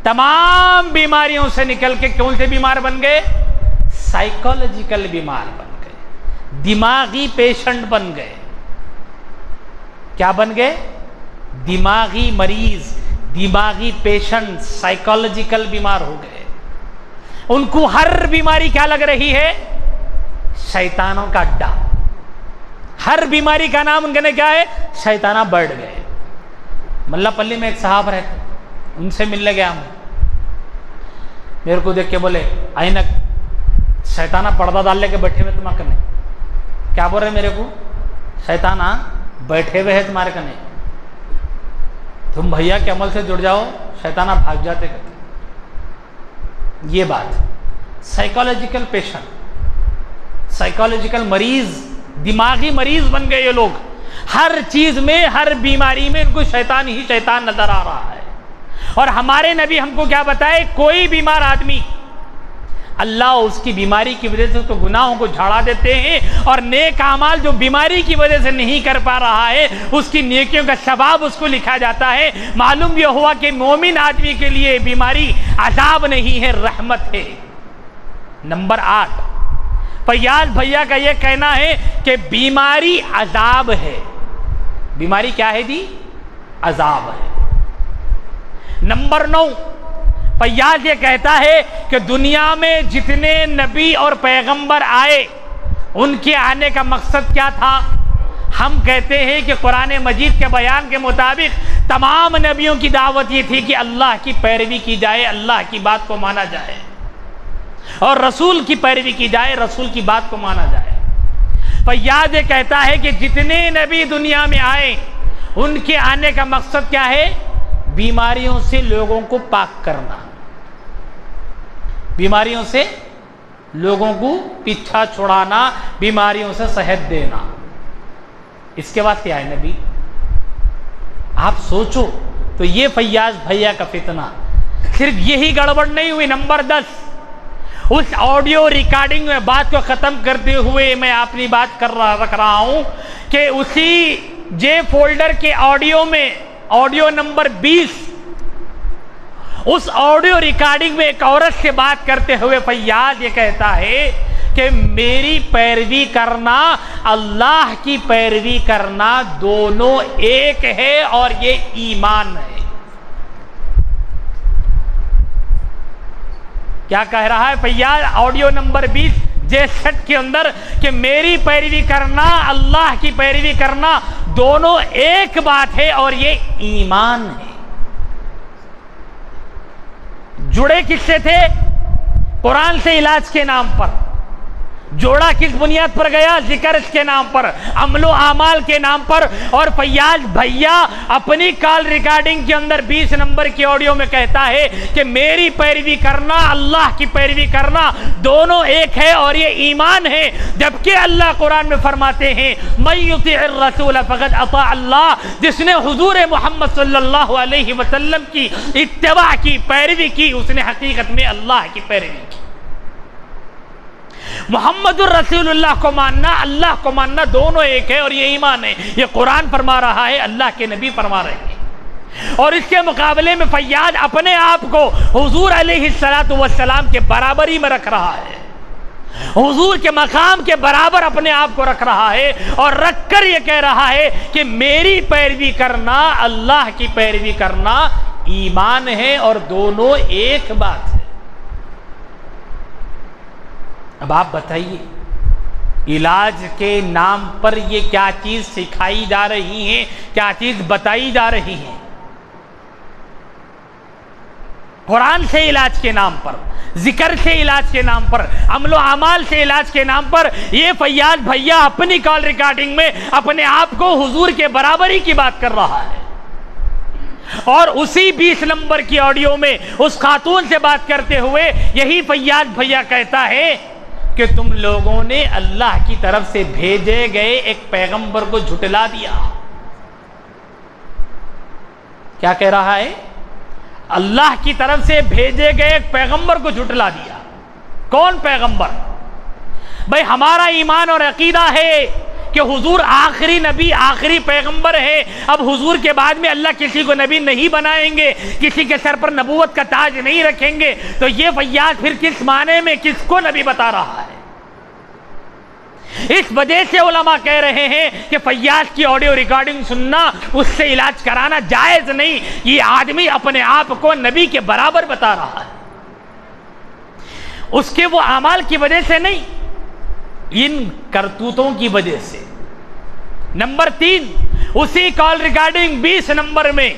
تمام بیماریوں سے نکل کے کون سے بیمار بن گئے؟ سائیکولوجیکل بیمار بن گئے، دماغی پیشنٹ بن گئے. کیا بن گئے؟ دماغی مریض، دماغی پیشنٹ، سائیکولوجیکل بیمار ہو گئے. ان کو ہر بیماری کیا لگ رہی ہے؟ شیطانوں کا اڈا. ہر بیماری کا نام ان کے کیا ہے؟ شیطانہ بڑھ گئے. ملا پلی میں ایک صاحب رہتے، ان سے ملنے گیا ہوں، میرے کو دیکھ کے بولے اینک شیطانہ پردہ ڈال لے کے بیٹھے ہوئے تمہارے کنے. کیا بول رہے میرے کو؟ شیطانہ بیٹھے ہوئے ہیں تمہارے کنے، تم بھیا کے عمل سے جڑ جاؤ، شیطانہ بھاگ جاتے کرتے. یہ بات سائیکولوجیکل پیشنٹ، سائیکولوجیکل مریض، دماغی مریض بن گئے یہ لوگ. ہر چیز میں، ہر بیماری میں ان کو شیطان ہی شیطان نظر آ رہا ہے. اور ہمارے نبی ہم کو کیا بتائے؟ کوئی بیمار آدمی اللہ اس کی بیماری کی وجہ سے تو گناہوں کو جھاڑا دیتے ہیں، اور نیک اعمال جو بیماری کی وجہ سے نہیں کر پا رہا ہے اس کی نیکیوں کا ثواب اس کو لکھا جاتا ہے. معلوم یہ ہوا کہ مومن آدمی کے لیے بیماری عذاب نہیں ہے، رحمت ہے. نمبر 8، فیاض بھیا کا یہ کہنا ہے کہ بیماری عذاب ہے. بیماری کیا ہے جی؟ عذاب ہے. نمبر 9، فیاض یہ کہتا ہے کہ دنیا میں جتنے نبی اور پیغمبر آئے ان کے آنے کا مقصد کیا تھا؟ ہم کہتے ہیں کہ قرآن مجید کے بیان کے مطابق تمام نبیوں کی دعوت یہ تھی کہ اللہ کی پیروی کی جائے، اللہ کی بات کو مانا جائے، اور رسول کی پیروی کی جائے، رسول کی بات کو مانا جائے. فیاض یہ کہتا ہے کہ جتنے نبی دنیا میں آئے ان کے آنے کا مقصد کیا ہے؟ بیماریوں سے لوگوں کو پاک کرنا، بیماریوں سے لوگوں کو پیچھا چھڑانا، بیماریوں سے صحت دینا. اس کے بعد کیا ہے نبی؟ آپ سوچو. تو یہ فیاض بھیا کا فتنہ. صرف یہی گڑبڑ نہیں ہوئی. نمبر 10، اس آڈیو ریکارڈنگ میں بات کو ختم کرتے ہوئے میں اپنی بات رکھ رہا ہوں کہ اسی جے فولڈر کے آڈیو میں، آڈیو نمبر 20، اس آڈیو ریکارڈنگ میں ایک عورت سے بات کرتے ہوئے فیاض یہ کہتا ہے کہ میری پیروی کرنا، اللہ کی پیروی کرنا دونوں ایک ہے، اور یہ ایمان ہے. کیا کہہ رہا ہے فیاض آڈیو نمبر 20 جے-سیٹ کے اندر؟ کہ میری پیروی کرنا، اللہ کی پیروی کرنا دونوں ایک بات ہے، اور یہ ایمان ہے. جڑے کس سے تھے؟ قرآن سے علاج کے نام پر. جوڑا کس بنیاد پر گیا؟ ذکر کے نام پر، عمل و اعمال کے نام پر. اور فیاض بھیا اپنی کال ریکارڈنگ کے اندر 20 نمبر کی آڈیو میں کہتا ہے کہ میری پیروی کرنا، اللہ کی پیروی کرنا دونوں ایک ہے، اور یہ ایمان ہے. جبکہ اللہ قرآن میں فرماتے ہیں من یطع الرسول فقد اطاع اللہ، جس نے حضور محمد صلی اللہ علیہ وسلم کی اتباع کی، پیروی کی، اس نے حقیقت میں اللہ کی پیروی کی. محمد الرسول اللہ کو ماننا، اللہ کو ماننا دونوں ایک ہے، اور یہ ایمان ہے. یہ قرآن فرما رہا ہے، اللہ کے نبی فرما رہے ہیں. اور اس کے مقابلے میں فیاض اپنے آپ کو حضور علیہ السلام کے برابری میں رکھ رہا ہے، حضور کے مقام کے برابر اپنے آپ کو رکھ رہا ہے، اور رکھ کر یہ کہہ رہا ہے کہ میری پیروی کرنا، اللہ کی پیروی کرنا ایمان ہے، اور دونوں ایک بات ہے. اب آپ بتائیے علاج کے نام پر یہ کیا چیز سکھائی جا رہی ہیں، کیا چیز بتائی جا رہی ہیں؟ قرآن سے علاج کے نام پر، ذکر سے علاج کے نام پر، عمل و اعمال سے علاج کے نام پر یہ فیاض بھیا اپنی کال ریکارڈنگ میں اپنے آپ کو حضور کے برابری کی بات کر رہا ہے، اور اسی 20 نمبر کی آڈیو میں اس خاتون سے بات کرتے ہوئے یہی فیاض بھیا کہتا ہے کہ تم لوگوں نے اللہ کی طرف سے بھیجے گئے ایک پیغمبر کو جھٹلا دیا۔ کیا کہہ رہا ہے؟ اللہ کی طرف سے بھیجے گئے ایک پیغمبر کو جھٹلا دیا۔ کون پیغمبر؟ بھئی ہمارا ایمان اور عقیدہ ہے کہ حضور آخری نبی، آخری پیغمبر ہے، اب حضور کے بعد میں اللہ کسی کو نبی نہیں بنائیں گے، کسی کے سر پر نبوت کا تاج نہیں رکھیں گے، تو یہ فیاض پھر کس معنی میں کس کو نبی بتا رہا ہے؟ اس وجہ سے علماء کہہ رہے ہیں کہ فیاض کی آڈیو ریکارڈنگ سننا، اس سے علاج کرانا جائز نہیں، یہ آدمی اپنے آپ کو نبی کے برابر بتا رہا ہے، اس کے وہ اعمال کی وجہ سے نہیں، ان کرتوتوں کی وجہ سے۔ نمبر 3، اسی کال ریکارڈنگ 20 نمبر میں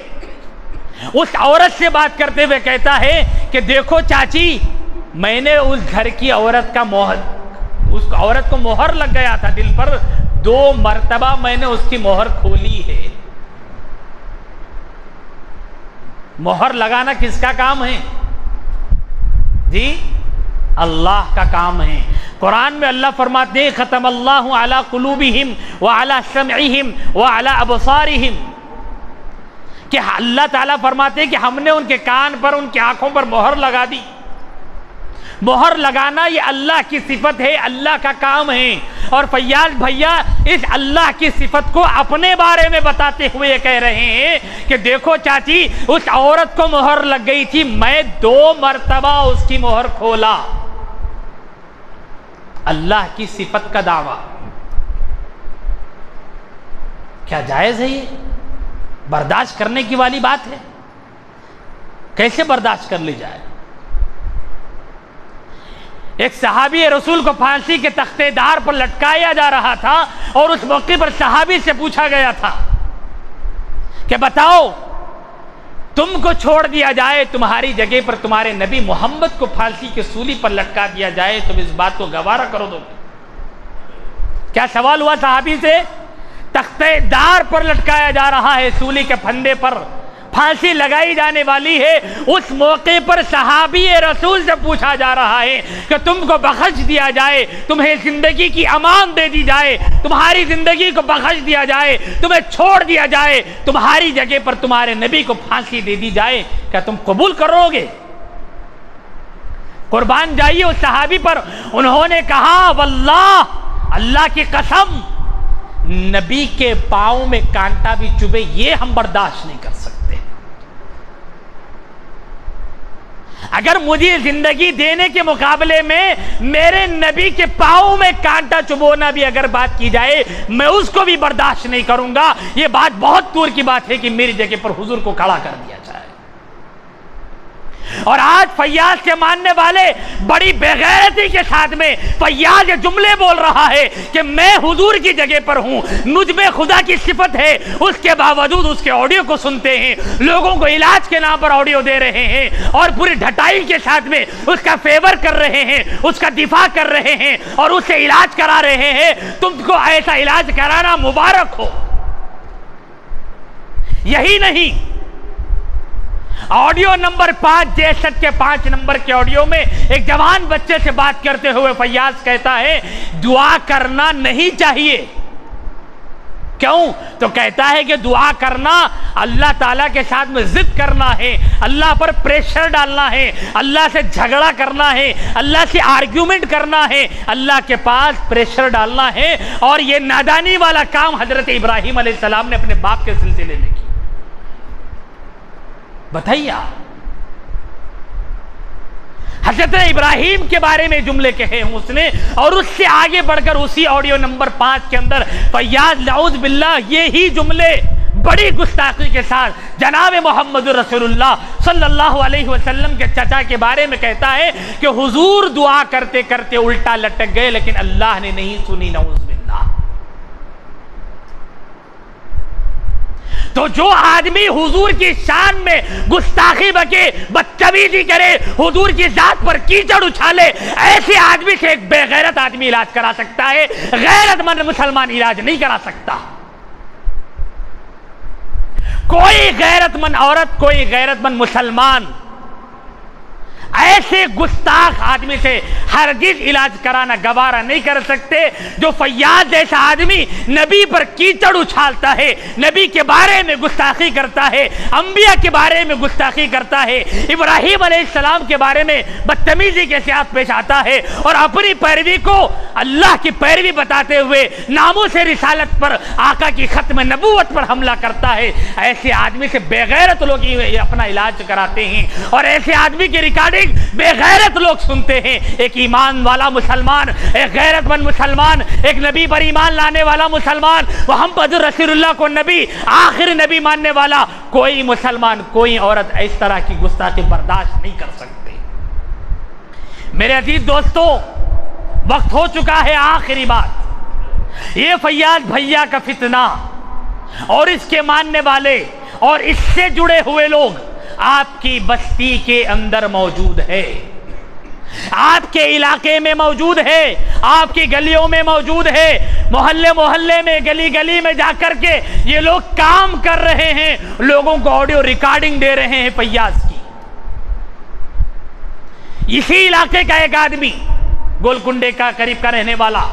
اس عورت سے بات کرتے ہوئے کہتا ہے کہ دیکھو چاچی، میں نے اس گھر کی عورت کا اس عورت کو مہر لگ گیا تھا دل پر، 2 مرتبہ میں نے اس کی مہر کھولی ہے۔ مہر لگانا کس کا کام ہے جی؟ اللہ کا کام ہے۔ قرآن میں اللہ فرماتے ہیں ختم اللہ علی قلوبہم وعلی سمعہم وعلی ابصارہم، کہ اللہ تعالیٰ فرماتے ہیں کہ ہم نے ان کے کان پر، ان کی آنکھوں پر مہر لگا دی۔ مہر لگانا یہ اللہ کی صفت ہے، اللہ کا کام ہے، اور فیاض بھیا اس اللہ کی صفت کو اپنے بارے میں بتاتے ہوئے یہ کہہ رہے ہیں کہ دیکھو چاچی، اس عورت کو مہر لگ گئی تھی، میں 2 مرتبہ اس کی مہر کھولا۔ اللہ کی صفت کا دعویٰ کیا جائز ہے؟ یہ برداشت کرنے کی والی بات ہے؟ کیسے برداشت کر لی جائے؟ ایک صحابی رسول کو پھانسی کے تختے دار پر لٹکایا جا رہا تھا، اور اس موقع پر صحابی سے پوچھا گیا تھا کہ بتاؤ، تم کو چھوڑ دیا جائے، تمہاری جگہ پر تمہارے نبی محمد کو پھانسی کے سولی پر لٹکا دیا جائے، تم اس بات کو گوارا کرو دو گے؟ کیا سوال ہوا صحابی سے؟ تختے دار پر لٹکایا جا رہا ہے، سولی کے پھندے پر پھانسی لگائی جانے والی ہے، اس موقع پر صحابی رسول سے پوچھا جا رہا ہے کہ تم کو بخش دیا جائے، تمہیں زندگی کی امان دے دی جائے، تمہاری زندگی کو بخش دیا جائے، تمہیں چھوڑ دیا جائے، تمہاری جگہ پر تمہارے نبی کو پھانسی دے دی جائے، کیا تم قبول کرو گے؟ قربان جائیے اس صحابی پر۔ انہوں نے کہا واللہ، اللہ کی قسم، نبی کے پاؤں میں کانٹا بھی چبھے یہ ہم برداشت نہیں کر سکتے۔ اگر مجھے زندگی دینے کے مقابلے میں میرے نبی کے پاؤں میں کانٹا چبونا بھی اگر بات کی جائے، میں اس کو بھی برداشت نہیں کروں گا۔ یہ بات بہت دور کی بات ہے کہ میری جگہ پر حضور کو کھڑا کر دیا جائے۔ اور آج فیاض کے ماننے والے بڑی بےغیرتی کے ساتھ میں فیاض یہ جملے بول رہا ہے کہ میں حضور کی جگہ پر ہوں، مجھ میں خدا کی صفت ہے، اس کے باوجود اس کے آڈیو کو سنتے ہیں، لوگوں کو علاج کے نام پر آڈیو دے رہے ہیں، اور پوری ڈھٹائی کے ساتھ میں اس کا فیور کر رہے ہیں، اس کا دفاع کر رہے ہیں، اور اس سے علاج کرا رہے ہیں۔ تم کو ایسا علاج کرانا مبارک ہو۔ یہی نہیں، آڈیو نمبر 5 63 کے 5 نمبر کے آڈیو میں ایک جوان بچے سے بات کرتے ہوئے فیاض کہتا ہے دعا کرنا نہیں چاہیے۔ کیوں؟ تو کہتا ہے کہ دعا کرنا اللہ تعالیٰ کے ساتھ میں ضد کرنا ہے، اللہ پر پریشر ڈالنا ہے، اللہ سے جھگڑا کرنا ہے، اللہ سے آرگیومنٹ کرنا ہے، اللہ کے پاس پریشر ڈالنا ہے، اور یہ نادانی والا کام حضرت ابراہیم علیہ السلام نے اپنے باپ کے سلسلے میں کیا۔ بتائیے حضرت ابراہیم کے بارے میں جملے کہے ہیں اس نے، اور اس سے آگے بڑھ کر اسی آڈیو نمبر 5 کے اندر فیاض نعوذ باللہ یہی جملے بڑی گستاخی کے ساتھ جناب محمد رسول اللہ صلی اللہ علیہ وسلم کے چچا کے بارے میں کہتا ہے کہ حضور دعا کرتے کرتے الٹا لٹک گئے لیکن اللہ نے نہیں سنی، نعوذ باللہ۔ تو جو آدمی حضور کی شان میں گستاخی بکے، بدتمیزی کرے، حضور کی ذات پر کیچڑ اچھالے، ایسے آدمی سے ایک بے غیرت آدمی علاج کرا سکتا ہے، غیرت مند مسلمان علاج نہیں کرا سکتا۔ کوئی غیرت مند عورت، کوئی غیرت مند مسلمان ایسے گستاخ آدمی سے ہرگز علاج کرانا گوارا نہیں کر سکتے۔ جو فیاض جیسا آدمی نبی پر کیچڑ اچھالتا ہے، نبی کے بارے میں گستاخی کرتا ہے، انبیاء کے بارے میں گستاخی کرتا ہے، ابراہیم علیہ السلام کے بارے میں بدتمیزی کے ساتھ پیش آتا ہے اور اپنی پیروی کو اللہ کی پیروی بتاتے ہوئے ناموس رسالت پر، آقا کی ختم نبوت پر حملہ کرتا ہے، ایسے آدمی سے بے غیرت لوگ اپنا علاج کراتے ہیں اور ایسے آدمی کی ریکارڈنگ بے غیرت لوگ سنتے ہیں۔ ایک ایمان والا مسلمان، ایک غیرت مند مسلمان، ایک نبی پر ایمان لانے والا مسلمان، محمد رسول اللہ کو نبی، آخری نبی ماننے والا کوئی مسلمان، کوئی عورت اس طرح کی گستاخی برداشت نہیں کر سکتے۔ میرے عزیز دوستو، وقت ہو چکا ہے آخری بات۔ یہ فیاض بھیا کا فتنہ اور اس کے ماننے والے اور اس سے جڑے ہوئے لوگ آپ کی بستی کے اندر موجود ہے، آپ کے علاقے میں موجود ہے، آپ کی گلیوں میں موجود ہے، محلے محلے میں، گلی گلی میں جا کر کے یہ لوگ کام کر رہے ہیں، لوگوں کو آڈیو ریکارڈنگ دے رہے ہیں فیاض کی۔ اسی علاقے کا ایک آدمی، گولکنڈے کا قریب کا رہنے والا،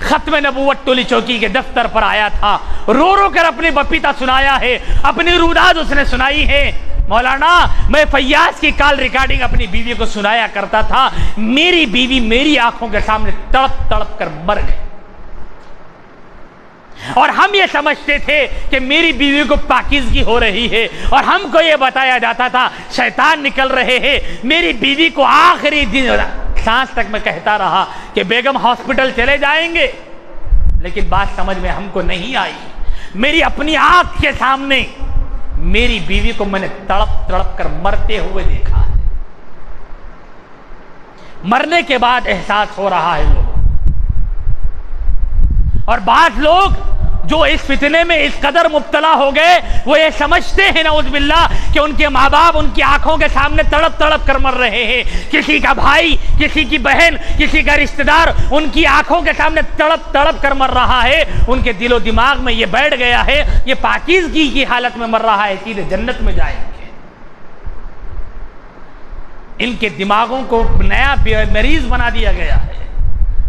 ختم نبوت ٹولی چوکی کے دفتر پر آیا تھا، رو رو کر اپنی بپیتا سنایا ہے، اپنی روداد اس نے سنائی ہے۔ مولانا، میں فیاض کی کال ریکارڈنگ اپنی بیوی کو سنایا کرتا تھا، میری بیوی میری آنکھوں کے سامنے تڑپ تڑپ کر مر گئی، اور ہم یہ سمجھتے تھے کہ میری بیوی کو پاکیزگی ہو رہی ہے، اور ہم کو یہ بتایا جاتا تھا شیطان نکل رہے ہیں۔ میری بیوی کو آخری دن سانس تک میں کہتا رہا کہ بیگم ہاسپٹل چلے جائیں گے، لیکن بات سمجھ میں ہم کو نہیں آئی۔ میری اپنی آنکھ کے سامنے میری بیوی کو میں نے تڑپ تڑپ کر مرتے ہوئے دیکھا ہے۔ مرنے کے بعد احساس ہو رہا ہے لوگوں، اور بعض لوگ جو اس فتنے میں اس قدر مبتلا ہو گئے، وہ یہ سمجھتے ہیں نعوذ باللہ کہ ان کے ماں باپ ان کی آنکھوں کے سامنے تڑپ تڑپ کر مر رہے ہیں، کسی کا بھائی، کسی کی بہن، کسی کا رشتہ دار ان کی آنکھوں کے سامنے تڑپ تڑپ کر مر رہا ہے۔ ان کے دل و دماغ میں یہ بیٹھ گیا ہے، یہ پاکیزگی کی حالت میں مر رہا ہے، سیدھے جنت میں جائیں گے۔ ان کے دماغوں کو نیا مریض بنا دیا گیا ہے۔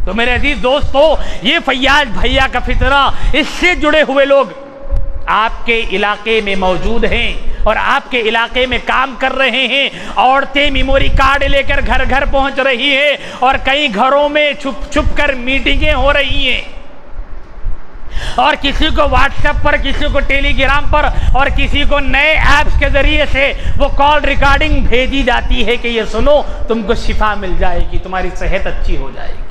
تو میرے عزیز دوستو، یہ فیاض بھیا کا فتنہ، اس سے جڑے ہوئے لوگ آپ کے علاقے میں موجود ہیں اور آپ کے علاقے میں کام کر رہے ہیں۔ عورتیں میموری کارڈ لے کر گھر گھر پہنچ رہی ہیں، اور کئی گھروں میں چھپ چھپ کر میٹنگیں ہو رہی ہیں، اور کسی کو واٹس ایپ پر، کسی کو ٹیلی گرام پر، اور کسی کو نئے ایپس کے ذریعے سے وہ کال ریکارڈنگ بھیجی جاتی ہے کہ یہ سنو، تم کو شفا مل جائے گی، تمہاری صحت اچھی ہو جائے گی۔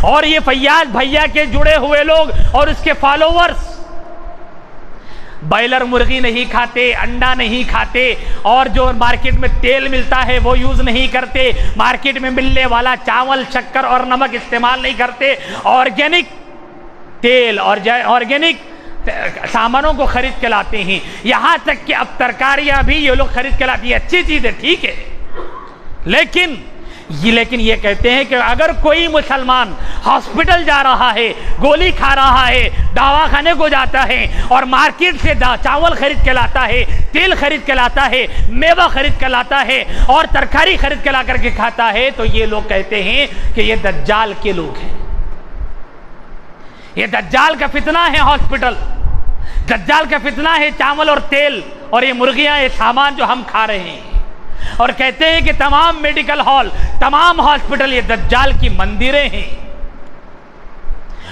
اور یہ فیاض بھیا کے جڑے ہوئے لوگ اور اس کے فالوورز بائلر مرغی نہیں کھاتے، انڈا نہیں کھاتے، اور جو مارکیٹ میں تیل ملتا ہے وہ یوز نہیں کرتے، مارکیٹ میں ملنے والا چاول، شکر اور نمک استعمال نہیں کرتے، آرگینک تیل اور آرگینک سامانوں کو خرید کے لاتے ہیں۔ یہاں تک کہ اب ترکاریاں بھی یہ لوگ خرید کے لاتی ہیں، اچھی چیز ہے، ٹھیک ہے، لیکن یہ کہتے ہیں کہ اگر کوئی مسلمان ہاسپٹل جا رہا ہے، گولی کھا رہا ہے، دواخانے کو جاتا ہے، اور مارکیٹ سے چاول خرید کے لاتا ہے، تیل خرید کے لاتا ہے، میوہ خرید کے لاتا ہے، اور ترکاری خرید کے لا کر کے کھاتا ہے، تو یہ لوگ کہتے ہیں کہ یہ دجال کے لوگ ہیں، یہ دجال کا فتنہ ہے۔ ہاسپٹل دجال کا فتنہ ہے، چاول اور تیل اور یہ مرغیاں، یہ سامان جو ہم کھا رہے ہیں، اور کہتے ہیں کہ تمام میڈیکل ہال، تمام ہاسپٹل یہ دجال کی مندریں ہیں۔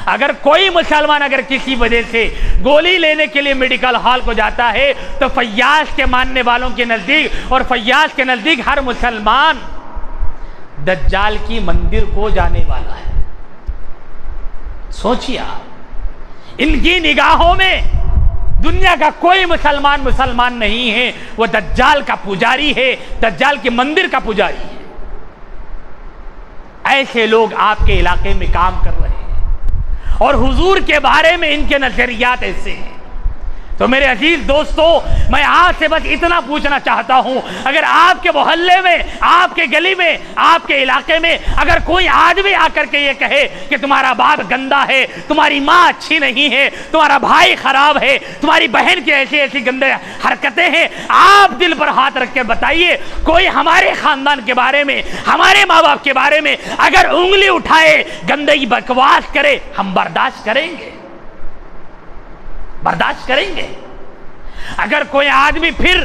اگر کوئی مسلمان اگر کسی وجہ سے گولی لینے کے لیے میڈیکل ہال کو جاتا ہے تو فیاض کے ماننے والوں کے نزدیک اور فیاض کے نزدیک ہر مسلمان دجال کی مندر کو جانے والا ہے۔ سوچیے، ان کی نگاہوں میں دنیا کا کوئی مسلمان نہیں ہے، وہ دجال کا پجاری ہے، دجال کے مندر کا پجاری ہے۔ ایسے لوگ آپ کے علاقے میں کام کر رہے ہیں اور حضور کے بارے میں ان کے نظریات ایسے ہیں۔ تو میرے عزیز دوستو، میں آپ سے بس اتنا پوچھنا چاہتا ہوں، اگر آپ کے محلے میں، آپ کے گلی میں، آپ کے علاقے میں اگر کوئی آدمی آ کر کے یہ کہے کہ تمہارا باپ گندا ہے، تمہاری ماں اچھی نہیں ہے، تمہارا بھائی خراب ہے، تمہاری بہن کی ایسی ایسی گندے حرکتیں ہیں، آپ دل پر ہاتھ رکھ کے بتائیے، کوئی ہمارے خاندان کے بارے میں، ہمارے ماں باپ کے بارے میں اگر انگلی اٹھائے، گندگی بکواس کرے، ہم برداشت کریں گے؟ برداشت کریں گے؟ اگر کوئی آدمی پھر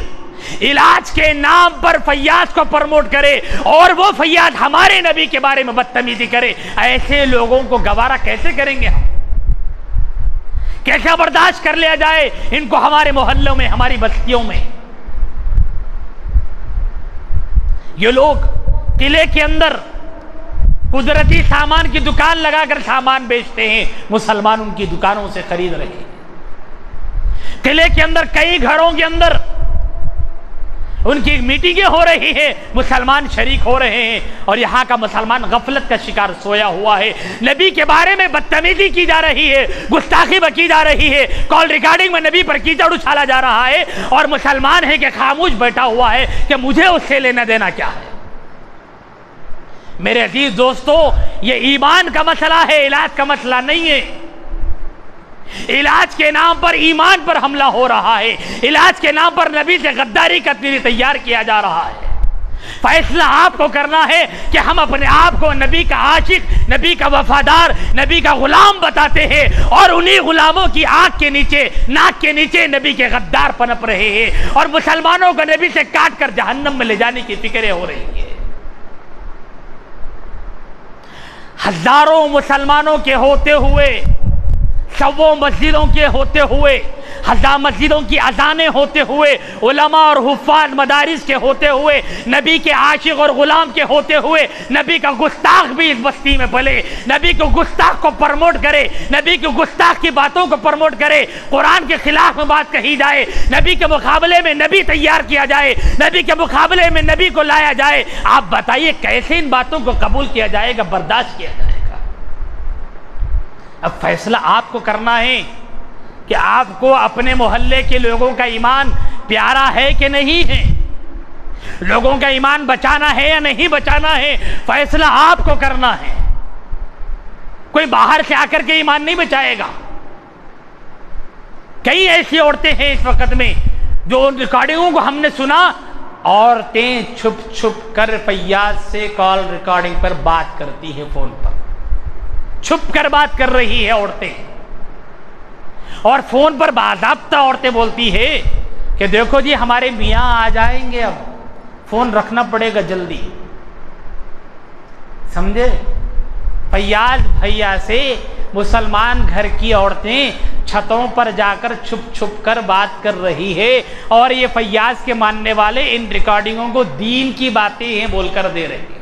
علاج کے نام پر فیاض کو پروموٹ کرے اور وہ فیاض ہمارے نبی کے بارے میں بدتمیزی کرے، ایسے لوگوں کو گوارا کیسے کریں گے ہم؟ کیسے برداشت کر لیا جائے ان کو ہمارے محلوں میں، ہماری بستیوں میں؟ یہ لوگ قلعے کے اندر قدرتی سامان کی دکان لگا کر سامان بیچتے ہیں، مسلمان ان کی دکانوں سے خرید رہے ہیں۔ قلعے کے اندر کئی گھروں کے اندر ان کی میٹنگیں ہو رہی ہیں، مسلمان شریک ہو رہے ہیں، اور یہاں کا مسلمان غفلت کا شکار سویا ہوا ہے۔ نبی کے بارے میں بدتمیزی کی جا رہی ہے، گستاخی بکی جا رہی ہے، کال ریکارڈنگ میں نبی پر کیچڑ اچھالا جا رہا ہے، اور مسلمان ہے کہ خاموش بیٹھا ہوا ہے کہ مجھے اس سے لینا دینا کیا ہے؟ میرے عزیز دوستو، یہ ایمان کا مسئلہ ہے، علاج کا مسئلہ نہیں ہے۔ علاج کے نام پر ایمان پر حملہ ہو رہا ہے، علاج کے نام پر نبی سے غداری کا تیار کیا جا رہا ہے۔ فیصلہ آپ کو کرنا ہے کہ ہم اپنے آپ کو نبی کا عاشق، نبی کا وفادار، نبی کا غلام بتاتے ہیں، اور انہی غلاموں کی آنکھ کے نیچے، ناک کے نیچے نبی کے غدار پنپ رہے ہیں، اور مسلمانوں کو نبی سے کاٹ کر جہنم میں لے جانے کی فکریں ہو رہی ہیں۔ ہزاروں مسلمانوں کے ہوتے ہوئے، سووں مسجدوں کے ہوتے ہوئے، ہزار مسجدوں کی اذانیں ہوتے ہوئے، علماء اور حفاظ مدارس کے ہوتے ہوئے، نبی کے عاشق اور غلام کے ہوتے ہوئے، نبی کا گستاخ بھی اس بستی میں پلے، نبی کو گستاخ کو پروموٹ کرے، نبی کی گستاخ کی باتوں کو پروموٹ کرے، قرآن کے خلاف میں بات کہی جائے، نبی کے مقابلے میں نبی تیار کیا جائے، نبی کے مقابلے میں نبی کو لایا جائے۔ آپ بتائیے کیسے ان باتوں کو قبول کیا جائے گا، برداشت کیا جائے گا؟ اب فیصلہ آپ کو کرنا ہے کہ آپ کو اپنے محلے کے لوگوں کا ایمان پیارا ہے کہ نہیں ہے، لوگوں کا ایمان بچانا ہے یا نہیں بچانا ہے، فیصلہ آپ کو کرنا ہے۔ کوئی باہر سے آ کر کے ایمان نہیں بچائے گا۔ کئی ایسی عورتیں ہیں اس وقت میں جو ان ریکارڈنگوں کو ہم نے سنا، عورتیں چھپ چھپ کر فیاض سے کال ریکارڈنگ پر بات کرتی ہیں، فون پر چھپ کر بات کر رہی ہے عورتیں، اور فون پر باضابطہ عورتیں بولتی ہے کہ دیکھو جی ہمارے میاں آ جائیں گے، اب فون رکھنا پڑے گا جلدی۔ سمجھے؟ فیاض بھیا سے مسلمان گھر کی عورتیں چھتوں پر جا کر چھپ چھپ کر بات کر رہی ہے، اور یہ فیاض کے ماننے والے ان ریکارڈنگوں کو دین کی باتیں ہیں بول کر دے رہے ہیں۔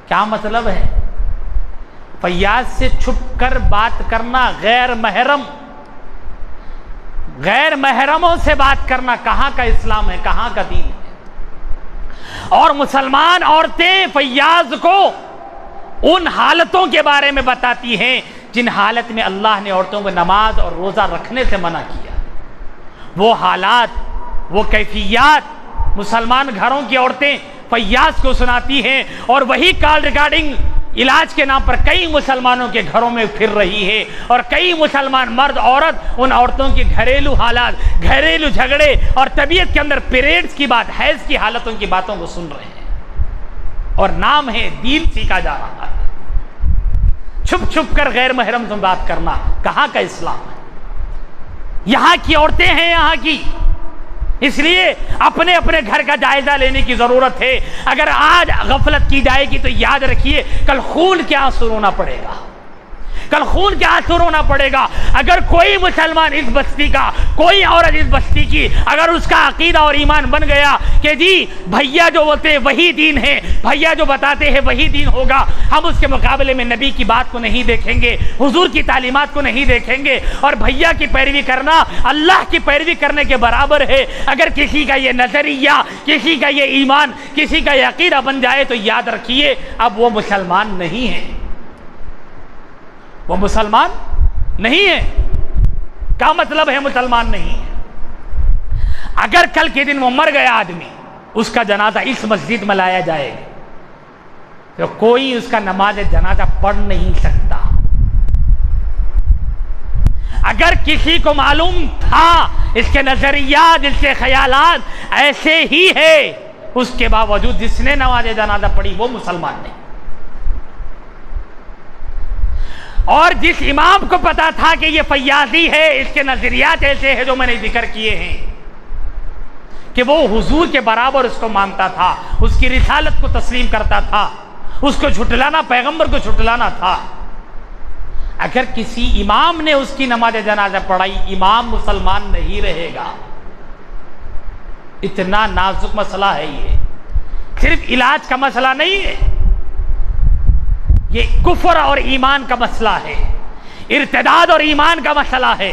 کیا مطلب ہے؟ فیاض سے چھپ کر بات کرنا، غیر محرموں سے بات کرنا کہاں کا اسلام ہے، کہاں کا دین ہے؟ اور مسلمان عورتیں فیاض کو ان حالتوں کے بارے میں بتاتی ہیں جن حالت میں اللہ نے عورتوں کو نماز اور روزہ رکھنے سے منع کیا۔ وہ حالات، وہ کیفیات مسلمان گھروں کی عورتیں فیاض کو سناتی ہیں، اور وہی کال ریکارڈنگ علاج کے نام پر کئی مسلمانوں کے گھروں میں پھر رہی ہے، اور کئی مسلمان مرد عورت ان عورتوں کے گھریلو حالات، گھریلو جھگڑے اور طبیعت کے اندر پیریڈز کی بات، حیض کی حالتوں کی باتوں کو سن رہے ہیں، اور نام ہے دین سیکھا جا رہا ہے۔ چھپ چھپ کر غیر محرم سے بات کرنا کہاں کا اسلام ہے؟ یہاں کی عورتیں ہیں یہاں کی، اس لیے اپنے اپنے گھر کا جائزہ لینے کی ضرورت ہے۔ اگر آج غفلت کی جائے گی تو یاد رکھیے کل خون کے آنسو رونا پڑے گا، کل خون کے آنسو رونا پڑے گا. اگر کوئی مسلمان اس بستی کا, کوئی عورت اس بستی کی, اگر اس کا عقیدہ اور ایمان بن گیا کہ جی بھیا جو ہوتے وہی دین ہے, بھیا جو بتاتے ہیں وہی دین ہوگا, ہم اس کے مقابلے میں نبی کی بات کو نہیں دیکھیں گے, حضور کی تعلیمات کو نہیں دیکھیں گے, اور بھیا کی پیروی کرنا اللہ کی پیروی کرنے کے برابر ہے. اگر کسی کا یہ نظریہ, کسی کا یہ ایمان, کسی کا یہ عقیدہ بن جائے تو یاد رکھیے اب وہ مسلمان نہیں ہے, وہ مسلمان نہیں ہے. کیا مطلب ہے مسلمان نہیں ہے؟ اگر کل کے دن وہ مر گیا آدمی, اس کا جنازہ اس مسجد میں لایا جائے گا تو کوئی اس کا نماز جنازہ پڑھ نہیں سکتا. اگر کسی کو معلوم تھا اس کے نظریات, اس کے خیالات ایسے ہی ہے, اس کے باوجود جس نے نماز جنازہ پڑھی وہ مسلمان نہیں. اور جس امام کو پتا تھا کہ یہ فیاضی ہے, اس کے نظریات ایسے ہیں جو میں نے ذکر کیے ہیں, کہ وہ حضور کے برابر اس کو مانتا تھا, اس کی رسالت کو تسلیم کرتا تھا, اس کو جھٹلانا, پیغمبر کو جھٹلانا تھا. اگر کسی امام نے اس کی نماز جنازہ پڑھائی, امام مسلمان نہیں رہے گا. اتنا نازک مسئلہ ہے یہ, صرف علاج کا مسئلہ نہیں ہے, یہ کفر اور ایمان کا مسئلہ ہے, ارتداد اور ایمان کا مسئلہ ہے.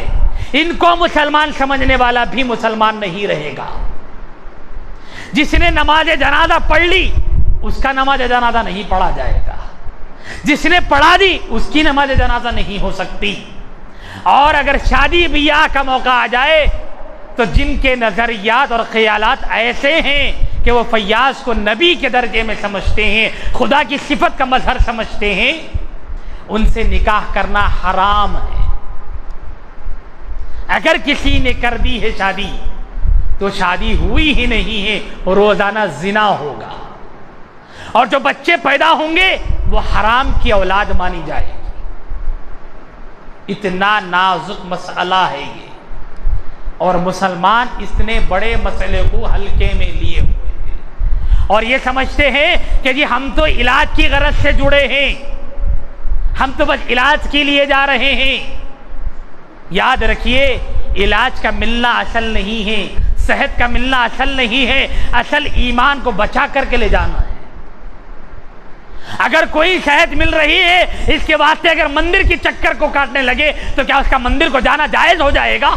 ان کو مسلمان سمجھنے والا بھی مسلمان نہیں رہے گا. جس نے نماز جنازہ پڑھ لی اس کا نماز جنازہ نہیں پڑھا جائے گا, جس نے پڑھا دی اس کی نماز جنازہ نہیں ہو سکتی. اور اگر شادی بیاہ کا موقع آ جائے تو جن کے نظریات اور خیالات ایسے ہیں کہ وہ فیاض کو نبی کے درجے میں سمجھتے ہیں, خدا کی صفت کا مظہر سمجھتے ہیں, ان سے نکاح کرنا حرام ہے. اگر کسی نے کر دی ہے شادی تو شادی ہوئی ہی نہیں ہے, روزانہ زنا ہوگا, اور جو بچے پیدا ہوں گے وہ حرام کی اولاد مانی جائے گی. اتنا نازک مسئلہ ہے یہ, اور مسلمان اتنے بڑے مسئلے کو ہلکے میں لیے ہوئے ہیں, اور یہ سمجھتے ہیں کہ جی ہم تو علاج کی غرض سے جڑے ہیں, ہم تو بس علاج کے لیے جا رہے ہیں. یاد رکھیے علاج کا ملنا اصل نہیں ہے, صحت کا ملنا اصل نہیں ہے, اصل ایمان کو بچا کر کے لے جانا ہے. اگر کوئی صحت مل رہی ہے اس کے واسطے اگر مندر کی چکر کو کاٹنے لگے تو کیا اس کا مندر کو جانا جائز ہو جائے گا؟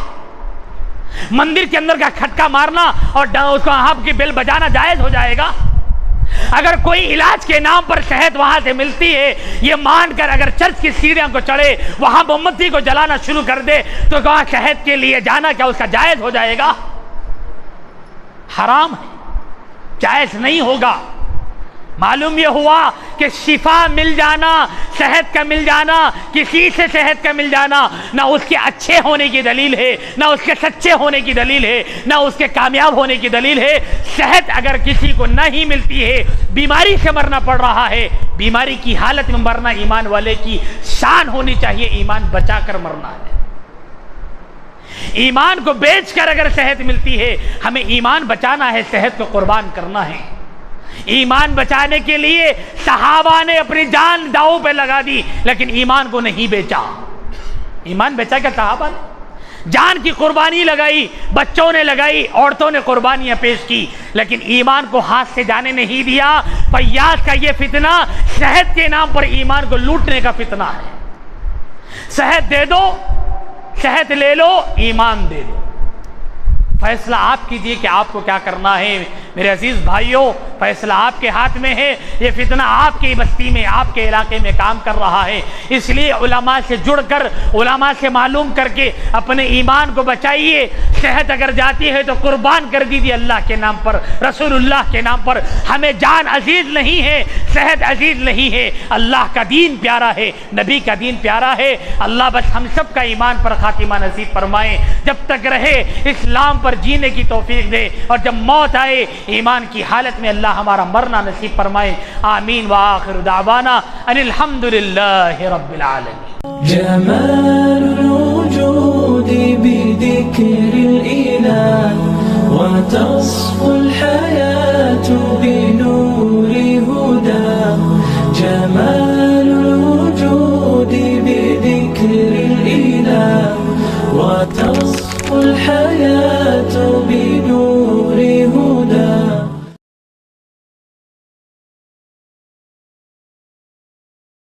مندر کے اندر کا کھٹکا مارنا اور اس کو آپ کی بیل بجانا جائز ہو جائے گا؟ اگر کوئی علاج کے نام پر شہد وہاں سے ملتی ہے یہ مان کر اگر چرچ کی سیڑھیاں کو چڑھے, وہاں موم بتی کو جلانا شروع کر دے تو وہاں شہد کے لیے جانا کیا اس کا جائز ہو جائے گا؟ حرام ہے, جائز نہیں ہوگا. معلوم یہ ہوا کہ شفا مل جانا, صحت کا مل جانا, کسی سے صحت کا مل جانا نہ اس کے اچھے ہونے کی دلیل ہے, نہ اس کے سچے ہونے کی دلیل ہے, نہ اس کے کامیاب ہونے کی دلیل ہے. صحت اگر کسی کو نہیں ملتی ہے, بیماری سے مرنا پڑ رہا ہے, بیماری کی حالت میں مرنا ایمان والے کی شان ہونی چاہیے, ایمان بچا کر مرنا ہے. ایمان کو بیچ کر اگر صحت ملتی ہے, ہمیں ایمان بچانا ہے, صحت کو قربان کرنا ہے. ایمان بچانے کے لیے صحابہ نے اپنی جان داؤ پہ لگا دی لیکن ایمان کو نہیں بیچا. ایمان بیچا کیا صحابہ نے؟ جان کی قربانی لگائی, بچوں نے لگائی, عورتوں نے قربانیاں پیش کی, لیکن ایمان کو ہاتھ سے جانے نہیں دیا. فیاض کا یہ فتنہ صحت کے نام پر ایمان کو لوٹنے کا فتنہ ہے. صحت دے دو, صحت لے لو, ایمان دے دو. فیصلہ آپ کیجئے کہ آپ کو کیا کرنا ہے. میرے عزیز بھائیوں, فیصلہ آپ کے ہاتھ میں ہے. یہ فتنہ آپ کی بستی میں, آپ کے علاقے میں کام کر رہا ہے. اس لیے علماء سے جڑ کر, علماء سے معلوم کر کے اپنے ایمان کو بچائیے. صحت اگر جاتی ہے تو قربان کر دیجیے اللہ کے نام پر, رسول اللہ کے نام پر. ہمیں جان عزیز نہیں ہے, صحت عزیز نہیں ہے. اللہ کا دین پیارا ہے, نبی کا دین پیارا ہے. اللہ بس ہم سب کا ایمان پر خاتمہ نصیب فرمائے. جب تک رہے اسلام پر جینے کی توفیق دے, اور جب موت آئے ایمان کی حالت میں اللہ ہمارا مرنا نصیب فرمائے. آمین. وآخر دعوانا ان الحمد للہ رب العالمین. جمال الوجود بذكر الإله وتصفو الحياة بنور هداه. جمال الوجود بذكر وتصفو